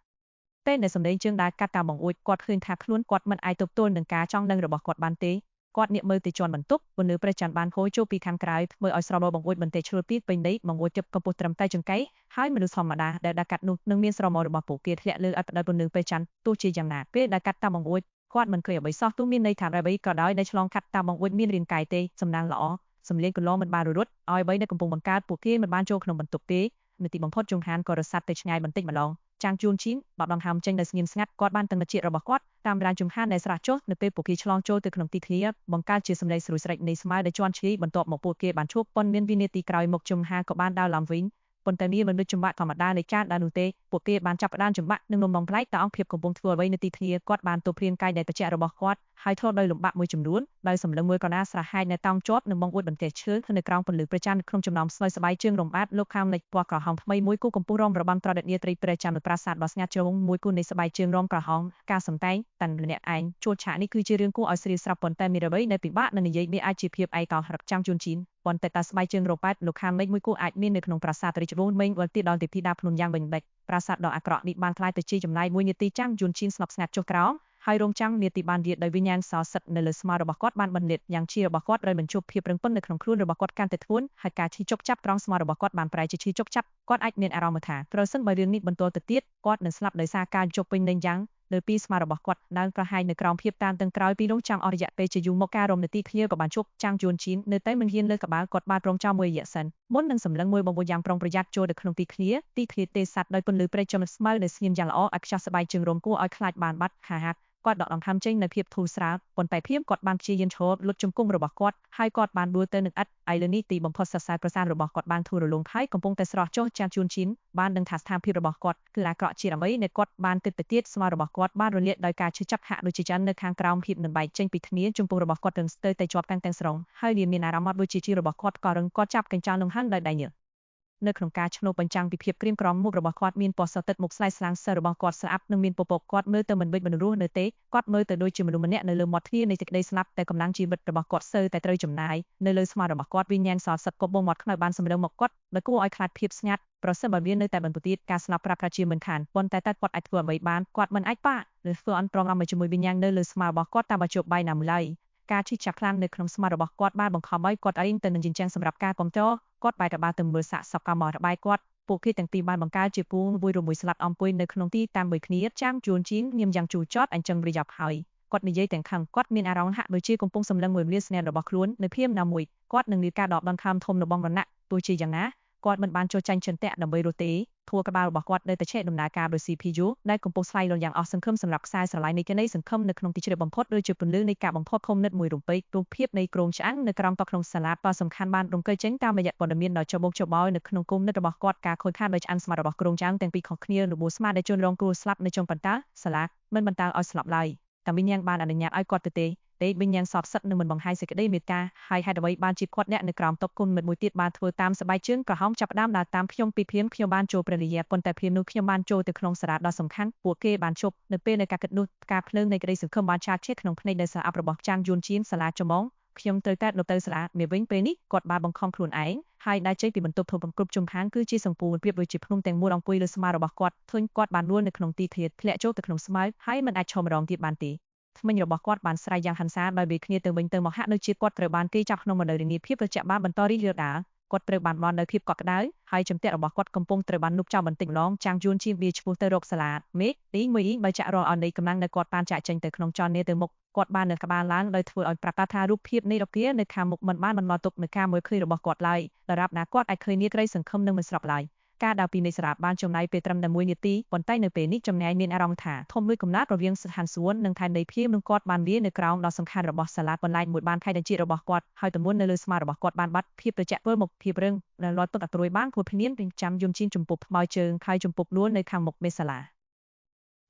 តែនៅសំឡេងជើងដែលកាត់តាមបង្អួចគាត់ឃើញថាខ្លួនគាត់មិនអាចទប់ទល់នឹងការចង់ដឹងរបស់គាត់បានទេគាត់ងាកមើលទៅជាន់បន្ទប់ពន្លឺព្រះច័ន្ទបានហូរចូលពីខាងក្រៅធ្វើឲ្យស្រមោលបង្អួចបន្តិចឆ្លួតពីពេញដីបង្អួចជិបកម្ពស់ត្រឹមតែចង្កេះហើយមនុស្សធម្មតាដែលកាត់នោះនឹងមានស្រមោលរបស់ពួកគេធ្លាក់លើឥដ្ឋដោយពន្លឺព្រះច័ន្ទទោះជាយ៉ាងណាពេលដែលកាត់តាមបង្អួចគាត់មិនឃើញអ្វីសោះទោះមានន័យថាអ្វីក៏ដោយដែលឆ្លងកាត់តាមបង្អួចមានរាងកាយទេសំណាងល្អសំលេងកន្លងមិនបានរត់ឲ្យអ្វីដែលកំពុងបង្កើតពួកគេមិនបានចូលក្នុងបន្ទប់ទេនៅទីបំផុតចុងហានក៏រសាត់ទៅឆ្ងាយបន្តិចម្ដងចាំងជួនឈីនបោកដងហាមចេញដោយស្ងៀមស្ងាត់គាត់បានតឹងជាតិរបស់គាត់តាមរានជំហានដែលស្រះចុះនៅពេលពួកគេឆ្លងចូលទៅក្នុងទីធ្លាបង្កើតជាសម្លេងស្រួយស្រេចនៃស្មៅដែលជន់ឈ្លីបន្ទាប់មកពួកគេបានឈប់ប៉ុនមានវិនាទីក្រោយមកជំហានក៏បានដើរឡើងវិញប៉ុន្តែវាមិនដូចចម្បាក់ធម្មតានៃការដើរនោះទេពួកគេបានចាប់ផ្ដើមចម្បាក់នឹងនំនំប្លែកតើអង្គភាពកំពុងធ្វើអ្វីនៅទីធ្លាគាត់បានទប់ព្រៀងកាយដែលត្រជាក់របស់គាត់ហើយធ្លាប់ដោយលំបាកមួយចំនួនដោយសម្លឹងមើលកណ្ដាលស្រះហែកនៅតោងជាប់នឹងបង្អួតបន្ទះឈើនៅក្រោមពន្លឺព្រះច័ន្ទក្នុងចំណោមស្លុយស្បាយជើងរំបាតលោកខាងលិចពណ៌ក្រហមថ្មីមួយគូកំពុងរំរបាំត្រដិតនាត្រីព្រះច័ន្ទនៅប្រាសាទដ៏ស្ងាត់ជ្រងមួយគូនៃស្បាយជើងរំក្រហមការសំតែងតាន់ម្នាក់ឯងជួលឆាកនេះគឺជារឿងគួរឲ្យស្រីស្រាប់ប៉ុន្តែមានអ្វីដែលពិបាកនឹងនិយាយវាអាចជាភាពឯកោរឹកចាំងជួនឈីនប៉ុន្តែតាស្បាយជើងរប៉ែតលោកខាងលិចមួយគូអាចមាននៅក្នុងប្រាសាទរាជវង្សមេងវល់ទីដល់ទេពីតាភ្នំយ៉ាងវិញបិចប្រាសាទដ៏អាក្រក់នេះបានក្លាយទៅជាចំណាយមួយនាទីចាំងជួនឈីនស្ងប់ស្ងាត់ចុះក្រោមហើយរងចាំងនាទីបានវាដោយវិញ្ញាណសោសិតនៅលើស្មារបស់គាត់បានបន្លាតយ៉ាងជារបស់គាត់ដោយបញ្ជប់ភាពរឹងប៉ឹងនៅក្នុងខ្លួនរបស់គាត់កាន់តែធ្ងន់ហើយការឈឺចុកចាប់ត្រង់ស្មារបស់គាត់បានប្រែជាឈឺចុកចាប់គាត់អាចមានអារម្មណ៍ថាប្រសិនបើរឿងនេះបន្តទៅទៀតគាត់នឹងស្លាប់ដោយសារការជប់ពេញលេញយ៉ាងលើពីស្មារបស់គាត់ដែលប្រហែលនៅក្រោមភាពតានតឹងក្រោយពីរងចាំងអស់រយៈពេលជាយូរមកការរំនាទីឃ្លាក៏បានជប់ចាំងជួនឈីននៅតែមិនហ៊ានលើក្បាលគាត់បានរងចាំមួយរយៈសិនមុននឹងសម្លឹងមួយបង្អួចយ៉ាងប្រុងប្រយ័ត្នចូលទៅក្នុងទីឃ្លាទេសัตว์ដោយពន្លឺព្រៃចំស្មៅនៅស្ងៀមយ៉ាងល្អឲ្យខ្ចោះស្បែកជើងរំគួរឲ្យខ្លាចបានបាត់ហាហាគាត់ដកដង្ហើមចេញនៅភាពធូរស្រាលប៉ុន្តែភ្លាមគាត់បានព្យាយាមឈរលុតជង្គង់របស់គាត់ហើយគាត់បានដួលទៅនឹងឥដ្ឋឥឡូវនេះទីបំផុតសរសៃប្រសាទរបស់គាត់បានធូររលុងហើយកំពុងតែស្រស់ចុះចាំងជួនឈីនបានដឹងថាស្ថានភាពរបស់គាត់គឺអាក្រក់ជាអ្វីដែលគាត់បានគិតទៅទៀតស្មារតីរបស់គាត់បានរលាកដោយការឈឺចាប់ហាក់ដូចជាច័ន្ទនៅខាងក្រោមភាពនឹងបែកចេញពីគ្នាជង្គង់របស់គាត់ទាំងស្ទើរតែជាប់ទាំងស្រុងហើយវាមានអារម្មណ៍ដូចជារបស់គាត់ក៏រឹងគាត់ចាប់កញ្ចក់លង្ហិនដោយដៃញើសនៅក្នុងការឆ្លុះបញ្ចាំងពីភាពក្រៀមក្រំមុខរបស់គាត់មានពណ៌សទឹកមុខស្លែស្លាំងសិលរបស់គាត់ស្អាប់និងមានពពកគាត់មើលទៅមិនដូចមនុស្សរស់នៅទេគាត់មើលទៅដូចជាមនុស្សម្នាក់នៅលើមាត់ទ្វារនៃសេចក្តីស្លាប់តែកម្លាំងជីវិតរបស់គាត់សូវតែត្រូវចំណាយនៅលើស្មារបស់គាត់វិញ្ញាណសសិតកបបងមាត់ខ្នើយបានសម្លឹងមកគាត់ដែលគួរឲ្យខ្លាចភាពស្ងាត់ប្រសិនបើវានៅតែបន្តទៀតការស្លាប់ប្រាប់ប្រជាមិនខានប៉ុន្តែគាត់អាចធ្វើអ្វីបានគាត់មិនអាចប៉ាឬធ្វើអន់ប្រងអំជាមួយវិញ្ញាណនៅលើស្មារបស់គាត់តាមបញ្ចុះបាយណាមួយឡើយការឈឺចាប់ខ្លាំងនៅក្នុងស្មារបស់គាត់បានបង្ខំឲ្យគាត់អីងទៅនឹងជញ្ជាំងសម្រាប់ការគ្រប់គ្រងគាត់បែរក្បាលទៅមើលសាកសពកម្មរបាយគាត់ពួកគេទាំងពីរបានបង្កើតជាពួងមួយរមួយស្លាប់អង្គុយនៅក្នុងទីតាមមួយគ្នាចាំងជួនជីនញៀមយ៉ាងជូរចត់អញ្ចឹងប្រយោគហើយគាត់និយាយទាំងខឹងគាត់មានអារម្មណ៍ហាក់ដូចជាកំពុងសម្លឹងមើលលាស្នេហ៍របស់ខ្លួននៅភៀមណាមួយគាត់នឹងមានការដកដង្ហើមធំរបស់រណៈទោះជាយ៉ាងណាគាត់មិនបានចូលចាញ់ចិនតៈដើម្បីរត់ទេធួក្បាលរបស់គាត់នៅតែឆេះដំណើរការដោយ CPU ដែលកំពុងស្លាយលន់យ៉ាងអស់សង្ឃឹមសម្រាប់ខ្សែស្រឡាយនៃនៃសង្ឃឹមនៅក្នុងទីជ្រៅបំផុតដូចជាពន្លឺនៃការបំផុតខំនិតមួយរំពេចរូបភាពនៃក្រុងឆ្អាំងនៅក្រោមតុក្នុងសាឡាដ៏សំខាន់បានរំកិលចេញតាមរយៈព័ត៌មានដ៏ច្បុកច្បល់នៅក្នុងគុំនិតរបស់គាត់ការខូចខាតដោយឆ្អាំងស្មារតីរបស់ក្រុងឆ្អាំងទាំងពីរខុសគ្នារបួសស្មាដែលជន់រងគ្រោះស្លាប់នៅចុងបន្តាសាឡាមិនបន្តឲ្យស្លាប់ឡើយតែវិញ្ញាណបានអនុញ្ញាតឲ្យគាត់ទៅទេ ទេវិញយ៉ាងសោកសឹកនឹងមិនបង្ហាញសេចក្តីមេត្តាហើយហេតុអ្វីបានជាគាត់អ្នកនៅក្រោមតុគុណមិត្តមួយទៀតបានធ្វើតាមសបាយជើងក្រហមចាប់ផ្ដើមដើរតាមខ្ញុំពីព្រាមខ្ញុំបានចូលព្រះរាជាប៉ុន្តែព្រាមនោះខ្ញុំបានចូលទៅក្នុងសារ៉ាដ៏សំខាន់ពួកគេបានជប់នៅពេលនៃការគិតនោះការភ្លើងនៃក្តីសង្ឃឹមបានឆាតឈាក្នុងភ្នែកនៃសារអប់របស់ចាងយួនជាងសាលាចំងខ្ញុំត្រូវតែទៅសាលាមេវិញពេលនេះគាត់បានបង្ខំខ្លួនឯងហើយដែលចេញពីបន្ទប់ធំគ្រប់ជំខាងគឺជាសង្ពូនប្រៀបដូចជាភ្នំទាំងមូលអង្គុយលើស្មារបស់គាត់ឃើញគាត់បានលួលនៅក្នុងទីធ្លាធ្លាក់ចូលទៅក្នុងស្មៅហើយមិនអាចឈរម្ដងទៀតបានទេថ្មិញរបស់គាត់បានស្រែកយ៉ាងហិង្សាដោយវាគ្នាទៅវិញទៅមកហាក់ដូចជាគាត់ត្រូវបានគេចាប់ក្នុងមនោរនីភាពត្រជាក់បានបន្តរីករាលដាលគាត់ត្រូវបានបន់នៅភាពកក់ក្ដៅហើយជំទាក់របស់គាត់កំពុងត្រូវបានលុបចោលបន្តិចម្ដងចាងយួនជាវាឈ្មោះទៅរកសាលាមេទីមួយបើចាក់រាល់អនៃកម្លាំងនៅគាត់បានចាក់ចេញទៅក្នុងចលនាទៅមុខគាត់បាននៅក្បាលឡើងដោយធ្វើឲ្យប្រកាសថារូបភាពនៃរគានៅខាងមុខមិនបានបន្លត់ទុកនៅការមើលឃើញរបស់គាត់ឡើយដរាបណាគាត់អាចឃើញនាក្រីសង្ឃឹមនឹងមិនស្រាប់ឡើយការដើរពីនៃសារ៉ាបានចំណាយពេលត្រឹមតែ1នាទីប៉ុន្តែនៅពេលនេះចំណាយមានអារម្មណ៍ថាធំមួយកំណត់រវាងស្ថានសួននិងថែនដីភៀមនឹងគាត់បានវានៅក្រោមដ៏សំខាន់របស់សាឡាបន្លែមួយបានខៃដញ្ជារបស់គាត់ហើយទម្ងន់នៅលើស្មារបស់គាត់បានបាត់ភាពត្រជាក់ពលមកភាពរឹងដែលលាត់ទឹកអត្រួយបានគួរភ្នៀនពីចាំយំជីនចំពុកថ្មជើងហើយចំពុកលួននៅខាងមុខមេសាឡា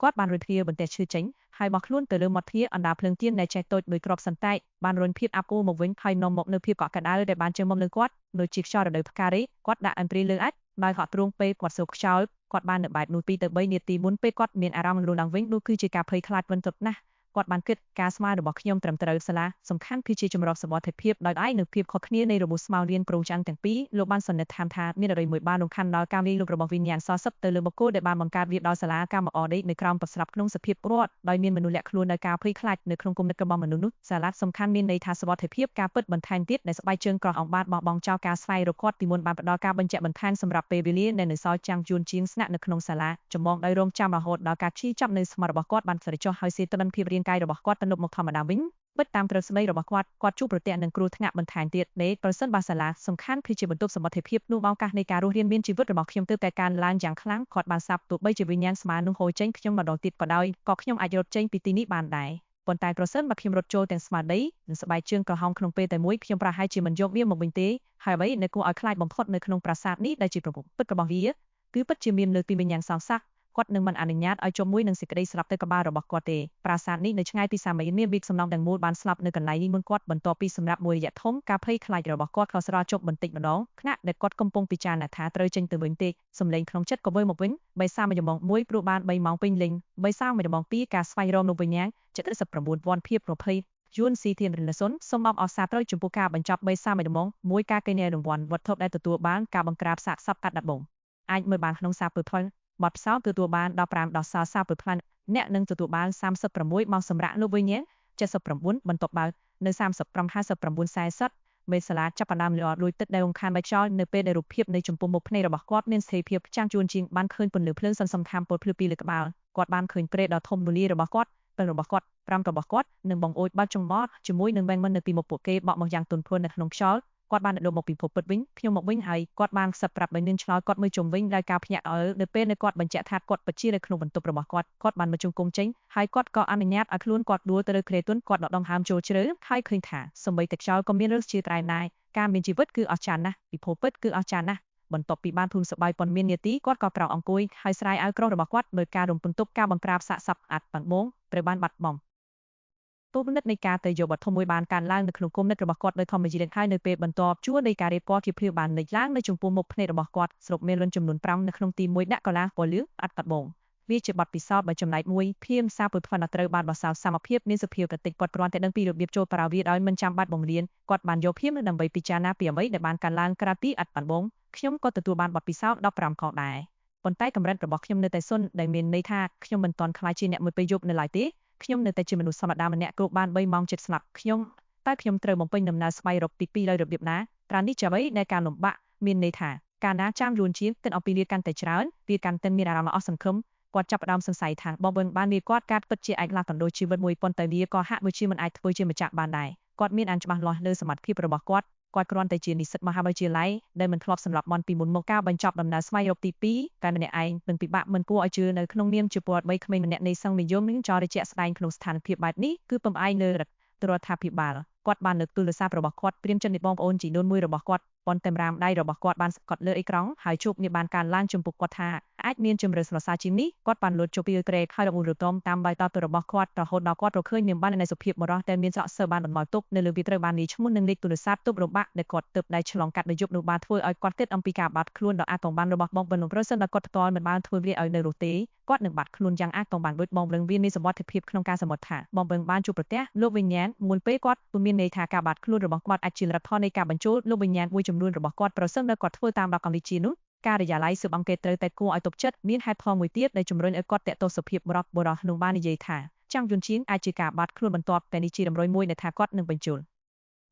គាត់បានរុញទ្វារបន្ទះឈឺចេញហើយបោះខ្លួនទៅលើមាត់ទ្វារអណ្ដាភ្លើងទៀនដែលចែកតូចដោយក្របសន្តែកបានរុញភាពអាប់អួរមកវិញហើយនាំមកនៅភាពកក់ក្ដៅដែលបានជើងមកលើគាត់ដូចជាខ្យល់រដូវផ្ការីគាត់ដាក់អន្ត្រីលើអាចដោយហក់ទ្រង់ពេលគាត់សូកខ្យល់គាត់បាននៅបែបនោះ2ទៅ3នាទីមុនពេលគាត់មានអារម្មណ៍លូនឡើងវិញនោះគឺជាការភ័យខ្លាចវិនទុតណាស់គាត់បានគិតការស្មារតីរបស់ខ្ញុំត្រឹមត្រូវសាលាសំខាន់គឺជាចម្រុះសមត្ថភាពដោយឯកនៅភាពខុសគ្នានៃរបួសស្មៅរៀនក្រុងចាំងទាំងពីរលោកបានសន្និដ្ឋានថាមានអ្វីមួយបានរំខានដល់ការវិលលោករបស់វិញ្ញាណសសឹកទៅលើបុគ្គលដែលបានបង្កើតវាដល់សាលាកម្មអដេកនៅក្រោមប្រស្រាប់ក្នុងសភាពរត់ដោយមានមនុស្សលាក់ខ្លួនដោយការភ័យខ្លាចនៅក្នុងគុំនិតរបស់មនុស្សនោះសាលាសំខាន់មានន័យថាសមត្ថភាពការពិតបន្ថែមទៀតដែលស្បែកជើងក្រោះអង្គបានបោះបង់ចោលការស្វែងរកគាត់ពីមុនបានផ្ដល់ការបញ្ជាក់បន្ថែមសម្រាប់ពេលវេលាដែលនៅសល់ចាំងជួនជាងស្នាក់នៅក្នុងសាលាចម្បងដោយរងចាំរហូតដល់ការឈីចាប់នៅស្មារតីរបស់គាត់បានស្រីចុះហើយសេតនភាពរាងកាយរបស់គាត់ទៅមកធម្មតាវិញបិទតាមត្រូវស្ដីរបស់គាត់ជួបប្រទះនឹងគ្រោះថ្នាក់បន្ថែមទៀតនេះប្រសិនបើសាលាសំខាន់គឺជាបន្ទប់សមត្ថភាពនោះឱកាសនៃការរស់រានមានជីវិតរបស់ខ្ញុំទើបតែកើនឡើងយ៉ាងខ្លាំងគាត់បានសាប់ទោះបីជាវិញ្ញាណស្មារនោះហូរចេញខ្ញុំម្ដងទៀតក៏ដោយក៏ខ្ញុំអាចរត់ចេញពីទីនេះបានដែរប៉ុន្តែប្រសិនបើខ្ញុំរត់ចូលទាំងស្មារតីនិងស្បែកជើងក្រហមក្នុងពេលតែមួយខ្ញុំប្រហែលជាមិនយកវាមកវិញទេហើយអ្វីដែលគួរឲ្យខ្លាចបំផុតនៅក្នុងប្រាសាទនេះដែលជាប្រភពពិតរបស់វាគឺពិតជាមានលើកពីវិញ្ញាណសងស័ក្តិគាត់នឹងមិនអនុញ្ញាតឲ្យជុំមួយនឹងសេចក្តីស្លាប់ទៅក្បាលរបស់គាត់ទេប្រាសាទនេះនៅឆ្ងាយពីសាមីមានវិកសំណងទាំងមូលបានស្លាប់នៅកន្លែងនេះមុនគាត់បន្ទាប់ពីសម្រាប់មួយរយៈធំការភ័យខ្លាចរបស់គាត់ខុសស្រល់ជប់បន្តិចម្ដងខណៈដែលគាត់កំពុងពិចារណាថាត្រូវចេញទៅវិញទេសម្លេងក្នុងចិត្តក៏វិលមកវិញបីសាមួយដំង1ព្រោះបាន3ម៉ោងពេញលេងបីសាមួយដំង2ការស្វែងរកនោះវិញយ៉ាង79វ៉ាន់ភាពប្រភេទយួនស៊ីធានរិនសុនសូមអបអរសាទរចំពោះការបញ្ចប់បីសាមួយដំង1ការកេណែរង្វាន់វត្ថុដែលទទួលបានការបង្ក្រាបសាកសពកាត់ដាក់បងអាចមើលបានក្នុងសារពើផលបទពិសោធន៍ទទួលបាន15ដល់សារពើផ្លាន់អ្នកនឹងទទួលបាន36មកសម្រាប់លោកវិញ79បន្ទាប់បើនៅ355940មេសាឡាចាប់ផ្ដើមលួចទឹកដែលរំខានបែកខ្យល់នៅពេលដែលរូបភាពនៃចំពោះមុខភ្នែករបស់គាត់មានស្ថិរភាពចាំងជួនជាងបានឃើញពន្លឺភ្លើងសន្សំខាមពលភ្លឺពីលើក្បាលគាត់បានឃើញព្រែដ៏ធំទូលាយរបស់គាត់ពេលរបស់គាត់5របស់គាត់នឹងបងអូចបាត់ចង្មត់ជាមួយនឹងបែងមិននៅពីមុខពួកគេបកមកយ៉ាងទន់ភ្លន់នៅក្នុងខ្យល់គាត់បានដឹកមកពីភពពិតវិញខ្ញុំមកវិញហើយគាត់បានខ្សឹបប្រាប់ឲ្យនាងឆ្លើយគាត់មើលជុំវិញដោយការភ្ញាក់ឲ្យនៅពេលដែលគាត់បញ្ជាក់ថាគាត់ពិតជានៅក្នុងបន្ទប់របស់គាត់បានមកជង្គង់ចេញហើយគាត់ក៏អនុញ្ញាតឲ្យខ្លួនគាត់ដួលទៅលើក្រេទុនគាត់ដកដង្ហើមចូលជ្រៅហើយឃើញថាសម្បីតែខ្យល់ក៏មានរសជាតិត្រៃដែរការមានជីវិតគឺអស្ចារ្យណាស់ពិភពពិតគឺអស្ចារ្យណាស់បន្ទាប់ពីបានធូរសបាយប៉ុន្មាននាទីគាត់ក៏ប្រោសអង្គុយហើយស្រាយឲ្យក្រោះរបស់គាត់ដោយការរំពឹងទុកការបង្ក្រាបសាកសពអាត់បាំងបងត្រូវបានបាត់បង់ទូនិតនៃការទៅយកវត្ថុមួយបានកើនឡើងនៅក្នុងគុំនិតរបស់គាត់ដោយធម្មជាតិហើយនៅពេលបន្ទាប់ជួរនៃការរៀបគាត់ជាព្រាវបានលេចឡើងនៅចំពោះមុខភ្នែករបស់គាត់ស្រុកមេលុនចំនួន5នៅក្នុងទី1ដាក់កលាពណ៌លឿងអត់បាត់បងវាជាបទពិសោធន៍បើចំណែកមួយភៀមសារពុទ្ធផលត្រូវបានបសោសមភាពមានសភាពប្រតិចគាត់គ្រាន់តែដឹងពីរបៀបចូលប្រាវាដោយមិនចាំបាច់បង្រៀនគាត់បានយកភៀមដើម្បីពិចារណាពីអ្វីដែលបានកើនឡើងក្រៅពីអត់បាត់បងខ្ញុំក៏ទទួលបានបទពិសោធន៍15ខដែរប៉ុន្តែកម្រិតរបស់ខ្ញុំនៅតែសុនដែលមានន័យថាខ្ញុំមិនទាន់ខ្លាចជាអ្នកមួយពេលយប់នៅឡើយទេខ្ញុំនៅតែជាមនុស្សធម្មតាម្នាក់គ្រប់បាន3ម៉ោងចិត្តស្លាប់ខ្ញុំត្រូវបំពេញដំណើរស្វែងរកទី2ដោយរបៀបណាត្រានេះជាអ្វីដែលការលំបាកមានន័យថាកាលណាចាំយួនជាងទិនអំពីលាកាន់តែច្រើនវាកាន់តែមានអារម្មណ៍អស់សង្ឃឹមគាត់ចាប់ផ្ដើមសង្ស័យថាបងបានវាគាត់កាត់ពិតជាឯកលក្ខណ្ឌដូចជីវិតមួយប៉ុន្តែវាក៏ហាក់ដូចជាមិនអាចធ្វើជាម្ចាស់បានដែរគាត់មានអានច្បាស់លាស់លើសមត្ថភាពរបស់គាត់គ្រាន់តែជានិស្សិតមហាវិទ្យាល័យដែលមិនធ្លាប់សម្រាប់បន់ពីមុនមកការបញ្ចប់ដំណើរស្វែងរកទី2តែម្នាក់ឯងនឹងពិបាកមិនគួរឲ្យជឿនៅក្នុងនាមជាពលរដ្ឋ3ក្មេងម្នាក់នៃសង្ឃនិយមនឹងចោលរជាក់ស្ដែងក្នុងស្ថានភាពបែបនេះគឺពំផ្អែកលើរដ្ឋាភិបាលគាត់បានលើកទូរស័ព្ទរបស់គាត់ព្រាមចិត្តនៃបងប្អូនជីដូនមួយរបស់គាត់ ប៉ុន្តែរាមដៃរបស់គាត់បានស្កត់លើអេក្រង់ហើយជោគវាបានកើនឡើងចំពោះគាត់ថាអាចមានជំរឿសរសើរជាងនេះគាត់បានលួចចូលពីក្រែហើយរំរំតាមបាយតបទៅរបស់គាត់រហូតដល់គាត់រកឃើញនាមបាននៃសុភាពបរោះតែមានសក់សើបានបន្មល់ទុកនៅលើវាត្រូវបាននេះឈ្មោះនឹងលេខទូរស័ព្ទទប់របាក់ដែលគាត់ទើបដៃឆ្លងកាត់នៅយប់នោះបានធ្វើឲ្យគាត់គិតអំពីការបាត់ខ្លួនដ៏អាតកំបានរបស់បងបន្លំប្រសិនបើគាត់ផ្ទាល់មិនបានធ្វើវាឲ្យនៅរស់ទេគាត់នឹងបាត់ខ្លួនយ៉ាងអាតកំបានដូចបងបឹងវាមានសម្បត្តិភាពក្នុងការសមុទ្រថាបងបឹងបានជួបប្រទះលោកវិញ្ញាណមុនពេលគាត់ពុំមានន័យថាការបាត់ខ្លួនរបស់គាត់អាចជាលទ្ធផលនៃការបញ្ចូលលោកវិញ្ញាណមួយចំនួនរបស់គាត់ប្រសិនបើគាត់ធ្វើតាមបែបកម្ពុជានោះការិយាល័យស៊ើបអង្កេតត្រូវតែគួរឲ្យទុកចិត្តមានហេតុផលមួយទៀតដែលជំរុញឲ្យគាត់តាក់ទងសុភាពបរោះនោះបាននិយាយថាចាំងយុនឈៀងអាចជាការបាត់ខ្លួនបន្ទាប់តែនេះជាតម្រុយមួយដែលថាគាត់នឹងបញ្ចូល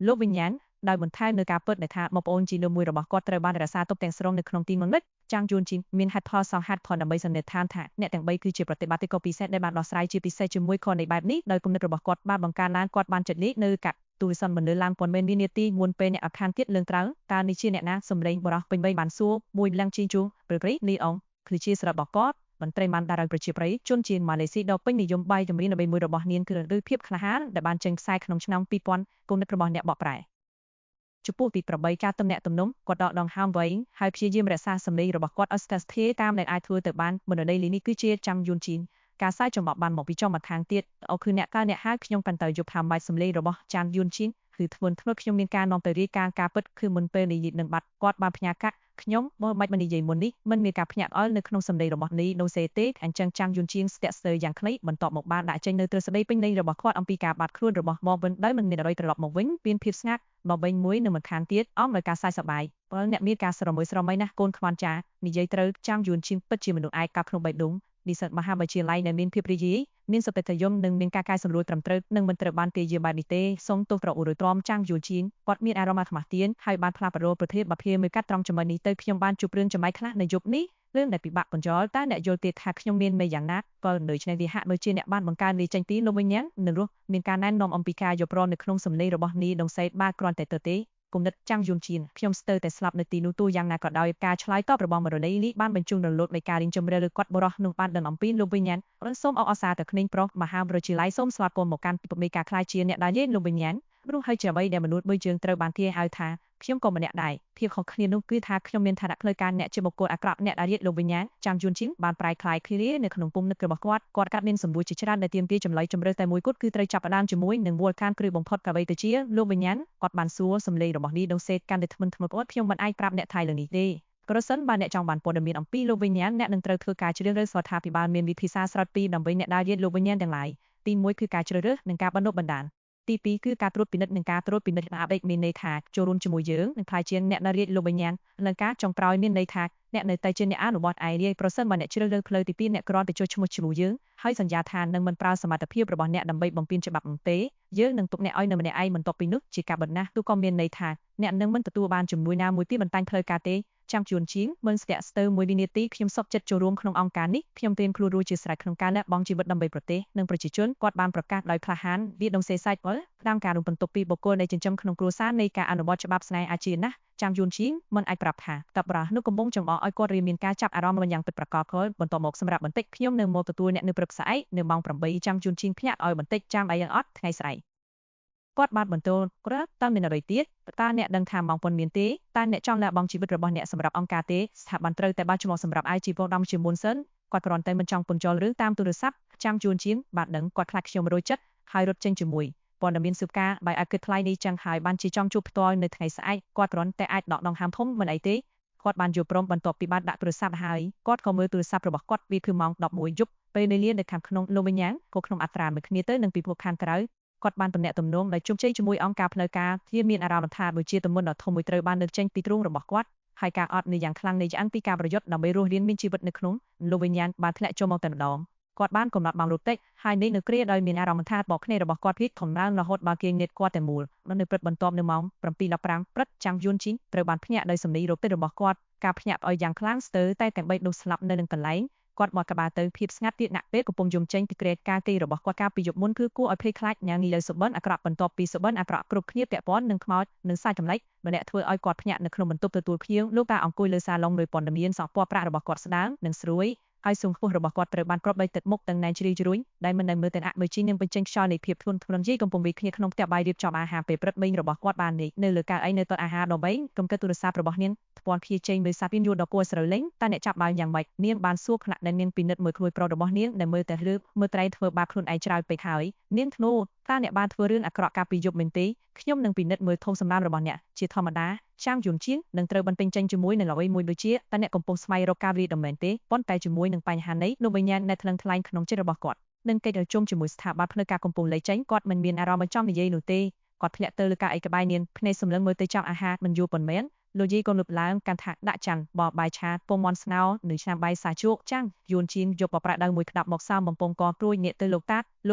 លោកវិញ្ញាណដោយបន្ថែមនៅការពិតដែលថាបងប្អូនជីដូនមួយរបស់គាត់ត្រូវបានរក្សាទុកទាំងស្រុងនៅក្នុងទីមុននេះចាំងយុនឈៀងមានហេតុផលសង្ហេតុផលដើម្បីសន្និដ្ឋានថាអ្នកទាំង3គឺជាប្រតិបត្តិការពិសេសដែលបានដោះស្រាយជាពិសេសជាមួយខនៃបែបនេះដោយគំនិតរបស់គាត់បានបង្កើនឡើងគាត់បានចិត្តលេខនៅកាត់ទូរស័ព្ទមិនលើឡើងប៉ុន្មានវិនាទីមុនពេលអ្នកអខានទៀតលើងត្រង់តើនេះជាអ្នកណាសម្លេងបរោះពេញបីបានសួរមួយលំជីជួប្រក្រៃលីអងគឺជាស្រាប់របស់គាត់មន្ត្រីបានដារឲ្យប្រជាប្រិយជនជាតិម៉ាឡេស៊ីដ៏ពេញនិយមបាយចម្រៀង13មួយរបស់នាងគឺឬភាពក្លាហានដែលបានចេញផ្សាយក្នុងឆ្នាំ2000គំនិតរបស់អ្នកបកប្រែចំពោះទី8ការទំនាក់ទំនងគាត់ដកដងហើមវែងហើយព្យាយាមរក្សាសម្លេងរបស់គាត់ឲ្យស្ថិតស្ថេរតាមដែលអាចធ្វើទៅបានមនោដីលីនេះគឺជាចាំងយុនជីនការសាយចំបក់បានមកពីចំម្ខាងទៀតអូគឺអ្នកកើអ្នកហៅខ្ញុំកាន់តែយប់ថាម៉េចសម្លេងរបស់ចាំងយុនជីនគឺធ្ងន់ធ្ងរខ្ញុំមានការនាំទៅរាយការណ៍ការពិតគឺមុនពេលនិយាយនឹងបាត់គាត់បានផ្ញើកាក់ខ្ញុំបើមិននិយាយមុននេះមិនមានការភ្ញាក់ផ្អើលនៅក្នុងសម្ដីរបស់នេះនោះសេទេអញ្ចឹងចាំងយុនជាងស្ទាក់ស្ទើរយ៉ាងខ្លីបន្ទាប់មកបានដាក់ចេញនៅទ្រឹស្ដីពេញលេញរបស់គាត់អំពីការបាត់ខ្លួនរបស់មកវិញដោយមិនមានអ្វីត្រឡប់មកវិញមានភាពស្ងាត់មកវិញមួយនៅម្ខាងទៀតអមដោយការសាយសប្បាយបើអ្នកមានការស្រមើស្រមៃណាស់កូនខ្វាន់ចានិយាយត្រូវចាំងយុនជាងពិតជាមនុស្សឯកកាប់ក្នុងបេះដូងនិស្សិតមហាវិទ្យាល័យដែលមានភាពរីករាយមានសតិធយមនិងមានការកែសម្រួលត្រឹមត្រូវនិងមិនត្រូវបានទាយាបែបនេះទេសូមទោសប្រអ៊ូរទ្រាំចាំងយុនជាងគាត់មានអារម្មណ៍អាត្មាទៀនហើយបានផ្លាស់ប្ដូរប្រភេទបភាមួយកាត់ត្រង់ចំណុចនេះទៅខ្ញុំបានជួបរឿងចម្លែកខ្លះនៅយប់នេះរឿងដែលពិបាកបញ្យល់តែអ្នកយល់ទេថាខ្ញុំមានមេយ៉ាងណាក៏នៅឆ្នេះវាហាក់ដូចជាអ្នកបានបង្កើនវាចេញពីលោកវិញ្ញាណនៅរស់មានការណែនាំអំពីការយល់ព្រមនៅក្នុងសម្លេងរបស់នីដងសេតបានគ្រាន់តែទៅទេគំនិតចាំងយុនជាខ្ញុំស្ទើរតែស្លាប់នៅទីនោះទូយ៉ាងណាក៏ដោយការឆ្លើយតបរបស់មរណីនេះបានបញ្ជូនរលត់នៃការរៀនជំរឿនគាត់បរោះនោះបានដឹងអំពីលោកវិញ្ញាណសូមអបអរសាទៅក្មេងប្រុសមហាវិទ្យាល័យសូមស្វាគមន៍មកកាន់ពិភពនៃការខ្លាចជាអ្នកដែលនិយាយលោកវិញ្ញាណព្រោះហើយជាអ្វីដែលមនុស្សមួយយើងត្រូវបានទាយឲ្យថាខ្ញុំក៏ម្នាក់ដែរភាពខុសគ្នានោះគឺថាខ្ញុំមានឋានៈផ្លូវការអ្នកជាបុគ្គលអាក្រក់អ្នកដែលរៀបលោកវិញ្ញាណចាំងយុនជីនបានប្រែคล้ายគ្នានៅក្នុងពុំនឹករបស់គាត់កាត់មានសម្បួរជាច្រើនដែលទាមទារចម្លើយជម្រើសតែមួយគត់គឺត្រូវចាប់ផ្ដើមជាមួយនឹងវល់ខានគ្រឹះបំផុតក៏បីទៅជាលោកវិញ្ញាណគាត់បានសួរសម្លេងរបស់នេះដងសេតកាន់តែធ្ងន់ធ្ងរខ្ញុំមិនអាចប្រាប់អ្នកថៃលើនេះទេប្រសិនបើអ្នកចង់បានព័ត៌មានអំពីលោកវិញ្ញាណអ្នកនឹងត្រូវធ្វើការជ្រើសរើសរដ្ឋាភិបាលមានវិធីសាស្ត្រស្រោចពីដើម្បីអ្នកដែលរៀបលោកវិញ្ញាណទាំងឡាយទី1គឺការជ្រើសរើសនិងការបណ្ដុះបណ្ដាលទី2គឺការត្រួតពិនិត្យនិងការត្រួតពិនិត្យអាប់ដេតមានន័យថាចូលរួមជាមួយយើងនឹងខ្លាយជាអ្នកដែលរៀបលោកវិញ្ញាណនិងការចុងក្រោយមានន័យថាអ្នកនៅតែជាអ្នកអនុវត្តឯរាយប្រសិនបើអ្នកជ្រើសរើសផ្លូវទី2អ្នកគ្រាន់តែចុះឈ្មោះជាមួយយើងហើយសន្យាថានឹងមិនប្រើសមត្ថភាពរបស់អ្នកដើម្បីបំពានច្បាប់នោះទេយើងនឹងទុកអ្នកឲ្យនៅម្នាក់ឯងបន្ទាប់ពីនោះជាការបណ្ណាទូក៏មានន័យថាអ្នកនឹងមិនទទួលបានជំនួយណាមួយពីបន្តាញផ្លូវការទេចាំជួនជាងមិនស្ទាក់ស្ទើរមួយវិនាទីខ្ញុំសុខចិត្តចូលរួមក្នុងអង្គការនេះខ្ញុំត្រៀមខ្លួនរួចជាស្រេចក្នុងការលះបង់ជីវិតដើម្បីប្រទេសនិងប្រជាជនគាត់បានប្រកាសដោយក្លាហានវាដងសេសាច់ពលតាមការរំពឹងទុកពីបុគ្គលដែលចិញ្ចឹមក្នុងគ្រួសារនៃការអនុវត្តច្បាប់ស្នេហ៍អាជីណាស់ចាំយួនជាងមិនអាចប្រាប់ថាតបរះនោះកំពុងចង់បោឲ្យគាត់រៀនមានការចាប់អារម្មណ៍យ៉ាងពិតប្រាកដគាត់បន្តមកសម្រាប់បន្តិចខ្ញុំនៅមកទទួលអ្នកនៅព្រឹកស្អែកនៅម៉ោង8ចាំយួនជាងភ្ញាក់ឲ្យបន្តិចចាំអីអត់ថ្ងៃស្អែកគាត់បានបន្ទោគាត់តើមានអ្វីទៀតតើអ្នកដឹងថាម៉ោងប៉ុនមានទេតើអ្នកចង់លះបង់ជីវិតរបស់អ្នកសម្រាប់អង្គការទេស្ថាប័នត្រូវតែបានឈ្មោះសម្រាប់ IG វងដំជាមុនសិនគាត់គ្រាន់តែមិនចង់ពន្យល់រឿងតាមទូរស័ព្ទចាំយួនជាងបានដឹងគាត់ខ្លាចខ្ញុំរយចិត្តហើយរត់ចេញជាមួយព័ត៌មានស៊ើបការបាយឲ្យគិតថ្លៃនេះចឹងហើយបានជាចង់ជួបផ្ទាល់នៅថ្ងៃស្អែកគាត់គ្រាន់តែអាចដកដង្ហើមធំមិនអីទេគាត់បានយល់ព្រមបន្ទាប់ពីបានដាក់ទូរស័ព្ទហើយគាត់ក៏មើលទូរស័ព្ទរបស់គាត់វាគឺម៉ោង11យប់ពេលវេលានៅខាងក្នុងលោកវិញ្ញាណក៏ក្នុងអត្រាមួយគ្នាទៅនឹងពិភពខាងក្រៅគាត់បានតំណែងទំនងដោយជោគជ័យជាមួយអង្គការផ្លូវការវាមានអារម្មណ៍ថាដូចជាទំនុនដ៏ធំមួយត្រូវបានលើកចេញពីទ្រូងរបស់គាត់ហើយការអត់នៅយ៉ាងខ្លាំងនៃយ៉ាងពីការប្រយុទ្ធដើម្បីរស់រានមានជីវិតនៅក្នុងលោកវិញ្ញាណបានធ្លាក់ចូលមកតែម្ដងគាត់បានកំណត់ម៉ោងលុបតិចហើយនេះនៅគ្រាដោយមានអារម្មណ៍ថាបបភ្នែករបស់គាត់រីកធំឡើងរហូតដល់គេងនេតគាត់តែមូលនៅព្រឹកបន្ទាប់នៅម៉ោង 7:15 ព្រឹកចាំងយួនជីងត្រូវបានភ្ញាក់ដោយសម្លេងរោគទឹករបស់គាត់ការភ្ញាក់ផ្អើលយ៉ាងខ្លាំងស្ទើរតែទាំង3នោះស្លាប់នៅនឹងកន្លែងគាត់មកក្បាលទៅភាពស្ងាត់ទៀតណាក់ពេលកំពុងយំចេញពីក្រែតការគេរបស់គាត់កាលពីយប់មុនគឺគួរឲ្យភ័យខ្លាចញ៉ាំងីលើសុបិនអាក្រក់បន្ទាប់ពីសុបិនអាក្រក់គ្រប់គ្នាពាក់ព័ន្ធនឹងខ្មោចនិងសាច់ចម្លែកម្នាក់ធ្វើឲ្យគាត់ភ្ញាក់នៅក្នុងបន្ទប់ទទួលភ្ញៀវលោកតាអង្គុយលើសាឡុងដោយព័ន្ធមានសក់ពណ៌ប្រាក់របស់គាត់ស្ដាងនិងស្រួយ ហើយសួងខ្ពស់របស់គាត់ត្រូវបានគ្របដោយទឹកមុខទាំងណែនជ្រីជ្រួញដែលមិនដែលមើលទាំងអមើលជីនឹងបញ្ចេញខ្យល់នៃភាពធ្ងន់ធ្ងរយាយកំពុងវាយគ្នាក្នុងផ្ទះបាយរៀបចំអាហារពេលព្រឹកមីងរបស់គាត់បាននៅលើកៅអីនៅតុអាហារដ៏វែងកំកិតទូរស័ព្ទរបស់នាងថ្ពាល់ភៀចេញដោយសារពីយួរដ៏គួរស្រឡេញតែអ្នកចាប់បានយ៉ាងម៉េចនាងបានសួរខណៈដែលនាងពិនិត្យមើលក្មួយប្រុសរបស់នាងដែលមើលតែលើមើលត្រែងធ្វើបាបខ្លួនឯងច្រើនពេកហើយនាងធ្នូតើអ្នកបានធ្វើរឿងអាក្រក់កាលពីយប់មែនទេខ្ញុំនឹងពិនិត្យមើលធំសម្រាមរបស់អ្នកជាធម្មតាចាងយួនជាងនឹងត្រូវបន្ទិញចេញជាមួយនឹងអ្វីមួយដូចជាតើអ្នកកំពុងស្វែងរកការរីកដំណែនទេប៉ុន្តែជាមួយនឹងបញ្ហានេះលោកវិញ្ញាណអ្នកថ្លឹងថ្លែងក្នុងចិត្តរបស់គាត់នឹងកិច្ចប្រជុំជាមួយស្ថាប័នផ្លូវការកំពុងលេចចេញគាត់មិនមានអារម្មណ៍ចង់និយាយនោះទេគាត់ធ្លាក់ទៅលើកៅអីក្បែរនាងភ្នែកសម្លឹងមើលទៅចាំអាហារមិនយូរប៉ុន្មានលោកយាយក៏លុបឡើងកាន់ថាដាក់ចាន់បបបាយឆាពងមាន់ស្ងោរនៅឆ្នាំបាយសាជក់ចាំងយួនជាងយកបប្រាក់ដៅមួយក្តាប់មកសើមបំពង់កព្រួយងាកទៅលោ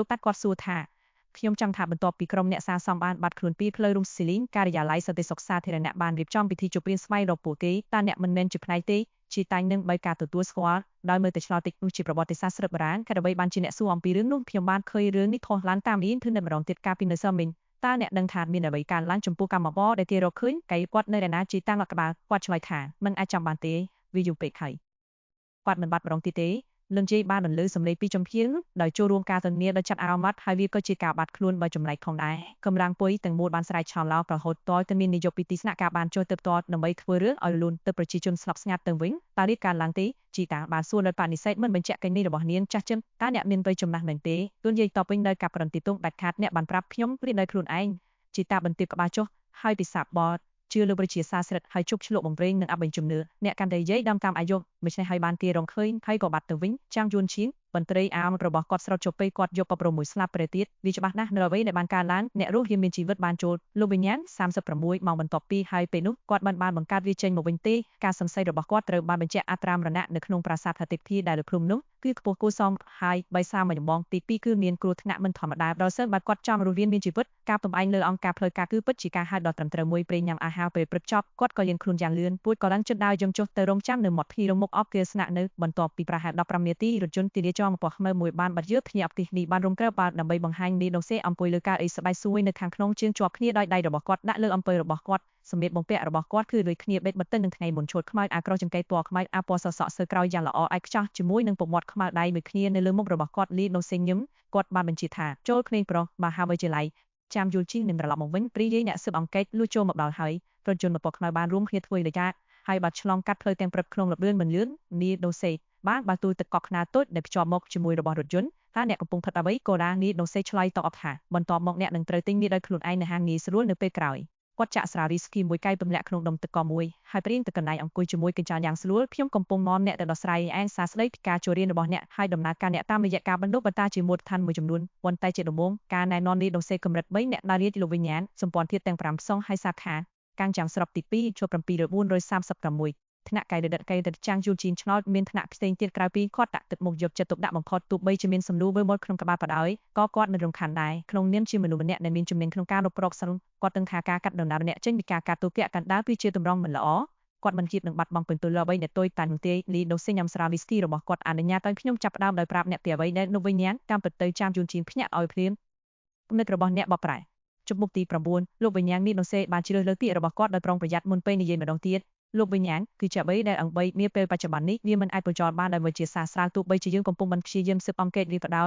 កតាគាត់សួរថាខ្ញុំចង់ថាបន្ទាប់ពីក្រុមអ្នកសាសំបានបាត់ខ្លួនពីផ្លូវរុំស៊ីលីងការិយាល័យសន្តិសុខសាធារណៈបានរៀបចំពិធីជប់លៀងស្វែងរកពួកគេតើអ្នកមិនមែនជាផ្នែកទេជាតែងនឹងបើការទទួលស្គាល់ដោយមើលទៅឆ្លោតតិចនោះជាប្រវត្តិសាស្ត្រស្រុកបារាំងខេត្តអ្វីបានជាអ្នកសួរអំពីរឿងនោះខ្ញុំបានឃើញរឿងនេះថោះឡើងតាមអ៊ីនធឺណិតម្ដងទៀតកាលពីនៅសមិញតើអ្នកដឹងថាមានអ្វីកើតឡើងចំពោះកម្មករដែលគេរកឃើញកាយគាត់នៅឯណាជាតាំងលក្បាលគាត់ឆ្លើយថាមិនអាចចាំបានទេវាយូរពេកហើយគាត់មិនបាត់ម្ដងទៀតទេលន់ជ័យបានបន្លឺសម្លេងពីចំភៀងដោយចូលរួមការទនាដោយចាត់អារម្មណ៍ហើយវាក៏ជាការបាត់ខ្លួនបើចម្លែកផងដែរកម្លាំងពុយទាំងមូលបានស្រែកឆោឡោប្រហូតតទៅមាននាយកពីទីស្នាក់ការបានចូលទៅផ្ទាល់ដើម្បីធ្វើរឿងឲ្យលូនទៅប្រជាជនស្លាប់ស្ងាត់ទៅវិញតើរៀបការឡើងទេជីតាបានសួរដល់បនិសេធមិនបញ្ជាក់កេរ្តិ៍នេះរបស់នាងចាស់ចិនតើអ្នកមានវ័យចំណាស់មែនទេលន់យាយតបវិញដោយការប្រន្ទាទងដាច់ខាតអ្នកបានប្រាប់ខ្ញុំព្រានដោយខ្លួនឯងជីតាបន្ទាបក្បាលចុះហើយពិសាបតជឿលើប្រជាសាស្ត្រហើយជប់ឆ្លក់បំព្រេងនឹងអបិញជំនឿអ្នកកាន់តែនិយាយដំតាមអាយុដូច្នេះហើយបានគេរងឃើញហើយក៏បាត់ទៅវិញចាងយួនឈៀងបន្ត្រីអាមរបស់គាត់ស្រោតជប់ពេកគាត់យកបបរមួយស្លាប់ព្រះទៀតវាច្បាស់ណាស់នៅអ្វីដែលបានកើតឡើងអ្នករស់រានមានជីវិតបានចូលលោកវិញ្ញាណ36ម៉ោងបន្ទាប់ពីហើយពេលនោះគាត់បានបង្កើតវាចេញមកវិញទេការសង្ស័យរបស់គាត់ត្រូវបានបញ្ជាក់អត្រាមរណៈនៅក្នុងប្រាសាទហតិភិដែលលើភ្នំនោះគឺខ្ពស់គួរសមហើយបីសារមួយដំបងទី2គឺមានគ្រោះថ្នាក់មិនធម្មតាដល់សិនបាត់គាត់ចង់រស់រានមានជីវិតការបំផ្លាញលើអង្គការផ្លូវការគឺពិតជាការហៅដ៏ត្រឹមត្រូវមួយព្រេងញ៉ាំអាហារពេលព្រឹកចប់គាត់ក៏យាងខ្លួនយ៉ាងលឿនពួយក៏ឡើងចិត្តដើរយំចុះទៅរងចាំនៅមាត់ភីរមុខអបគេស្នាក់នៅបន្ទាប់ពីប្រហែល15នាទីរថយន្តទីលាចងពណ៌ខ្មៅមួយបានបាត់យើភ្ញាក់ទីនេះបានរំកើបាល់ដើម្បីបង្ហាញនីដងសេអំពុយលើការអីស្បែកសួយនៅខាងក្នុងជើងជាប់គ្នាដោយដៃរបស់គាត់ដាក់លើអំពើរបស់គាត់សម្លៀកបំពាក់របស់គាត់គឺដូចគ្នាបេតបិទទៅនឹងថ្ងៃមុនឈុតខ្មៅអាក្រោះចង្កេតពណ៌ខ្មៅអាពណ៌សសក់សើក្រោយយ៉ាងល្អឯកខ្ចោះជាមួយនឹងពំមាត់ខ្មៅដៃមួយគ្នានៅលើមុខរបស់គាត់លីដងសេញញឹមគាត់បានបញ្ជាថាចូលក្មេងប្រុសមហាវិទ្យាល័យចាំយល់ជីនឹងត្រឡប់មកវិញព្រីយាយអ្នកស៊ើបអង្កេតលួចចូលមកដល់ហើយរថយន្តមកពណ៌ខ្មៅបានរួមគ្នាធ្វើរយៈហើយបាត់ឆ្លងកាត់ផ្លូវទាំងព្រឹកក្នុងលឿនមិនលឿននីដងសេបានបើទូទឹកកក់ខ្នាតតូចដែលភ្ជាប់មកជាមួយរបស់រថយន្តតើអ្នកកំពុងផិតអ្វីក៏ដានីដងសេឆ្លើយតបថាបន្ទាប់មកអ្នកនឹងត្រូវទិញវាដោយខ្លួនឯងនៅហាងងាយស្រួលនៅពេលក្រោយគាត់ចាក់ស្រារីស្គីមួយកែទម្លាក់ក្នុងដុំទឹកកកមួយហើយព្រៀងទៅកន្លែងអង្គុយជាមួយកញ្ចក់យ៉ាងស្រួលខ្ញុំកំពុងនាំអ្នកទៅដោះស្រាយឯងសាស្ដីពីការចូលរៀនរបស់អ្នកហើយដំណើរការអ្នកតាមរយៈការបណ្ដុះបណ្ដាលជាមូលដ្ឋានមួយចំនួនប៉ុន្តែជាដំបូងការណែនាំនេះដងសេកម្រិត3អ្នកដើររៀនលោកវិញ្ញាណសម្ព័ន្ធធាតុទាំង5ផ្សងហើយសាខាកាំងចាំស្របទី2ជួប7436ថ្នាក់កៃដិតចាងយូជីនឆ្នោតមានថ្នាក់ផ្សេងទៀតក្រៅពីគាត់ដាក់ទឹកមុខយកចិត្តទុកដាក់បំផុតទោះបីជាមានសំណួរវិលមកក្នុងក្បាលក៏ដោយក៏គាត់មិនរំខានដែរក្នុងនាមជាមនុស្សម្នាក់ដែលមានជំនាញក្នុងការរកប្រកសិលគាត់ដឹងថាការកាត់ដំណើរអ្នកចេញពីការកាត់ទូពាក់កណ្ដាលគឺជាទម្រង់មិនល្អគាត់មិនគៀបនឹងបាត់បង់ពិន្ទុល្បីដែលតូចតែនោះទេលីដូសេញញ៉ាំស្រាវីស្គីរបស់គាត់អនុញ្ញាតឲ្យខ្ញុំចាប់ផ្ដើមដោយប្រាប់អ្នកពីអ្វីដែលនោះវិញ្ញាណតាមពិតទៅចាងយូជីនភ្ញាក់ឲ្យភ្លាមគំនិតរបស់អ្នកបកប្រែជប់មុខទី9លោកវិញ្ញាណនេះដូសេបានជ្រើសរើសពាក្យរបស់គាត់ដោយប្រុងប្រយ័ត្នមុនពេលនិយាយម្ដងទៀតលោកវិញ្ញាណគឺជាអ្វីដែលអង្គ3នាពេលបច្ចុប្បន្ននេះវាមិនអាចបញ្ចោតបានដោយវិទ្យាសាស្ត្រស្រាវទោះបីជាយើងកំពុងបានព្យាយាមស៊ើបអង្កេតវាក៏ដោ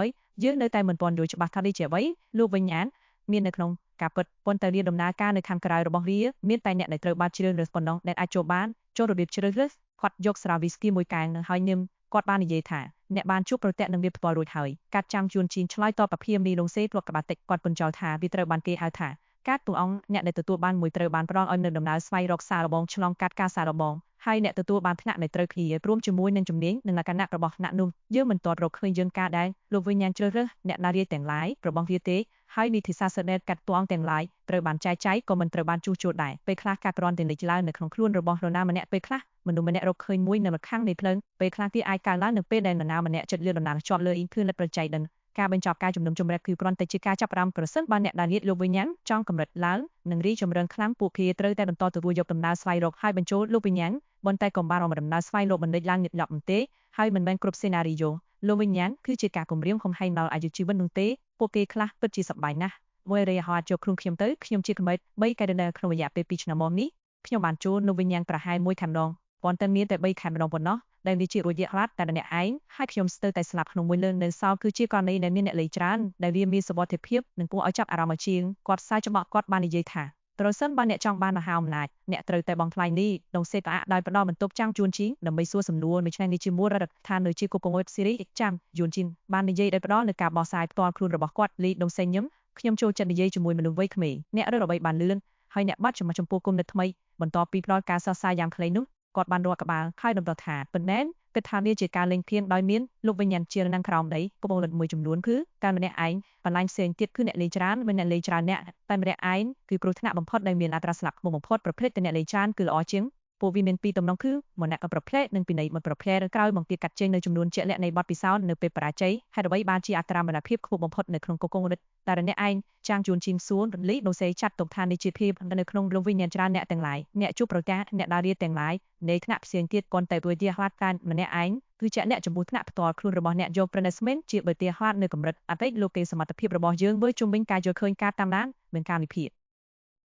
យយើងនៅតែមិនទាន់យល់ច្បាស់ថានេះជាអ្វីលោកវិញ្ញាណមាននៅក្នុងការពិតប៉ុន្តែវាដំណើរការនៅខាងក្រៅរបស់វាមានតែអ្នកដែលត្រូវបានជ្រើសរើសប៉ុណ្ណោះដែលអាចចូលបានចូលរបៀបជ្រើសរើសគាត់យកស្រាវីស្គីមួយកែងហើយញឹមគាត់បាននិយាយថាអ្នកបានជួបប្រទះនឹងវាផ្ទាល់រួចហើយកាត់ចាំជួនជីនឆ្លើយតបពីភៀមនីដងសេធ្លាប់ក្បាលតិចគាត់បញ្ចោលថាវាត្រូវបានគេហៅថាការទូអង្គអ្នកដែលទទួលបានមួយត្រូវបានផ្ដល់ឲ្យនៅដំណើរស្វែងរកសារបងឆ្លងកាត់ការសារបងហើយអ្នកទទួលបានថ្នាក់នៃត្រូវគ្នាព្រមជាមួយនឹងជំនាញនិងលក្ខណៈរបស់ថ្នាក់នោះយើងមិនទាន់រកឃើញយើងការដែលលោកវិញ្ញាណជ្រើសរើសអ្នកណារាយទាំងឡាយរបស់វាទេហើយនីតិសាស្ត្រដែលកាត់តួអង្គទាំងឡាយត្រូវបានចែកចាយក៏មិនត្រូវបានជួសជុលដែរពេលខ្លះការក្រន់ទាំងលេចឡើងនៅក្នុងខ្លួនរបស់នរណាម្នាក់ពេលខ្លះមនុស្សម្នាក់រកឃើញមួយនៅម្ខាងនៃភ្លើងពេលខ្លះវាអាចកើតឡើងនៅពេលដែលនរណាម្នាក់ចិត្តលឿនដំណើរជាប់លើអ៊ីនធឺណិតប្រជ័យដឹងការបញ្ចប់ការជំនុំជម្រះគឺគ្រាន់តែជាការចាប់ផ្ដើមប្រសិនបើអ្នកដែលលាតលោកវិញ្ញាណចង់កម្រិតឡើងនិងរីចម្រើនខ្លាំងពួកគេត្រូវតែបន្តទទួលយកដំណើរស្វែងរកហើយបញ្ចូលលោកវិញ្ញាណប៉ុន្តែកុំបានរំដំណើរស្វែងរកបណ្ឌិតឡើងញឹកញាប់នោះទេហើយមិនមែនគ្រប់សេណារីយ៉ូលោកវិញ្ញាណគឺជាការគំរាមកំហែងដល់អាយុជីវិតនោះទេពួកគេខ្លះពិតជាសប្បាយណាស់មួយរយៈហោអាចយកខ្លួនខ្ញុំទៅខ្ញុំជាកម្រិត3កែដិនក្នុងរយៈពេល2ឆ្នាំមកនេះខ្ញុំបានជួលលោកវិញ្ញាណប្រហែល1ខែម្ដងប៉ុន្តែមានតែ3ខែម្ដងប៉ុណ្ណោះ ដែលវាជារួចរាល់តែម្នាក់ឯងហើយខ្ញុំស្ទើរតែស្លាប់ក្នុងមួយលើនៅសល់គឺជាករណីដែលមានអ្នកលេងច្រើនដែលវាមានសុវត្ថិភាពនិងគួរឲ្យចាប់អារម្មណ៍ជាងគាត់សាយច្បក់គាត់បាននិយាយថាប្រសិនបើអ្នកចង់បានមហាអំណាចអ្នកត្រូវតែបង់ថ្លៃនេះដងសេក្អាក់ដោយផ្ដល់បន្ទប់ចាំងជួនជីងដើម្បីសួរសំណួរមួយឆ្នាំនេះជាមូលរដ្ឋាននៅជាកូពងវត្តសេរីចាំយួនជីនបាននិយាយដោយផ្ដល់នៅការបោះសាយផ្ទាល់ខ្លួនរបស់គាត់លីដងសេញញឹមខ្ញុំចូលចិត្តនិយាយជាមួយមនុស្សវ័យក្មេងអ្នករកអ្វីបានលឿនហើយអ្នកបាត់ចំពោះគុណនិតថ្មីបន្ទាប់ពីផ្ដល់ការសរសើរយ៉ាងខ្លីនោះគាត់បានរកក្បាលហើយដំណោះថាប៉ុន្តែគិតថាវាជាការលេងភៀងដោយមានលោកវិញ្ញាណជានៅក្រោមដីកូពងវត្តមួយចំនួនគឺតែម្នាក់ឯងបន្លាញផ្សេងទៀតគឺអ្នកលេងច្រើនមិនអ្នកលេងច្រើនអ្នកតែម្នាក់ឯងគឺគ្រោះថ្នាក់បំផុតដែលមានអត្រាស្លាប់ខ្ពស់បំផុតប្រភេទតែអ្នកលេងច្រើនគឺល្អជាងពួកវាមានពីរតំណងគឺម្នាក់ក៏ប្រភេទនិងពីនៃមួយប្រភេទក្រោយមកទៀតកាត់ចេញនៅចំនួនជាក់លាក់នៃបទពិសោធន៍នៅពេលបរាជ័យហេតុអ្វីបានជាអត្រាមរណភាពខ្ពស់បំផុតនៅក្នុងកូពងវត្តតែអ្នកឯងចាងជួនជីមសួនរលីដូសេចាត់ទុកថានេះជាភាពនៅក្នុងលោកវិញ្ញាណច្រើនអ្នកទាំងឡាយអ្នកជួបប្រកាសអ្នកដារៀទាំងឡាយនៃថ្នាក់ផ្សេងទៀតគាត់តែទួយទីខ្លាត់ការម្នាក់ឯងគឺជាអ្នកចំពោះថ្នាក់ផ្ទាល់ខ្លួនរបស់អ្នកយក Prenessment ជាបើទីខ្លាត់នៅកម្រិតអតីតលោកគេសមត្ថភាពរបស់យើងមើលជុំវិញការយល់ឃើញការតាមដានមានការវិភាគ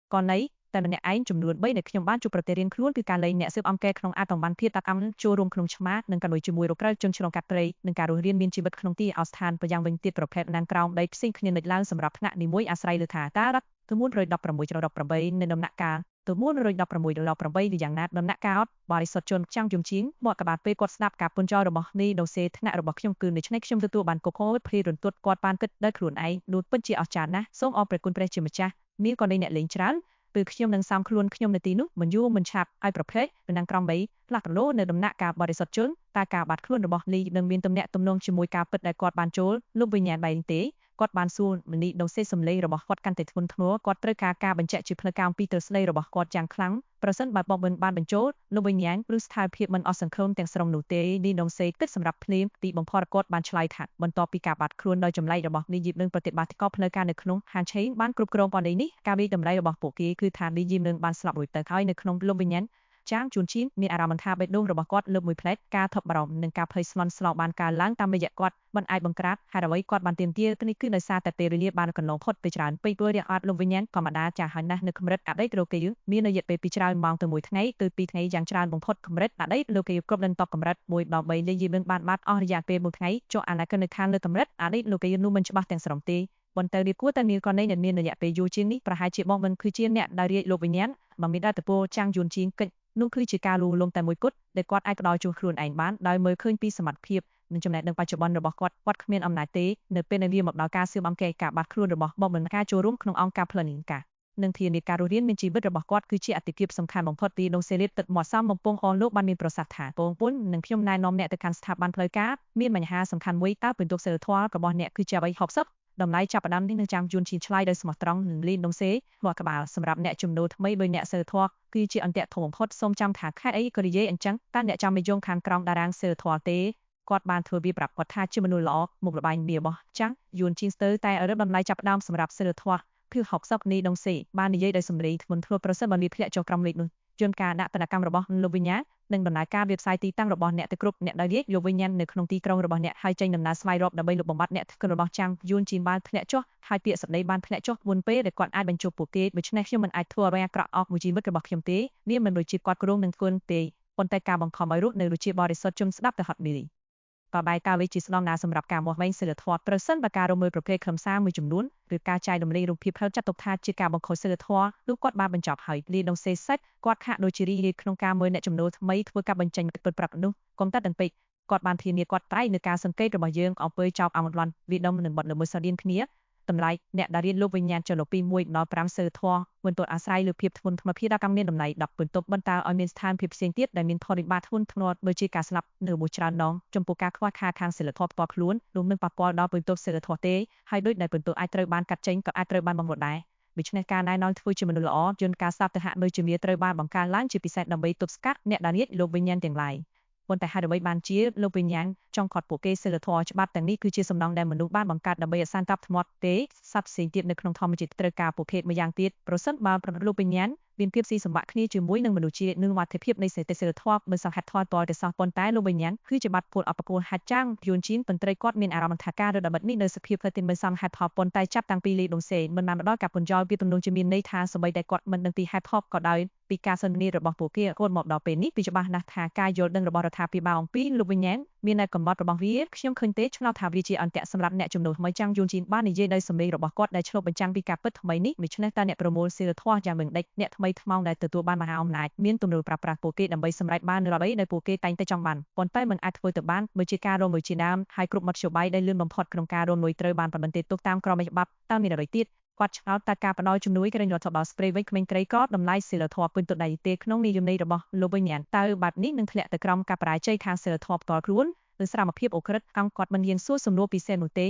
កន័យតែម្នាក់ឯងចំនួន3ដែលខ្ញុំបានជួបប្រទះរៀនខ្លួនគឺការលេងអ្នកស៊ើបអង្កេតក្នុងអាតបានភាពតាក់អំចូលរួមក្នុងឆ្មានិងក៏ដូចជាមួយរកក្រៅជនឆ្លងកាត់ព្រៃនិងការរស់រានមានជីវិតក្នុងទីអស្ថានប្រយ៉ាងវិញទៀតប្រភេទណានក្រោមដីផ្សេងគ្នានិចឡើងសម្រាប់ថ្នាក់នីមួយអាស្រ័យលើថាតើរដ្ឋទៅ116/18នៅដំណាក់កាលទៅ116/18ឬយ៉ាងណាដំណាក់កាលបរិសុទ្ធជនចាំងយំជាងមកកបាតពេលគាត់ស្ដាប់ការពន្យល់របស់នេះដូសេថ្នាក់របស់ខ្ញុំគឺនៅឆ្នៃខ្ញុំទទួលបានកុកហូតព្រីរន្ទត់គាត់បានគិតដោយខ្លួនឯងនោះពិតជាអស្ចារ្យណាស់សូមអរព្រះគុណព្រះជាម្ចាស់មានក៏នៃអ្នកលេងច្រើនពេលខ្ញុំនឹងសំខ្លួនខ្ញុំនៅទីនោះមិនយូរមិនឆាប់ឲ្យប្រភេទបណ្ដាំក្រំ3ផ្លាស់ប្រឡូនៅដំណាក់កាលបរិសុទ្ធជនតែការបាត់ខ្លួនរបស់លីនឹងមានទំនាក់ទំនងជាមួយការពិតដែលគាត់បានចូលលោកវិញ្ញាណបែងទេគាត់បានសួរមនីដងសេសំឡេងរបស់គាត់កាន់តែធ្ងន់ធ្ងរគាត់ត្រូវការបញ្ជាក់ជាផ្លូវការអំពីទ្រស្ដីរបស់គាត់យ៉ាងខ្លាំងប្រសិនបើបងមិនបានបញ្ចូលលោកវិញ្ញាណឬស្ថានភាពមិនអស់សង្ឃឹមទាំងស្រុងនោះទេនេះដងសេគិតសម្រាប់ភ្លាមទីបំផុតគាត់បានឆ្លើយថាបន្ទាប់ពីការបាត់ខ្លួនដោយចម្លែករបស់នេះយីបនឹងប្រតិបត្តិការផ្លូវការនៅក្នុងហានឆេងបានគ្រប់គ្រងបននេះការវិតម្លៃរបស់ពួកគេគឺថានេះយីបនឹងបានស្លាប់រួចទៅហើយនៅក្នុងលោកវិញ្ញាណចាងជួនឈីនមានអារម្មណ៍ថាបេះដូងរបស់គាត់លើកមួយផ្លែតការថប់បារម្ភនិងការភ័យស្លន់ស្លោបានកើនឡើងតាមរយៈគាត់មិនអាចបង្ក្រាបហេតុអ្វីគាត់បានទាមទារនេះគឺដោយសារតែពេលវេលាបានកន្លងផុតទៅច្រើនពេកព្រោះរាអត់លោកវិញ្ញាណធម្មតាចាស់ហើយណាស់នៅកម្រិតអតីតលោកគេមានរយៈពេលពីច្រើនម៉ោងទៅមួយថ្ងៃទៅ2ថ្ងៃយ៉ាងច្រើនបំផុតកម្រិតអតីតលោកគេគ្រប់នឹងតបកម្រិត1ដល់3លេខយីនឹងបានបាត់អស់រយៈពេល1ថ្ងៃចុះអាណាកិននៅខាងលើកម្រិតអតីតលោកគេនោះមិនច្បាស់ទាំងស្រុងទេបន្តែវាគួរតែមានករណីដែលមានរយៈពេលយូរជាងនេះប្រហែលជាបងមិនគឺជាអ្នកដែលរាយលោកវិញ្ញាណបើមានដល់តពោចាំងយួនជាងកិច្ចនោះគឺជាការលូលំតែមួយគត់ដែលគាត់អាចផ្ដល់ជួសខ្លួនឯងបានដោយមើលឃើញពីសមត្ថភាពនិងចំណេះដឹងបច្ចុប្បន្នរបស់គាត់គ្មានអំណាចទេនៅពេលដែលវាមកដល់ការស៊ើបអង្កេតការបាត់ខ្លួនរបស់បងមិនការចូលរួមក្នុងអង្គការផ្លូវការនិងធានាការរស់រានមានជីវិតរបស់គាត់គឺជាអាទិភាពសំខាន់បំផុតពីដងសេរីទឹកមាត់សំបំពងអនលោកបានមានប្រសាសន៍ថាបងពុននិងខ្ញុំណែនាំអ្នកទៅកាន់ស្ថាប័នផ្លូវការមានបញ្ហាសំខាន់មួយតើពិន្ទុសីលធម៌របស់អ្នកគឺជាអ្វី60តម្លៃចាប់ផ្ដើមនេះនឹងចាំជួនឈីឆ្លៃដោយស្មោះត្រង់និងលីនដងសេមកក្បាលសម្រាប់អ្នកចំណូលថ្មីដោយអ្នកសិលធម៌គឺជាអន្ទាក់ធំបំផុតសូមចាំថាខេត្តអីក៏និយាយអញ្ចឹងតើអ្នកចាំមិនយងខាងក្រោមតារាងសិលធម៌ទេគាត់បានធ្វើវាប្រាប់គាត់ថាជាមនុស្សល្អមុខលបែងវារបស់ចាំងយួនជីងស្ទើតែរឹបតម្លៃចាប់ផ្ដើមសម្រាប់សិលធម៌គឺ60នេះដងសេបាននិយាយដោយសម្លេងធ្ងន់ធ្ងរប្រសិនបើវាធ្លាក់ចុះក្រោមលេខនោះជួនការដាក់តនកម្មរបស់លោកវិញ្ញាណនិងដំណើរការវិបផ្សាយទីតាំងរបស់អ្នកទៅគ្រប់អ្នកដោយយកវិញ្ញាណនៅក្នុងទីក្រុងរបស់អ្នកហើយចេញដំណើរស្វែងរកដើម្បីលុបបំបាត់អ្នកធ្វើរបស់ចាំងយួនជីនបានធ្លាក់ចុះហើយពាក្យសម្ដីបានធ្លាក់ចុះមុនពេលដែលគាត់អាចបញ្ចុះពួកគេដូច្នេះខ្ញុំមិនអាចធ្វើអ្វីអាក្រក់អស់មួយជីវិតរបស់ខ្ញុំទេវាមិនដូចជាគាត់គ្រោងនឹងធ្វើទេប៉ុន្តែការបង្ខំឲ្យរស់នៅរសជាតិបរិសុទ្ធជុំស្ដាប់ទៅហត់នេះតបែការវិជាស្ដងណាសម្រាប់ការមាស់វែងសិលធម៌ប្រសិនបើការរមើលប្រភេទខ្លឹមសារមួយចំនួនឬការចែករំលែករូបភាពផលចាត់ទុកថាជាការបង្ខំសិលធម៌នោះគាត់បានបញ្ចប់ហើយលីដងសេសិតគាត់ខាក់ដូចជារីករាយក្នុងការមើលអ្នកចំណូលថ្មីធ្វើការបញ្ចេញពិតប្រាប់នោះកុំតាត់ដល់ពេកគាត់បានធានាគាត់ត្រៃនៅការសង្កេតរបស់យើងអំពើចោបអមលន់វិដំនិងបត់ល្មើសស្តីនគ្នាតម្លៃអ្នកដែលរៀនលោកវិញ្ញាណចន្លោះពី1ដល់5សិលធម៌មិនទាន់អាស្រ័យលើភាពធ្ងន់ធ្ងរភាពកម្មមានតម្លៃ10បន្ទប់បន្តឲ្យមានស្ថានភាពផ្សេងទៀតដែលមានផលវិបាកធ្ងន់ធ្ងរដូចជាការស្លាប់នៅមួយច្រើនដងចំពោះការខ្វះខាតខាងសិលធម៌ផ្ទាល់ខ្លួនរួមនឹងប៉ះពាល់ដល់បន្ទប់សិលធម៌ទេហើយដូចដែលបន្ទប់អាចត្រូវបានកាត់ចេញក៏អាចត្រូវបានបង្រួតដែរដូច្នេះការណែនាំធ្វើជាមនុស្សល្អយន្តការស្ដាប់ទៅហាក់ដូចជាវាត្រូវបានបង្កើតឡើងជាពិសេសដើម្បីទប់ស្កាត់អ្នកដែលរាជលោកវិញ្ញាណទាំងឡាយប៉ុន្តែហេតុអ្វីបានជាលោកវិញ្ញាណចង់ខត់ពួកគេសិលធម៌ច្បាប់ទាំងនេះគឺជាសំណងដែលមនុស្សបានបង្កើតដើម្បីឲ្យសានតាប់ធ្មត់ទេសត្វផ្សេងទៀតនៅក្នុងធម្មជាតិត្រូវការពួកគេម្យ៉ាងទៀតប្រសិនបើប្រលោកវិញ្ញាណមានភាពស៊ីសម្បាក់គ្នាជាមួយនឹងមនុស្សជាតិនឹងវត្តភាពនៃសេតសិលធម៌មិនសោះហេតុថយតរទៅសោះប៉ុន្តែលោកវិញ្ញាណគឺជាបាត់ពលអបពលហាត់ចាំងយួនជីនបន្ត្រីគាត់មានអារម្មណ៍ថាការរត់ដល់បាត់នេះនៅសភាពផ្ទៃមិនសមហេតុផលប៉ុន្តែចាប់តាំងពីលីដងសេមិនបានមកដល់ការពន្យល់ពីទំនងជាមានន័យថាសម្បីតែគាត់មិនដឹងពីហេតុផលក៏ដោយ ពីការសន្ទនារបស់ពួកគេរហូតមកដល់ពេលនេះវាច្បាស់ណាស់ថាការយល់ដឹងរបស់រដ្ឋាភិបាលអំពីលោកវិញ្ញាណមាននៅកំណត់របស់វាខ្ញុំឃើញទេឆ្លោតថាវាជាអន្តៈសម្រាប់អ្នកជំនួសថ្មីចាំងយួនជីនបាននិយាយដោយសម្លេងរបស់គាត់ដែលឆ្លុះបញ្ចាំងពីការពិតថ្មីនេះដូច្នេះតើអ្នកប្រមូលសីលធម៌យ៉ាងមិនដេចអ្នកថ្មីថ្មោងដែលទទួលបានមហាអំណាចមានទំនួលប្រើប្រាស់ពួកគេដើម្បីសម្រេចបាននូវអ្វីដែលពួកគេតែងតែចង់បានប៉ុន្តែមិនអាចធ្វើទៅបានបើជាការរំលួយជាដើមហើយគ្រប់មធ្យោបាយដែលលឿនបំផុតក្នុងការរំលួយត្រូវបានបន្ទទុកតាមក្រមច្បាប់តើមានអ្វីទៀតគាត់ឆ្ងល់តើការផ្ដល់ជំនួយក្រែងរដ្ឋបាលស្ព្រេវិញក្មេងក្រៃក៏តម្លៃសីលធម៌ពេញទុនដែរទេក្នុងនិយមន័យរបស់លោកវិញ្ញាណតើបែបនេះនឹងធ្លាក់ទៅក្រោមការបរាជ័យខាងសីលធម៌ផ្ទាល់ខ្លួនឬស្រាមភាពអូក្រិតអង្គគាត់មិនហ៊ានសួរសំណួរពិសេសនោះទេ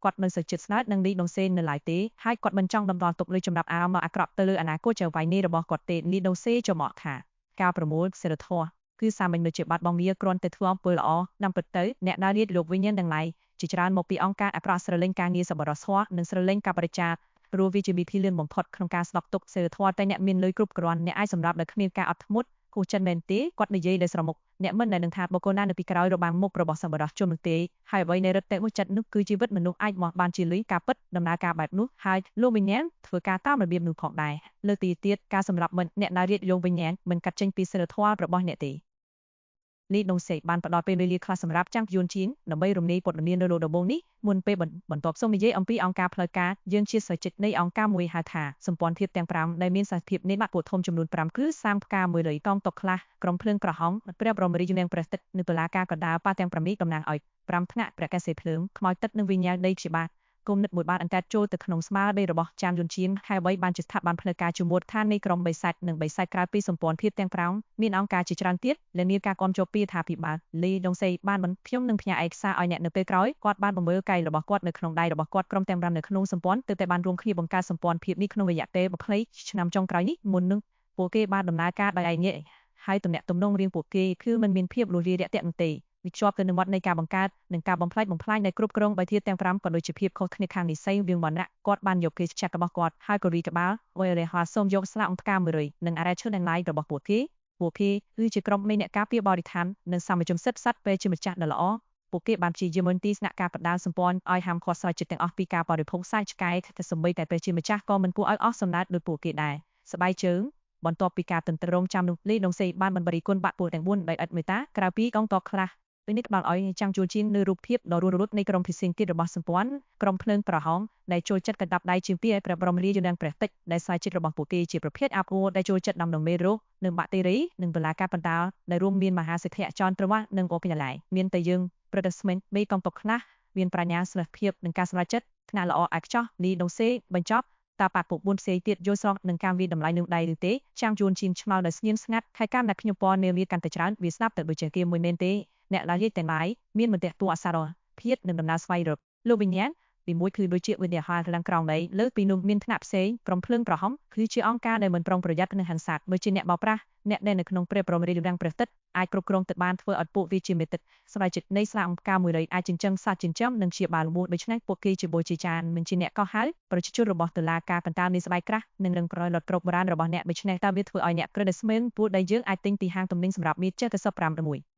គាត់នៅសើចិត្តស្នើនឹងលីដុងសេននៅឡើយទេហើយគាត់មិនចង់ដំណល់ទុកលើចម្រាប់អារម្មណ៍អាក្រក់ទៅលើអនាគតចៅហ្វៃនេះរបស់គាត់ទេលីដុងសេចំអកថាការប្រមូលសីលធម៌គឺសាមញ្ញដូចជាបាត់បង់វាគ្រាន់តែធ្វើអំពើល្អតាមពិតទៅអ្នកដើររៀបលោកវិញ្ញាណទាំងឡាយជាច្រើនមកពីអង្គការអក្សរស្រលេងការងារសប្បុរសធម៌និងស្រលេងការបរិច្ចាគព្រោះវាជាវិធីលឿនបំផុតក្នុងការស្ដុកទុកសីលធម៌តែអ្នកមានលុយគ្រប់គ្រាន់អ្នកអាចសម្រាប់ដោយគ្មានការអត់ធ្មត់គូចិនមែនទេគាត់និយាយដោយស្រមុកអ្នកមិនដែលនឹងថាបុគ្គលណានៅពីក្រោយរបាំងមុខរបស់សម្បត្តិជននោះទេហើយអ្វីនៃរដ្ឋតែមួយចិត្តនោះគឺជីវិតមនុស្សអាចមកបានជាលុយការពិតដំណើរការបែបនោះហើយលោកវិញ្ញាណធ្វើការតាមរបៀបនោះផងដែរលើកទីទៀតការសម្រាប់មិនអ្នកណារៀបយកវិញ្ញាណមិនកាត់ចេញពីសីលធម៌របស់អ្នកទេលីដុងសេបានផ្ដល់ពេលវេលាខ្លះសម្រាប់ចាងយួនជីនដើម្បីរំលាយព័ត៌មាននៅលើដំបូងនេះមុនពេលបន្ទាប់សូមនិយាយអំពីអង្គការផ្លូវការយើងជាសមាជិកនៃអង្គការមួយហៅថាសម្ព័ន្ធភាពទាំង5ដែលមានសភាពនៃបាក់ពួកធំចំនួន5គឺសាមផ្កា100កងតុកខ្លះក្រុមភ្លើងក្រហមព្រះបរមរាជវាំងព្រះទឹកនៅតុលាការកណ្ដាលប៉ះទាំង7តំណាងឲ្យ5ថ្នាក់ព្រះកេសីភ្លើងខ្មោចទឹកនិងវិញ្ញាណដីព្យាបាទគុំនិតមួយបានអន្តរចូលទៅក្នុងស្មារតីរបស់ចាងយួនជីនហើយបីបានជាស្ថាប័នផ្លូវការជាមួយឋាននៃក្រុមបិសាចនិងបិសាចក្រៅពីសម្ព័ន្ធភាពទាំង5មានអង្គការជាច្រើនទៀតដែលមានការគាំទ្រពីរដ្ឋាភិបាលលីដុងសេបានខ្ញុំនឹងផ្ញើឯកសារឲ្យអ្នកនៅពេលក្រោយគាត់បានបង្មើលកាយរបស់គាត់នៅក្នុងដៃរបស់គាត់ក្រុមទាំង5នៅក្នុងសម្ព័ន្ធទើបតែបានរួមគ្នាបង្កើតសម្ព័ន្ធភាពនេះក្នុងរយៈពេល20ឆ្នាំចុងក្រោយនេះមុននឹងពួកគេបានដំណើរការដោយឯងហើយទំនាក់ទំនងរៀងពួកគេគឺមិនមានភាពលួចលារាក់ទាក់នោះទេវិជាប់ទៅនឹងវត្តនៃការបង្កើតនិងការបំផ្លាញនៃគ្រប់គ្រងបៃធាទាំង5ក៏ដូចជាភាពខុសគ្នាខាងនិស័យវាងវណ្ណៈគាត់បានយកគេចាក់របស់គាត់ហើយក៏រីកបាលវយរហ័សសូមយកស្លាកអង្គការ100និងអារ៉ាឈើទាំងឡាយរបស់ពួកគេគឺជាក្រុមមេអ្នកការពារបរិស្ថាននិងសមាជិកសិទ្ធិសត្វពេលជាម្ចាស់ដ៏ល្អពួកគេបានព្យាយាមទីស្នាក់ការបដាសម្ព័ន្ធឲ្យហាមឃាត់ស្រោចចិត្តទាំងអស់ពីការបរិភោគសាច់ឆ្កែតែសម្បីតែពេលជាម្ចាស់ក៏មិនគួរឲ្យអស់សំណើចដោយពួកគេដែរស្បែកជើងបន្ទាប់ពីការទន្ទ្រាំចាំនោះលីដុងសេបានបរិគុណបាក់ពួកទាំង4ដោយឥតមេត្តាក្រៅពីកងទ័ពខ្លះពេលនេះផ្ដល់ឲ្យចាំងជួលជីននៅរូបភាពដ៏រស់រវើកនៃក្រុមភីស៊ីងទៀតរបស់សម្ព័ន្ធក្រុមភ្លើងប្រហោងដែលចូលចិត្តកណ្ដាប់ដៃជាងពីឲ្យព្រះបរមរាជវាំងព្រះទឹកដែលស្វ័យចិត្តរបស់ពួកគេជាប្រភេទអាប់អួរដែលចូលចិត្តដំណំមេរោគនិងបាក់តេរីនិងបលាការបណ្ដាលដែលរួមមានមហាសិទ្ធិចរត្រវ៉ានិងអូកញ៉ាឡៃមានតែយើងប្រតិស្មិនមេកងទ័ពខ្លះមានប្រាជ្ញាស្នេហ៍ភាពនិងការសម្រេចចិត្តថ្នាក់ល្អឯកចោះលីដុងសេបញ្ចប់តើបាក់ពួក4ផ្សេងទៀតយល់ស្របនឹងការវិតម្លៃនឹងដៃឬទេចាំងយួនជីនឆ្មៅដោយស្ងៀមស្ងាត់ហើយការដាក់ខ្ញុំពណ៌នាវាកាន់តែច្រើនវាស្ដាប់ទៅដូចជាគេមួយមែនទេអ្នកឡាយទាំងឡាយមានមតិតួអសារភាពនិងដំណើរស្វែងរកលោកវិញ្ញាណពីមួយគឺដូចជាវិញ្ញាហាខាងក្រោមដីលើពីនោះមានថ្នាក់ផ្សេងក្រុមភ្លើងក្រហមគឺជាអង្គការដែលមិនប្រុងប្រយ័ត្ននឹងហិង្សាដូចជាអ្នកបោកប្រាស់អ្នកដែលនៅក្នុងព្រះបរមរាជវាំងព្រះទឹកអាចគ្រប់គ្រងទៅបានធ្វើឲ្យពួកវាជាមេទឹកស្វ័យចិត្តនៃស្លាកអង្គការ100អាចចិញ្ចឹមសត្វចិញ្ចឹមនិងជាបាលមូលដូច្នេះពួកគេជាបូជាចានមិនជាអ្នកកោះហៅប្រជាជនរបស់តុលាការកណ្ដាលនៃស្បែកក្រាស់និងរឹងក្រោយលត់គ្រប់បុរាណរបស់អ្នកដូច្នេះតើវាធ្វើឲ្យអ្នកក្រឹតស្មែនពួកដែលយើងអាចទិញពីហាងទំនិញសម្រាប់មី75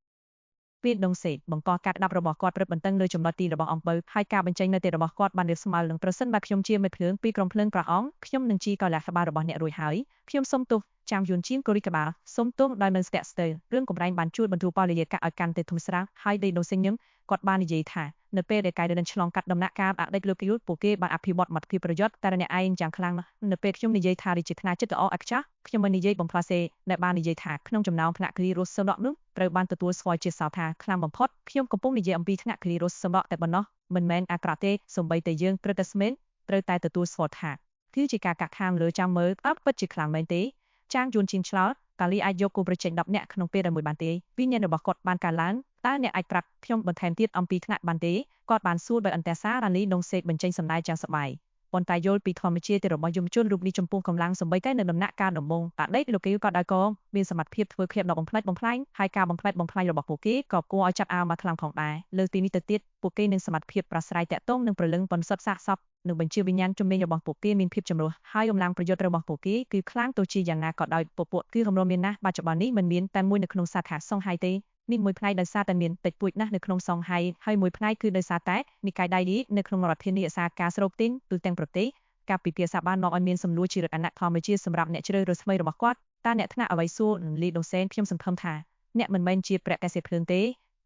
ពីដងសេបង្កការដាប់របស់គាត់ព្រឹបបន្ទឹងលើចំណុចទីរបស់អង្គើហើយការបញ្ចេញនៅទីរបស់គាត់បានរៀបស្មើនឹងប្រសិនបើខ្ញុំជាមេភ្លើងពីក្រុមភ្លើងប្រហោងខ្ញុំនឹងជីកលះក្បាលរបស់អ្នករួចហើយខ្ញុំសូមទោសចាំងយួនជីនកូរីក្បាលសូមទោសដោយមិនស្ទាក់ស្ទើររឿងកម្រែងបានជួយបន្ធូរពលិយកាឲ្យកាន់តែធំស្រាលហើយដីដងសេញញឹមគាត់បាននិយាយថានៅពេលដែលកាយដិនឆ្លងកាត់ដំណាក់កាលអតីតលោកយុទ្ធពួកគេបានអភិវឌ្ឍមតិភាពប្រយុទ្ធតែអ្នកឯងយ៉ាងខ្លាំងណាស់នៅពេលខ្ញុំនិយាយថារាជធានីចិត្តល្អអក្ចាស់ខ្ញុំមិននិយាយបំផ្លាសេដែលបាននិយាយថាក្នុងចំណោមថ្នាក់គ្រីរស់សម្ដក់នោះត្រូវបានទទួលស្គាល់ជាសោថាខ្លាំងបំផុតខ្ញុំកំពុងនិយាយអំពីថ្នាក់គ្រីរស់សម្ដក់តែប៉ុណ្ណោះមិនមែនអាក្រក់ទេសូម្បីតែយើងព្រឹត្តតែស្មែនត្រូវតែទទួលស្គាល់ថាគឺជាការកាក់ខាងលើចាំមើលអត់ពិតជាខ្លាំងមែនទេចាងយួនជីនឆ្លោតកាលីអាចយកគូប្រជែង10នាក់ក្នុងពេលតែមួយបានទេវិញ្ញាណរបស់គាត់បានកើនឡើងតើអ្នកអាចប្រាប់ខ្ញុំបន្ថែមទៀតអំពីថ្នាក់បានទេគាត់បានសួរដោយអន្តរសាររ៉ាលីដងសេកបញ្ចេញសម្ដែងយ៉ាងសប្បាយប៉ុន្តែយល់ពីធម្មជាតិរបស់យុវជនរូបនេះចំពោះកម្លាំងសម្បីតែនៅដំណាក់កាលដំបូងអតីតលោកគេក៏ដោយកងមានសមត្ថភាពធ្វើឃ្លាបដល់បំផ្លិចបំផ្លាញហើយការបំផ្លិចបំផ្លាញរបស់ពួកគេក៏គួរឲ្យចាប់អារម្មណ៍ខ្លាំងផងដែរលើពីនេះទៅទៀតពួកគេនឹងសមត្ថភាពប្រស្រ័យតាក់ទងនឹងព្រលឹងបន្សុទ្ធសាកសពនឹងបញ្ជាវិញ្ញាណជំនាញរបស់ពួកគេមានភាពចម្រុះហើយកម្លាំងប្រយុទ្ធរបស់ពួកគេគឺខ្លាំងទោះជាយ៉ាងណាក៏ដោយពួកគឺកម្រមានណាស់បច្ចុប្បន្ននេះមិនមានតែមួយនៅក្នុងសាខាសង្ហៃទេនេះមួយផ្នែកដោយសារតែមានតិចតួចណាស់នៅក្នុងសង្ហៃហើយមួយផ្នែកគឺដោយសារតែនិកាយដៃនេះនៅក្នុងរដ្ឋធានីអាសាការស្រូបទិញទូទាំងប្រទេសការពិភាក្សាបានមកឲ្យមានសំណួរជារអនធម្មជាតិសម្រាប់អ្នកជ្រើសរើសថ្មីរបស់គាត់ តើអ្នកថ្នាក់អ្វីសួរនឹងលីដូសេនខ្ញុំសង្ឃឹមថាអ្នកមិនមែនជាព្រះកសិភ្លើងទេ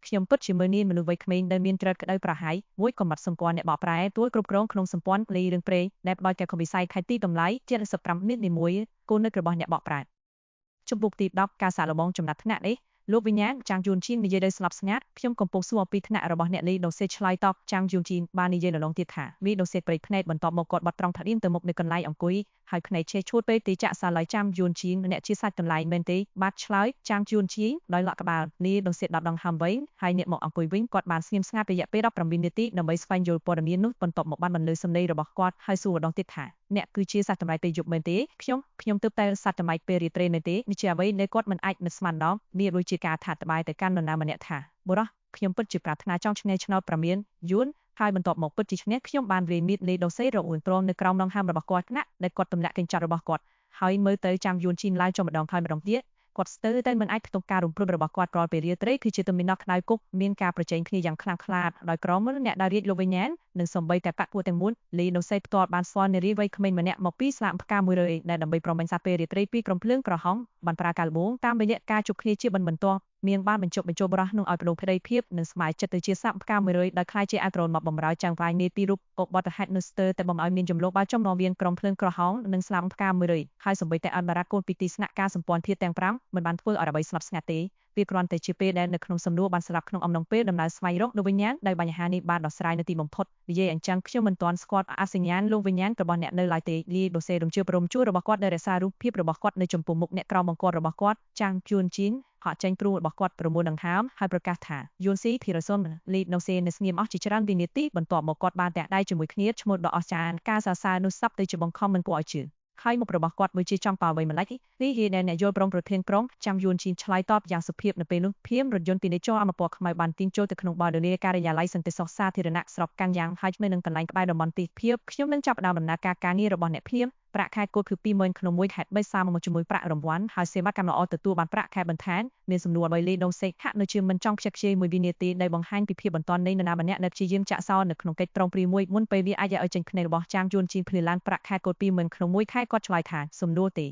ខ្ញុំពិតជាមើលនាងមនុស្សវ័យក្មេងដែលមានត្រិតក្តៅប្រហែលមួយកំបាត់សម្ព័ន្ធអ្នកបកប្រែទួលគ្រប់គ្រងក្នុងសម្ព័ន្ធលីរឿងព្រេងដែលផ្ដល់កែកវិស័យខេត្តទីតម្លៃ75នាទី1គោលនៅរបស់អ្នកបកប្រែជំពូកទី10ការសាកល្បងចំណាត់ថ្នាក់នេះលោកវិញ្ញាណចាងយួនឈីននិយាយដោយស្លាប់ស្ងាត់ខ្ញុំកំពុងសួរអំពីថ្នាក់របស់អ្នកលីដូសេឆ្លើយតបចាងយួនឈីនបាននិយាយលឡងទៀតថាលីដូសេព្រៃភ្នែកបន្ទាប់មកគាត់បត់ត្រង់ថាឌៀងទៅមុខនៅកន្លែងអង្គុយហើយភ្នែកឆេះឈួតពេលទីចាក់សាឡៃចាងយួនឈីនអ្នកជាសាច់កន្លែងមែនទេបាទឆ្លើយចាងយួនឈីនដោយលក់ក្បាលលីដូសេ10ដងហាំវិញហើយអ្នកមកអង្គុយវិញគាត់បានស្ងៀមស្ងាត់រយៈពេល17នាទីដើម្បីស្វែងយល់ព័ត៌មាននោះបន្ទាប់មកបានបន្លឺសំឡេងរបស់គាត់ហើយសួរម្ដងទៀតថាអ្នកគឺជាសត្វតម្រៃពេលយប់មែនទេខ្ញុំទើបតែសត្វតម្រៃពេលរាត្រីមែនទេនេះជាអ្វីដែលគាត់មិនអាចនឹកស្មានដល់វាដូចជាការថាតបាយទៅកាន់នរណាម្នាក់ថាបុរសខ្ញុំពិតជាប្រាថ្នាចង់ឆ្នៃឆ្នោតប្រមានយួនហើយបន្ទាប់មកពិតជាឈ្នះខ្ញុំបានរៀនមៀតលេដូសេរអ៊ូនត្រង់នៅក្រោមដងហាមរបស់គាត់ណាដែលគាត់ទម្លាក់កញ្ចក់របស់គាត់ហើយមើលទៅចាំយួនឈីនឡើងចុះម្ដងហើយម្ដងទៀតគាត់ស្ទើរតែមិនអាចផ្ទុកការរំភើបរបស់គាត់រាល់ពេលរាត្រីគឺជាទំនិញក្តៅគុកមានការប្រជែងគ្នាយ៉ាងខ្លាំងក្លាដោយក្រុមអ្នកដែលរាជលោកវិញ្ញាណនិងសម្បីតែបកពួកទាំងមូលលីដូសេផ្ទាល់បានស្គាល់នារីវ័យក្មេងម្នាក់មកពីស្លាកផ្កា100ដែលដើម្បីប្រមាញ់សត្វពេលរាត្រីពីក្រុមភ្លើងក្រហមបានប្រើកាលបងតាមរយៈការជួបគ្នាជាបន្ទាប់មានបានបញ្ចុះបញ្ចូលបរោះនោះឲ្យបដូរភេទភាពនិងស្ម័យចិត្តទៅជាសាប់ផ្កា100ដោយខ្លាយជាអាត្រូនមកបំរើចាំងវាយនាពីរូបអបតហេតុនោះស្ទើរតែបំឲ្យមានចំលោះបាចំនងមានក្រុមភ្លើងក្រហមនិងស្លាប់ផ្កា100ហើយសម្បីតែអន្តរកូនពីទីស្នាក់ការសម្ព័ន្ធធាតុទាំង5មិនបានធ្វើឲ្យអ្វីស្លាប់ស្ងាត់ទេវាគ្រាន់តែជាពេលដែលនៅក្នុងសំណួរបានស្លាប់ក្នុងអំឡុងពេលដំណើរស្វែងរកលោកវិញ្ញាណដែលបញ្ហានេះបានដោះស្រាយនៅទីបំផុតនិយាយអញ្ចឹងខ្ញុំមិនទាន់ស្គាល់អសញ្ញាណលោកវិញ្ញាណរបស់អ្នកនៅឡើយទេលីដូសេរំជើបរំជួររបស់គាត់ដែលរក្សារូបភាពរបស់គាត់នៅចំពោះមុខអ្នកក្រោមបង្គាប់របស់គាត់ចាងជួនជីនហកចេញព្រួលរបស់គាត់9ដង្ហើមហើយប្រកាសថាយួនស៊ីធីរ៉ាសុនលីដូសេនៅស្ងៀមអស់ជាច្រើនវិនាទីបន្ទាប់មកគាត់បានតាក់ដៃជាមួយគ្នាឈ្មោះដ៏អស្ចារ្យការសរសើរនោះសັບទៅជាបង្ខំមិនគួរឲ្យជឿហើយមុខរបស់គាត់មួយជាចង់ប៉ាអ្វីម្ល៉េចនេះហេដែលអ្នកយល់ព្រមប្រធានក្រុងចាំយួនឈីនឆ្លើយតបយ៉ាងសុភាពនៅពេលនោះភៀមរថយន្តពីនេចរអមពណ៌ខ្មៅបានទាញចូលទៅក្នុងបរិយាការិយាល័យសន្តិសុខសាធារណៈស្រុកកាំងយ៉ាងហើយឆ្មេនឹងកន្លែងក្បែរតំបន់ទីភាពខ្ញុំនឹងចាប់ផ្ដើមដំណើរការងាររបស់អ្នកភៀមប្រាក់ខែគោលគឺ20000ក្នុងមួយខែ3សាមមកជាមួយប្រាក់រង្វាន់ហើយសេវាកម្មល្អទទួលបានប្រាក់ខែបន្ថែមមានសំណួរអ្វីលេដងសេកហាក់នៅជាមិនចង់ខ្ជិះខ្ជាយមួយវិនាទីដែលបង្ហាញពីភាពបន្ទាន់នៃនរណាម្នាក់ដែលព្យាយាមចាក់សោនៅក្នុងកិច្ចត្រងព្រាមួយមុនពេលវាអាចឲ្យចេញភ្នែករបស់ចាងយួនជីនភ្លាឡើងប្រាក់ខែគោល20000ក្នុងមួយខែគាត់ឆ្លើយថាសំណួរទេ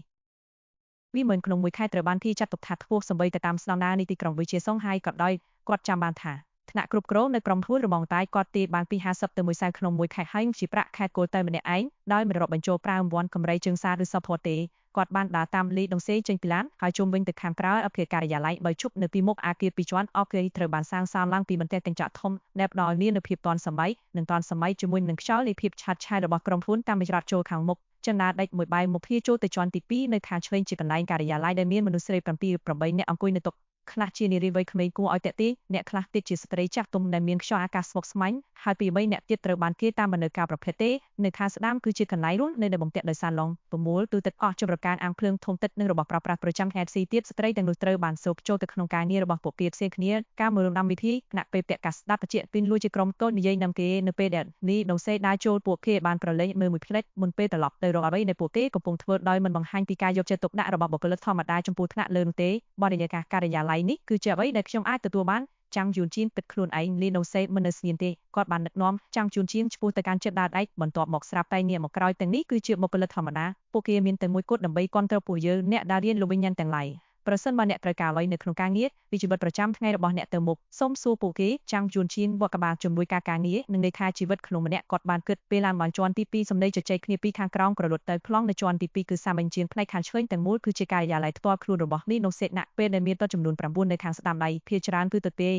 20000ក្នុងមួយខែត្រូវបានគេចាត់ទុកថាខ្ពស់សម្បីតែតាមស្តង់ដារនៃទីក្រុងវិជាសុងហើយក៏ដោយគាត់ចាំបានថាថ្នាក់គ្រប់គ្រងនៅក្រុមហ៊ុនរបងតែគាត់ទាយបានពី50ទៅ1សែនក្នុងមួយខែហើយជាប្រាក់ខែគោលតែម្នាក់ឯងដោយមិនរាប់បញ្ចូលប្រើអង្វាន់កម្រៃជើងសារឬសពផតទេគាត់បានដើរតាមលីដងសេចេញពីឡានហើយជុំវិញទៅខាងក្រៅអភិការិយាល័យបើជប់នៅពីមុខអគារ2ជាន់អកេត្រូវបានសាងសង់ឡើងពីបន្ទះកញ្ចក់ធំដែលផ្ដល់មាននូវភាពទាន់សម័យនិងទាន់សម័យជាមួយនឹងខ្យល់នៃភាពឆាតឆាយរបស់ក្រុមហ៊ុនតាមច្រត់ចូលខាងមុខចនាដេកមួយបែរមុខភាចូលទៅជាន់ទី2នៅខាងឆ្វេងជាកន្លែងការិយាល័យដែលមានមនុស្សស្រី7-8នាក់អង្គុយនៅតុខ្លះជានារីវ័យក្មេងគួរឲ្យតាក់ទាញអ្នកខ្លះទៀតជាស្ត្រីចាស់ទុំដែលមានខ្យល់អាកាសស្មុគស្មាញហើយពី3អ្នកទៀតត្រូវបានគេតាមបណ្ឌើការប្រភេទទេនៅខាងស្ដាំគឺជាកន្លែងរស់នៅដែលបំពាក់ដោយសាឡុងប្រមូលទូទឹកអស់ជម្រកការអាំងភ្លើងធំទឹកនិងរបស់ប្រើប្រាស់ប្រចាំថ្ងៃផ្សេងទៀតស្ត្រីទាំងនោះត្រូវបានសូកចូលទៅក្នុងការងាររបស់ពួកគេផ្សេងគ្នាការមើលដំវិធីគណៈពេលពាក់ការស្ដាប់បច្ចេកពីនលួចជាក្រុមកូននិយាយនាំគេនៅពេលដែលនេះដងសេដើរចូលពួកគេបានប្រឡែងមើលមួយផ្លេចមុនពេលត្រឡប់ទៅរកអ្វីដែលពួកគេកំពុងធ្វើដោយមិនបង្ហាញពីការយកចិត្តទុកដាក់របស់បុគ្គលិកធម្មតាចំពោះថ្នាក់លើនោះទេបរិយាកាសការិយាល័យនេះគឺជាអ្វីដែលខ្ញុំអាចទទួលបានចាំងយួនជីនពិតខ្លួនឯងលីដូសេមិននៅស្ងៀមទេគាត់បានដឹកនាំចាំងយួនជីនឆ្ពោះទៅកាន់ចិត្តដើរដៃបន្ទាប់មកស្រាប់តែងាកមកក្រោយទាំងនេះគឺជាបុគ្គលិកធម្មតាពួកគេមានតែមួយគត់ដើម្បីគាំទ្រពួកយើងអ្នកដែលរៀនលោកវិញ្ញាណទាំងឡាយប្រសិនបើអ្នកត្រូវការអ្វីនៅក្នុងការងារវិជីវិតប្រចាំថ្ងៃរបស់អ្នកទៅមុខសូមសួរពួកគេចាំងយួនឈីនវត្តក្បាលជំនួយការងារនិងលេខាជីវិតក្នុងម្នាក់គាត់បានគិតពេលឡើងបានជាន់ទី2សម្ដីជជែកគ្នាពីខាងក្រោមក្រលត់ទៅប្លង់នៅជាន់ទី2គឺសាមញ្ញជាងផ្នែកខាងឆ្វេងទាំងមូលគឺជាការិយាល័យផ្ទាល់ខ្លួនរបស់លីណូសេណាពេលដែលមានតចំនួន9នៅខាងស្ដាំដៃភាគច្រើនគឺទៅទេ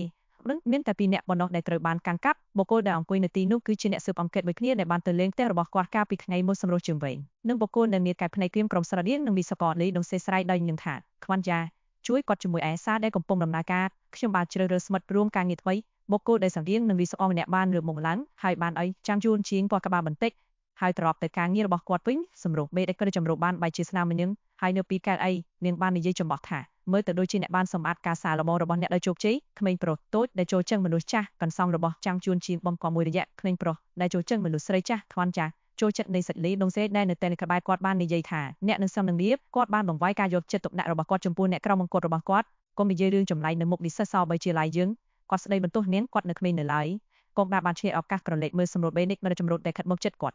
នឹងមានតែ2អ្នកប៉ុណ្ណោះដែលត្រូវបានកាន់កាប់បុគ្គលដែលអង្គុយនៅទីនោះគឺជាអ្នកស៊ើបអង្កេតមួយគ្នាដែលបានទៅលេងផ្ទះរបស់គាត់កាលពីថ្ងៃមុនសម្រុះជើងវែងនិងបុគ្គលដែលមានកែភ្នែកក្រៀមក្រុមស្រដៀងនឹងវិស្វករលីដងសេស្រ័យដោយញញឹមថាខ្វាន់យ៉ាជួយគាត់ជាមួយឯសារដែលកំពុងដំណើរការខ្ញុំបានជ្រើសរើសស្មិទ្ធរួមការងារថ្មីបុគ្គលដែលស្រដៀងនឹងវិស្វករម្នាក់បានលើកមកឡើងហើយបានអីចាំងយួនជាងគាត់ក្បាលបន្តិចហើយត្រឡប់ទៅការងាររបស់គាត់វិញសម្រុះបេដេកក៏ចម្រុះបានបាយជាស្នាមញឹមហើយនៅពីកែអីនាងបាននិយាយចំបោះថាមើលទៅដូចជាអ្នកបានសម្បត្តិការសាឡបងរបស់អ្នកដោយជោគជ័យក្មេងប្រុសតូចដែលចូលចឹងមនុស្សចាស់កន្សងរបស់ចាំងជួនជាងបំកមួយរយៈក្មេងប្រុសដែលចូលចឹងមនុស្សស្រីចាស់ខ្វាន់ចាស់ចូលចិត្តនៃសាច់លីដងសេដែលនៅតែក្បែរគាត់បាននិយាយថាអ្នកនឹងសំនឹងលៀបគាត់បានបង្វាយការយកចិត្តទុកដាក់របស់គាត់ចំពោះអ្នកក្រមង្គត់របស់គាត់កុំនិយាយរឿងចម្លែកនៅមុខនិស្សិតសបីជាឡាយយើងគាត់ស្ដីបន្ទោសនាងគាត់នៅក្មេងនៅឡើយកុំបានឆ្លៀតឱកាសក្រឡេកមើលសម្រួលបេនិកនៅចម្រុះដែលខិតមកចិត្តគាត់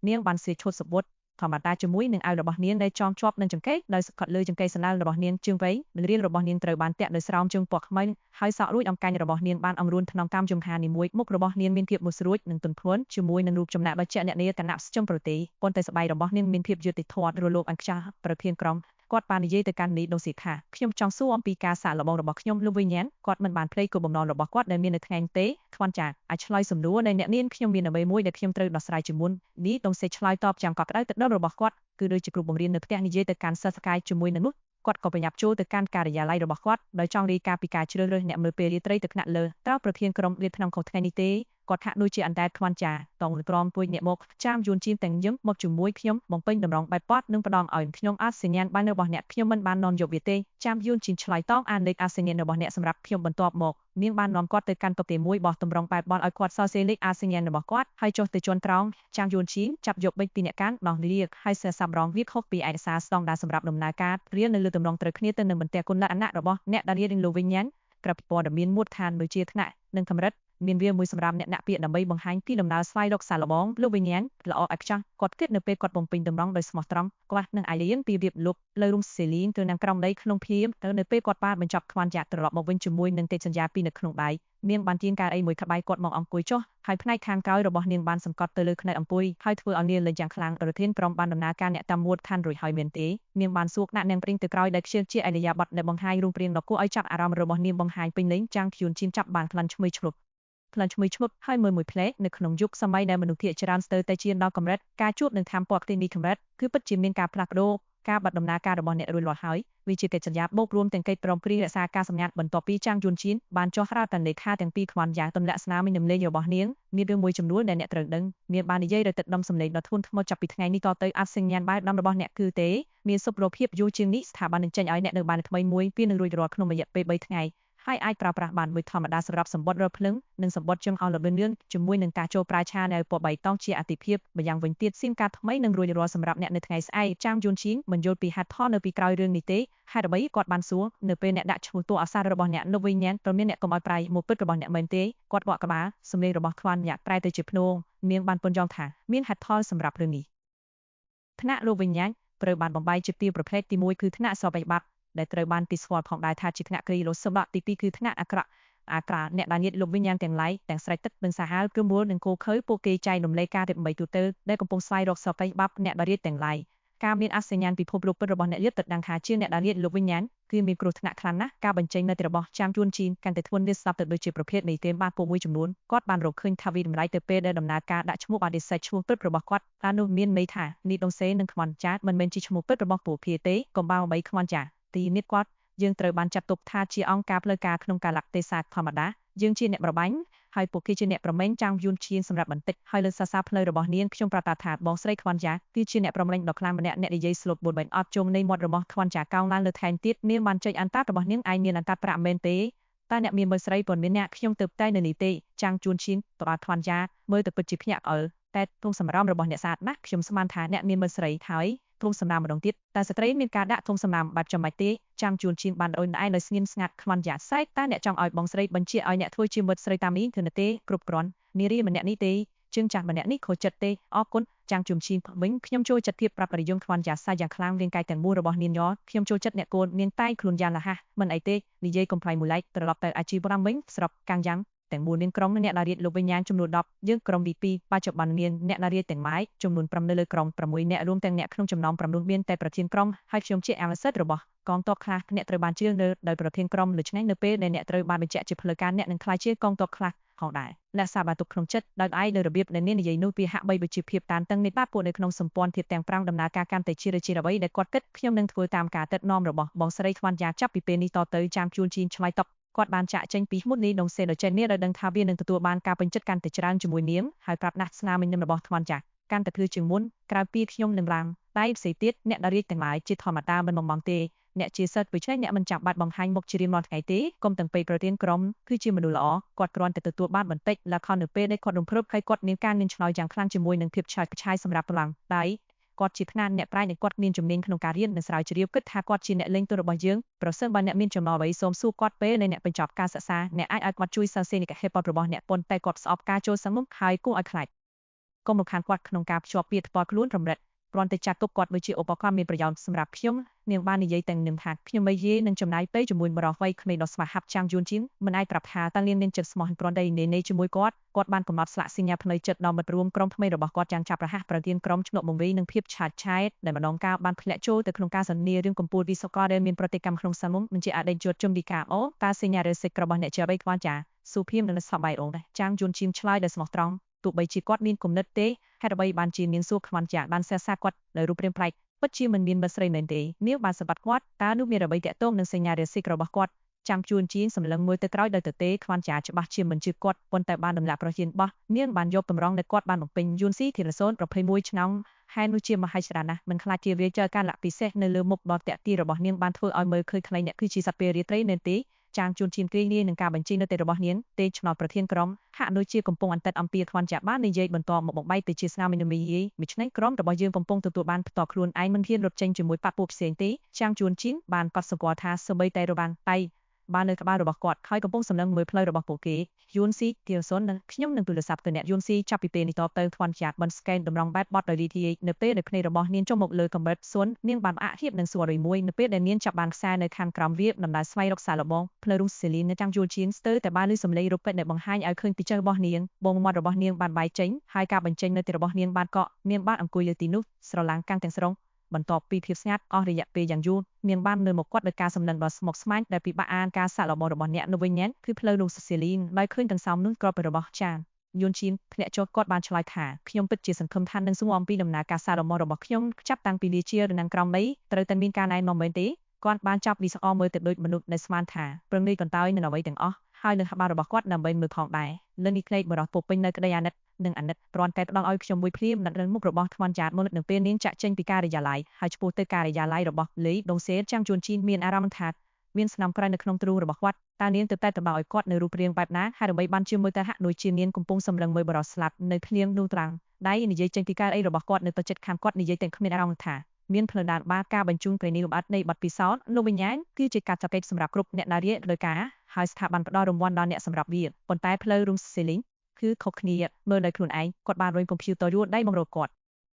នាងបានសៀឈុតសវុត ធម្មតាជាមួយនឹងអាវរបស់នាងដែលចងជាប់នឹងចង្កេះដោយស្កត់លើចង្កេះសណ្ដាលរបស់នាងជើងវែងនិងរៀងរបស់នាងត្រូវបានទាក់ដោយស្រោមជើងពណ៌ខ្មៅហើយសក់រួចអំកាញ់របស់នាងបានអង្រួនក្នុងតាមជំហាននីមួយមុខរបស់នាងមានភាពមុតស្រួចនិងទន់ភ្លន់ជាមួយនឹងរូបចម្លាក់ដ៏ជាក់លាក់នៃគណៈស្ជុំប្រទេសប៉ុន្តែស្បែករបស់នាងមានភាពយុត្តិធម៌រលោងអង្ខ្ចាស់ប្រធានក្រុមគាត់បាននិយាយទៅកាន់នីដូស៊ីថាខ្ញុំចង់សួរអំពីការសាកល្បងរបស់ខ្ញុំលោកវិញ្ញាណគាត់មិនបានភ្លេចគោលបំណងរបស់គាត់ដែលមាននៅថ្ងៃនេះទេខ្វាន់ចាអាចឆ្លើយសំណួរដែលអ្នកនាងខ្ញុំមានអ្វីមួយដែលខ្ញុំត្រូវដោះស្រាយជាមុននេះដងសេឆ្លើយតបចាំកក់ក្ដៅទឹកដុលរបស់គាត់គឺដូចជាគ្រូបង្រៀននៅផ្ទះនិយាយទៅកាន់សិស្សស្កាយជាមួយនឹងនោះគាត់ក៏ប្រញាប់ចូលទៅកាន់ការិយាល័យរបស់គាត់ដោយចង់រាយការណ៍ពីការជ្រើសរើសអ្នកមើលពេលរាត្រីទៅថ្នាក់លើតើប្រធានក្រុមរៀបក្នុងខុសថ្ងៃនេះទេគាត់ហាក់ដូចជាអណ្ដែតខ្វាន់ចាតងក្រមពួយអ្នកមកចាមយួនជីមទាំងញឹមមកជាមួយខ្ញុំបំពេញតម្រងបែបប៉តនិងផ្ដំឲ្យខ្ញុំអាសញ្ញាណបានរបស់អ្នកខ្ញុំមិនបាននាំយកវាទេចាមយួនជីមឆ្លើយតបអានលេខអាសញ្ញាណរបស់អ្នកសម្រាប់ខ្ញុំបន្ទាប់មកនាងបាននាំគាត់ទៅកាន់តុទី1បោះតម្រងបែបបត់ឲ្យគាត់សរសេរលេខអាសញ្ញាណរបស់គាត់ហើយចុះទៅជន់ត្រង់ចាមយួនជីមចាប់យកបិចពីអ្នកកាន់ដោះលាកហើយសេសាប់រងវាខុសពីឯកសារស្តង់ដារសម្រាប់ដំណើរការរៀននៅលើតម្រងត្រូវគ្នាទៅនឹងបន្ទះគុណលក្ខណៈរបស់អ្នកដែលរៀននឹងលោកវិញ្ញាណក្របព័ត៌មានមូលដ្ឋានដូចជាថ្នាក់និងកម្រិតមានវាមួយសម្រាប់អ្នកពាក្យដើម្បីបង្ហាញពីដំណើរស្វែងរកសារល្បងលោកវិញ្ញាណល្អឥតខ្ចោះគាត់គិតនៅពេលគាត់បំពេញតម្រង់ដោយស្មោះត្រង់គាត់នឹងអាលៀនពីរៀបលុបលើរុំសេលីនទៅនឹងក្រំដីក្នុងភៀមទៅនៅពេលគាត់បានបញ្ចប់ខ្វាន់យ៉ាត្រឡប់មកវិញជាមួយនឹងទេពសញ្ញាពីនៅក្នុងដៃនាងបានទាញកៅអីមួយក្បែរគាត់មកអង្គុយចុះហើយផ្នែកខាងក្រោយរបស់នាងបានសង្កត់ទៅលើខ្នែកអង្គុយហើយធ្វើឲ្យនាងលេចយ៉ាងខ្លាំងប្រធានក្រុមបានដំណើរការអ្នកតាមមួតឋានរួចហើយមែនទេនាងបានសួរដាក់នាងព្រិងទៅក្រោយដែលខ្ជិលជាអរិយាប័ត្រដែលបង្ហាញរូបរាងដ៏គួរឲ្យចាប់អារម្មណ៍របស់នាងបង្ហាញពេញលេងចាំងឃ្យួនឈាមចាប់បានក្លិនឈ្មោះឈ្លុបក្លិនឈ្មោះឈ្មោះហើយមើលមួយផ្លែនៅក្នុងយុគសម័យដែលមនុស្សភាគច្រើនស្ទើរតែជៀនដល់កម្រិតការជួបនឹងតាមពណ៌គ្លីនីកម្រិតគឺពិតជាមានការផ្លាស់ប្ដូរការបាត់ដំណើរការរបស់អ្នករួចរាល់ហើយវាជាកិច្ចសន្យាបូករួមទាំងកិច្ចព្រមព្រៀងរក្សាការសម្ងាត់បន្ទាប់ពីចាងយួនឈៀនបានចុះហៅតលេខាទាំងពីរខ្វាន់យ៉ាងទម្លាក់ស្នាមនឹងលេងរបស់នាងមានរឿងមួយចំនួនដែលអ្នកត្រូវដឹងមានបាននិយាយដោយទឹកដុំសម្លេងដ៏ធ្ងន់ធ្ងរចាប់ពីថ្ងៃនេះតទៅអាចសញ្ញាណបែបដំរបស់អ្នកគឺទេមានសុខភាពយូរជាងនេះស្ថាប័ននឹងចេញឲ្យអ្នកនៅបានថ្មីមួយពីនឹងរួចរាល់ក្នុងរយៈពេល3ថ្ងៃហើយអាចប្រើប្រាស់បានមួយធម្មតាសម្រាប់សម្បត្តិរភ្លឹងនិងសម្បត្តិជើងអស់លឿនលឿនជាមួយនឹងការចូលប្រើឆាដែលពណ៌បៃតងជាអាទិភាពម្យ៉ាងវិញទៀតស៊ីមកាតថ្មីនឹងរួចរាល់សម្រាប់អ្នកនៅថ្ងៃស្អែកចាងយួនឈីងមិនយល់ពីហេតុផលនៅពីក្រោយរឿងនេះទេហេតុអ្វីគាត់បានសួរនៅពេលអ្នកដាក់ឈ្មោះតួអក្សររបស់អ្នកលោកវិញ្ញាណព្រមមានអ្នកកុំឲ្យប្រៃមកពិតរបស់អ្នកមែនទេគាត់បកក្បាលសម្លេងរបស់ខ្វាន់យ៉ាក់ប្រែទៅជាភ្នោងនាងបានពន្យល់ថាមានហេតុផលសម្រាប់រឿងនេះថ្នាក់លោកវិញ្ញាណត្រូវបានបំបីជាពីប្រភេទទី1គឺថ្នាក់សពបាត់ដែលត្រូវបានគេស្គាល់ផងដែរថាជាថ្នាក់គ្រីឡូសម្បត្តិទី2គឺថ្នាក់អាក្រក់អ្នកដែលញាតលោកវិញ្ញាណទាំងឡាយទាំងស្រេចទឹកនិងសាហាវគឺមូលនឹងគោខើពួកគេចែករំលែកការរៀបបីទូទៅដែលកំពុងស្វែងរកសពបាប់អ្នកដែលរៀបទាំងឡាយការមានអសញ្ញាណពិភពលោកពិតរបស់អ្នករៀបទឹកដឹងថាជាអ្នកដែលរៀបលោកវិញ្ញាណគឺមានគ្រោះថ្នាក់ខ្លាំងណាស់ការបញ្ចេញនៅទីរបស់ចាងជួនជីនកាន់តែធ្ងន់វាស្ដាប់ទៅដូចជាប្រភេទនៃទេបាពួកមួយចំនួនគាត់បានរកឃើញថាវិតម្លៃទៅពេលដែលដំណើរការដាក់ឈ្មោះបានសេចឈ្មោះពិតរបស់គាត់តាមនោះមានន័យថានីដុងសេនិងខ្វាន់ចាតមិនមែនជាឈ្មោះពិតរបស់ពួកគេទេកុំបោបីខ្វាន់ចាទីនេះគាត់យើងត្រូវបានចាត់ទុកថាជាអង្គការផ្លូវការក្នុងកាលៈទេសៈធម្មតាយើងជាអ្នកប្របាញ់ហើយពួកគេជាអ្នកប្រមេងចាងយួនឈៀនសម្រាប់បន្តិចហើយលើសារផ្លូវរបស់នាងខ្ញុំប្រកាសថាបងស្រីខ្វាន់យ៉ាគឺជាអ្នកប្រមេងដ៏ខ្លាំងម្នាក់អ្នកនិយាយស្លូតបួនបែនអត់ជុំនៃមាត់របស់ខ្វាន់យ៉ាកោងឡើងលើថែមទៀតនាងបានចុចអន្តាតរបស់នាងឯងមានអន្តាតប្រាក់មែនទេតែអ្នកមានមើលស្រីប៉ុនមានអ្នកខ្ញុំទៅតែនៅនេះទេចាងយួនឈៀនតបខ្វាន់យ៉ាមើលទៅពិតជាភ្ញាក់អល់តែទងសម្រាមរបស់អ្នកស្អាតណាស់ខ្ញុំស្មានថាអ្នកមានមើលស្រីហើយធំសម្រាមម្ដងទៀតតែស្ត្រីមានការដាក់ធំសម្រាមបែបចំបាច់ទេចាងជួនឈៀនបានអូនឯងដោយស្ងៀមស្ងាត់ខ្វាន់យ៉ាសែកតែអ្នកចង់ឲ្យបងស្រីបញ្ជាឲ្យអ្នកធ្វើជាមិត្តស្រីតាមនេះគឺទេគ្រប់គ្រាន់នារីម្នាក់នេះទេជើងចាស់ម្នាក់នេះខូចចិត្តទេអរគុណចាងជួនឈៀនវិញខ្ញុំចូលចិត្តភាពប្រាប់ប្រយងខ្វាន់យ៉ាសាយ៉ាងខ្លាំងរាងកាយទាំងមូលរបស់នាងយ៉ខ្ញុំចូលចិត្តអ្នកកូននាងតែងខ្លួនយ៉ាងរហ័សមិនអីទេនិយាយកុំផ្លៃមួយឡែកត្រឡប់ទៅអាជីវកម្មវិញស្របកាំងយ៉ាងទាំងមូលមានក្រុមអ្នកដារៀតលោកវិញ្ញាណចំនួន10យើងក្រុមទី2បច្ចុប្បន្នមានអ្នកដារៀតទាំងម៉ាយចំនួន5នៅលើក្រុម6អ្នករួមទាំងអ្នកក្នុងចំណោម9មានតែប្រធានក្រុមហើយខ្ញុំជាអលសិតរបស់កងទ័ពខ្លះអ្នកត្រូវបានជឿលើដោយប្រធានក្រុមដូច្នេះនៅពេលដែលអ្នកត្រូវបានបញ្ជាក់ជាផ្លូវការអ្នកនឹងក្លាយជាកងទ័ពខ្លះផងដែរអ្នកសាបាទុកក្នុងចិត្តដោយឯងលើរបៀបដែលនាងនិយាយនោះវាហាក់បីដូចជាភាពតានតឹងនៃបាពួកនៅក្នុងសម្ព័ន្ធភាពទាំង5ដំណើរការកាន់តែជាអ្វីដែលគាត់គិតខ្ញុំនឹងធ្វើតាមការទឹកនាំរបស់បងស្រីខ្វាន់យ៉ាចាប់ពីពេលនេះតទៅចាំជួនជីនឆ្លៃតបគាត់បានចាក់ចេញពីមុននេះដងសេដោយចេះនេះដោយដឹងថាវានឹងទទួលបានការពេញចិត្តកាន់តែច្រើនជាមួយនាងហើយប្រាប់ណាស់ស្នាមញញឹមរបស់ខ្វាន់យ៉ាកាន់តែភ្លឺជាងមុនក្រៅពីខ្ញុំនឹងឡាំតែផ្សេងទៀតអ្នកដារៀកទាំងឡាយជាធម្មតាមិនបំងទេអ្នកជាសិស្សវិជ័យអ្នកមិនចាំបាច់បង្ហាញមុខជារៀងរាល់ថ្ងៃទេកុំទាំងពេកប្រធានក្រុមគឺជាមនុស្សល្អគាត់គ្រាន់តែទទួលបានបន្តិចលក្ខខណ្ឌនៅពេលដែលគាត់រំភើបហើយគាត់មានការមានឆ្លើយយ៉ាងខ្លាំងជាមួយនឹងភាពឆាយឆាយសម្រាប់កម្លាំងដៃគាត់ជាថ្នាក់អ្នកប្រាជ្ញគាត់មានជំនាញក្នុងការរៀននិងស្រាវជ្រាវគិតថាគាត់ជាអ្នកលេងទូរបស់យើងប្រសិនបើអ្នកមានចំណល់អ្វីសូមសួរគាត់ពេលដែលអ្នកបញ្ចប់ការសិក្សាអ្នកអាចឲ្យគាត់ជួយសរសេរនិកាយហេតុផលរបស់អ្នកប៉ុន្តែគាត់ស្អប់ការចូលសង្ឃឹមហើយគួរឲ្យខ្លាចកុំរំខានគាត់ក្នុងការភ្ជាប់ពាក្យផ្ទាល់ខ្លួនរំរិត ព្រមតែចាត់ទុកគាត់ដូចជាឧបករណ៍មានប្រយោជន៍សម្រាប់ខ្ញុំនាងបាននិយាយទាំងនឹងថាខ្ញុំមិនយាយនឹងចំណាយពេលជាមួយបរិះវ័យក្មេងដ៏ស្វាហាប់ចាងយួនជីនមិនអាចប្រាប់ថាតើនាងមានចិត្តស្មោះព្រមតែនេជាមួយគាត់បានកំណត់ស្លាកសញ្ញាផ្លូវចិត្តដល់មិត្តរួមក្រុមថ្មីរបស់គាត់យ៉ាងឆាប់រហ័សប្រទានក្រុមឆ្លក់បង្វីនិងភាពឆាតឆាយដែលម្ដងការបានធ្លាក់ចូលទៅក្នុងការសន្និរឿងកម្ពុជាវិស្វករដែលមានប្រតិកម្មក្នុងសាមុំបញ្ជាអតីតយុទ្ធជនឌីកាអូតើសញ្ញារសិករបស់អ្នកជាអ្វីគាត់ចាសុភីមនៅសបាយអូនចាងយួនជីនឆ្លើយដោយស្មោះត្រង់ទោះបីជាគាត់មានគំនិតទេហេតុអ្វីបានជានាងសួរខ្វាន់ចាបានសរសើរគាត់ដោយរូបរាងប្លែកពិតជាមិនមានបស្រីមែនទេនាងបានសម្បត្តិគាត់តើនោះមានអ្វីតាក់ទងនឹងសញ្ញារសិករបស់គាត់ចាំងជួនជីនសម្លឹងមើលទៅក្រោយដោយទៅទេខ្វាន់ចាច្បាស់ជាមិនជឿគាត់ប៉ុន្តែបានដំណាក់ប្រធានបោះនាងបានយកកម្រងដែលគាត់បានបំពេញយួនស៊ីធីរ៉ាសូន21ឆ្នាំហើយនោះជាមហិច្ឆតាណាស់មិនខ្លាចជាវាចការលក្ខពិសេសនៅលើមុខដ៏តាក់ទារបស់នាងបានធ្វើឲ្យមើលឃើញខ្លែងអ្នកគឺជាសត្វពេលរាត្រីមែនទេចាងជួនជីនគ្រីនាងនឹងការបញ្ចេញនៅទេរបស់នាងទេឆ្នោតប្រធានក្រុមហាក់ដូចជាកំពុងអន្តិតអំពីខ្វាន់ចាបាននិយាយបន្តមកបំបីទៅជាស្នាមមីយីដូច្នេះក្រុមរបស់យើងកំពុងទទួលបានផ្ទាល់ខ្លួនឯងមិនហ៊ានរត់ចេញជាមួយបាត់ពួកផ្សេងទេចាងជួនជីនបានកត់សម្គាល់ថាសូម្បីតែរបាំងតៃបាននៅក្បាលរបស់គាត់ហើយកំពុងសម្លឹងមើលផ្លូវរបស់ពួកគេយួនស៊ីទីរសុននិងខ្ញុំនឹងទូរស័ព្ទទៅអ្នកយួនស៊ីចាប់ពីពេលនេះតទៅខ្វាន់ចាបានស្កេនតម្រង់បែបបត់ដោយលីធីនៅពេលដែលភ្នែករបស់នាងចុះមកលើកំបិតសុននាងបានផ្អាកហៀបនឹងសួរមួយនៅពេលដែលនាងចាប់បានខ្សែនៅខាងក្រោមវាដំណើរស្វែងរកសារលបងផ្លូវរុងសេលីននៅចាំងយួនជីនស្ទើរតែបានឮសំឡេងរពេចដែលបង្ហាញឲ្យឃើញពីជើងរបស់នាងបងមាត់របស់នាងបានបែកចេញហើយការបញ្ចេញនៅទីរបស់នាងបានកក់នាងបានអង្គុយលើទីនោះស្រឡាំងកាំងទាំងស្រុងបន្ទាប់ពីភាពស្ងាត់អស់រយៈពេលយ៉ាងយូរនាងបាននៅមកគាត់ដោយការសម្លឹងដ៏ស្មុគស្មាញដែលពិបាកអានការសាកល្បងរបស់អ្នកនោះវិញញ៉ាំគឺផ្លូវនោះសេលីនដោយឃើញទាំងសោមនោះក្របរបស់ចានយួនជីនធ្លាក់ចុះគាត់បានឆ្លើយថាខ្ញុំពិតជាសង្ឃឹមថានឹងសួរអំពីដំណើរការសាកល្បងរបស់ខ្ញុំចាប់តាំងពីលាជារណាំងក្រំ3ត្រូវតែមានការណែនាំមែនទេគាត់បានចាប់វិសអមើលទៅដូចមនុស្សដែលស្មានថាប្រងនេះកន្តើយនៅអ្វីទាំងអស់ហើយនៅក្បាលរបស់គាត់ដើម្បីមើលផងដែរលិននេះក្លេកបរោះពុកពេញនៅក្តីអាណិតនិងអាណិតព្រាន់តែផ្ដល់ឲ្យខ្ញុំមួយភ្លាមដាក់នៅមុខរបស់ថ្មចាតមុននៅពេលនាងចាក់ចេញពីការិយាល័យហើយឆ្ពោះទៅការិយាល័យរបស់លេដងសេចាំងជួនជីនមានអារម្មណ៍ថាមានស្នាមក្រៃនៅក្នុងទ្រូងរបស់គាត់តើនាងទៅតែបោឲ្យគាត់នៅរូបរាងបែបណាហើយដើម្បីបានជាមើលទៅហាក់ដូចជានាងកំពុងសម្លឹងមើលបរោះស្លាប់នៅភ្លៀងនោះត្រង់ដៃនិយាយចេញពីការិយារបស់គាត់នៅទៅចិត្តខាងគាត់និយាយទាំងគ្មានអារម្មណ៍ថាមានផ្លូវដើរបាការបញ្ជូនប្រេនីលំអិតនៃបទពិសោធន៍លោកវិញ្ញាណគឺជាការចាប់ពេកសម្រាប់គ្រប់អ្នកដារលើការហើយស្ថាប័នផ្ដល់រង្វាន់ដល់អ្នកសម្រាប់វាប៉ុន្តែផ្លូវរុងសេលីងគឺខុសគ្នាមើលដោយខ្លួនឯងគាត់បានរុញកុំព្យូទ័រយួរដៃបំរោគាត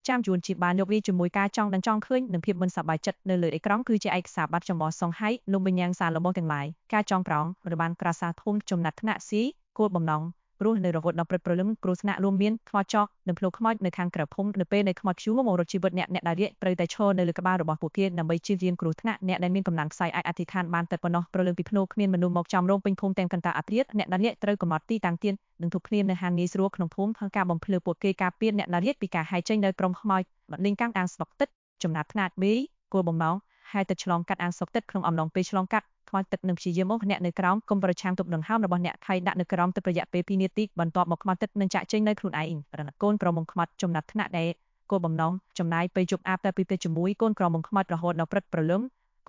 ់ចាំជួនជីបានយកវាជាមួយការចង់ឃើញនិងភាពមិនសប្បាយចិត្តនៅលើអេក្រង់គឺជាឯកសារបាត់ចំបោះសងហៃលោកវិញ្ញាណសាររបស់ទាំងឡាយការចងក្រងរបានក្រាសាធំចំណាត់ថ្នាក់ស៊ីគោលបំណងព្រោះនៅរហូតដល់ព្រឹកព្រលឹមគ្រោះថ្នាក់រួមមានខ្មោចចោកនិងភ្លោខ្មោចនៅខាងក្រៅភូមិនៅពេលដែលខ្មោចឈូមករត់ជីវិតអ្នកដារត្រូវតែឈរនៅលើក្បាលរបស់ពួកគេដើម្បីជៀសវាងគ្រោះថ្នាក់អ្នកដែលមានកម្លាំងខ្សោយអាចអធិដ្ឋានបានតែប៉ុណ្ណោះព្រលឹមពីភ្នោគ្មានមនុស្សមកចំរងពេញភូមិទាំងកន្តើអាត្រិតអ្នកដារត្រូវកំណត់ទីតាំងទៀននិងទុកគ្នានៅហាងងាយស្រួលក្នុងភូមិហើយការបំភ្លឺពួកគេការពារអ្នកដារពីការហាយចេញនៅក្រុមខ្មោចបាត់លេងកាំងអាងស្តុកទឹកចំណាត់ថ្នាក់មេគោលបំណងហើយទឹកឆ្លងកាត់អាងស្តុកទឹកក្នុងអំឡុងពេលឆ្លងកាត់ខ្មោចទឹកនឹងព្យាយាមអ្នកនៅក្រោមកុំប្រឆាំងទប់ដង្ហើមរបស់អ្នកហើយដាក់នៅក្រោមទឹករយៈពេល2នាទីបន្ទាប់មកខ្មោចទឹកនឹងចាក់ចេញនៅខ្លួនឯងរណកូនក្រមុំខ្មោចចំណាត់ថ្នាក់ដែលគោលបំណងចំណាយពេលជប់អាបតែពីពេលជាមួយកូនក្រមុំខ្មោចរហូតដល់ព្រឹកព្រលឹម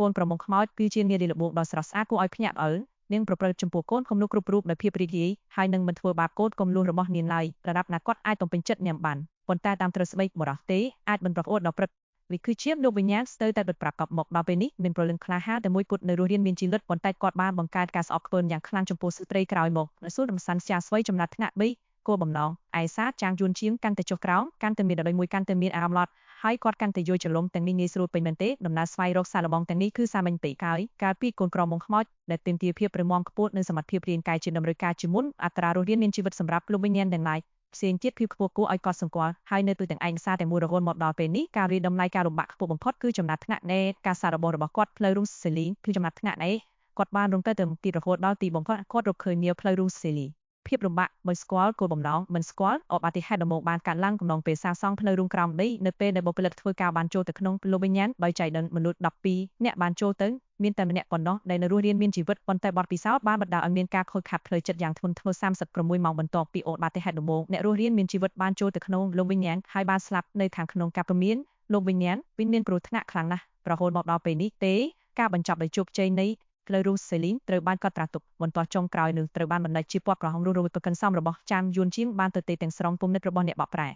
កូនក្រមុំខ្មោចគឺជានារីលបួងដ៏ស្រស់ស្អាតគួរឲ្យភ្ញាក់ផ្អើលនាងប្រព្រឹត្តចំពោះកូនគំនុកគ្រប់រូបដោយភាពរីករាយហើយនឹងមិនធ្វើបាបកូនកុំលួសរបស់នាងឡើយระดับណាគាត់អាចទំពេញចិត្តញ៉ាំបានប៉ុន្តែតាមត្រូវស្បែកបរោះទេអាចមិនប្រកួតដល់ព្រឹកវាគឺជាលោកវិញ្ញាណស្ទើរតែបិទប្រាប់កប់មកដល់ពេលនេះមានប្រលឹងក្លាហាតែមួយគត់នៅរស់រៀនមានជីវិតប៉ុន្តែគាត់បានបង្កើតការស្អប់ខ្ពើមយ៉ាងខ្លាំងចំពោះស្ត្រីក្រោយមកនៅសួរដំសាន់ស្យាស្វ័យចំណាត់ថ្នាក់3គោលបំណងឯសាចាងយួនជាងកាន់តែចុះក្រោមកាន់តែមានដល់មួយកាន់តែមានអារម្មណ៍ឡត់ហើយគាត់កាន់តែយល់ច្រឡំទាំងនេះងាយស្រួលពេញមែនទេដំណើរស្វែងរកសារលបងទាំងនេះគឺសាមញ្ញពេកហើយកាលពីកូនក្រមុំខ្មោចដែលទាមទារភាពរឹងមាំខ្ពស់និងសមត្ថភាពរាងកាយជាតម្រូវការជាមុនអត្រារស់រៀនមានជីវិតសម្រាប់លោកវិញ្ញាណទាំងឡាយផ្សេងទៀតភាពខ្ពស់គួរឲ្យកត់សម្គាល់ហើយនៅទូទាំងឯកសារតែមួយរហូតមកដល់ពេលនេះការរៀបដំណើរការលំបាកខ្ពស់បំផុតគឺចំណាត់ថ្នាក់នៃការសាររបស់គាត់ផ្លូវរុងសេលីគឺចំណាត់ថ្នាក់នេះគាត់បានរងទៅទីរហូតដល់ទីបំផុតគាត់រកឃើញនាផ្លូវរុងសេលីភាពលំបាកមិនស្គាល់គោលបំណងមិនស្គាល់អបអតិហេតុដំបូងបានកាត់ឡើងកំណងពេលសាងសង់ផ្លូវរុងក្រោមដីនៅពេលដែលបុគ្គលិកធ្វើការបានចូលទៅក្នុងលោកវិញ្ញាណដោយចៃដន្យមនុស្ស12អ្នកបានចូលទៅមានតែម្នាក់ប៉ុណ្ណោះដែលនៅរស់រៀនមានជីវិតប៉ុន្តែបទពិសោធន៍បានបណ្ដាលឲ្យមានការខូចខាតផ្លូវចិត្តយ៉ាងធ្ងន់ធ្ងរ36ម៉ោងបន្ទាប់ពីអូតបាតិហេតុដំបូងអ្នករស់រៀនមានជីវិតបានចូលទៅក្នុងលោកវិញ្ញាណហើយបានស្លាប់នៅខាងក្នុងកាពមៀនលោកវិញ្ញាណវិញមានគ្រោះថ្នាក់ខ្លាំងណាស់រហូតមកដល់ពេលនេះទេការបញ្ចប់ដោយជោគជ័យនៃផ្លូវរុងសេលីនត្រូវបានកត់ត្រាទុកបន្ទាប់ចុងក្រោយនឹងត្រូវបានបណ្ដេញជាពណ៌ក្រហមរស់រវើកប្រកិនសមរបស់ចាមយួនជាងបានទៅទេទាំងស្រុងពុំនិតរបស់អ្នកបកប្រែ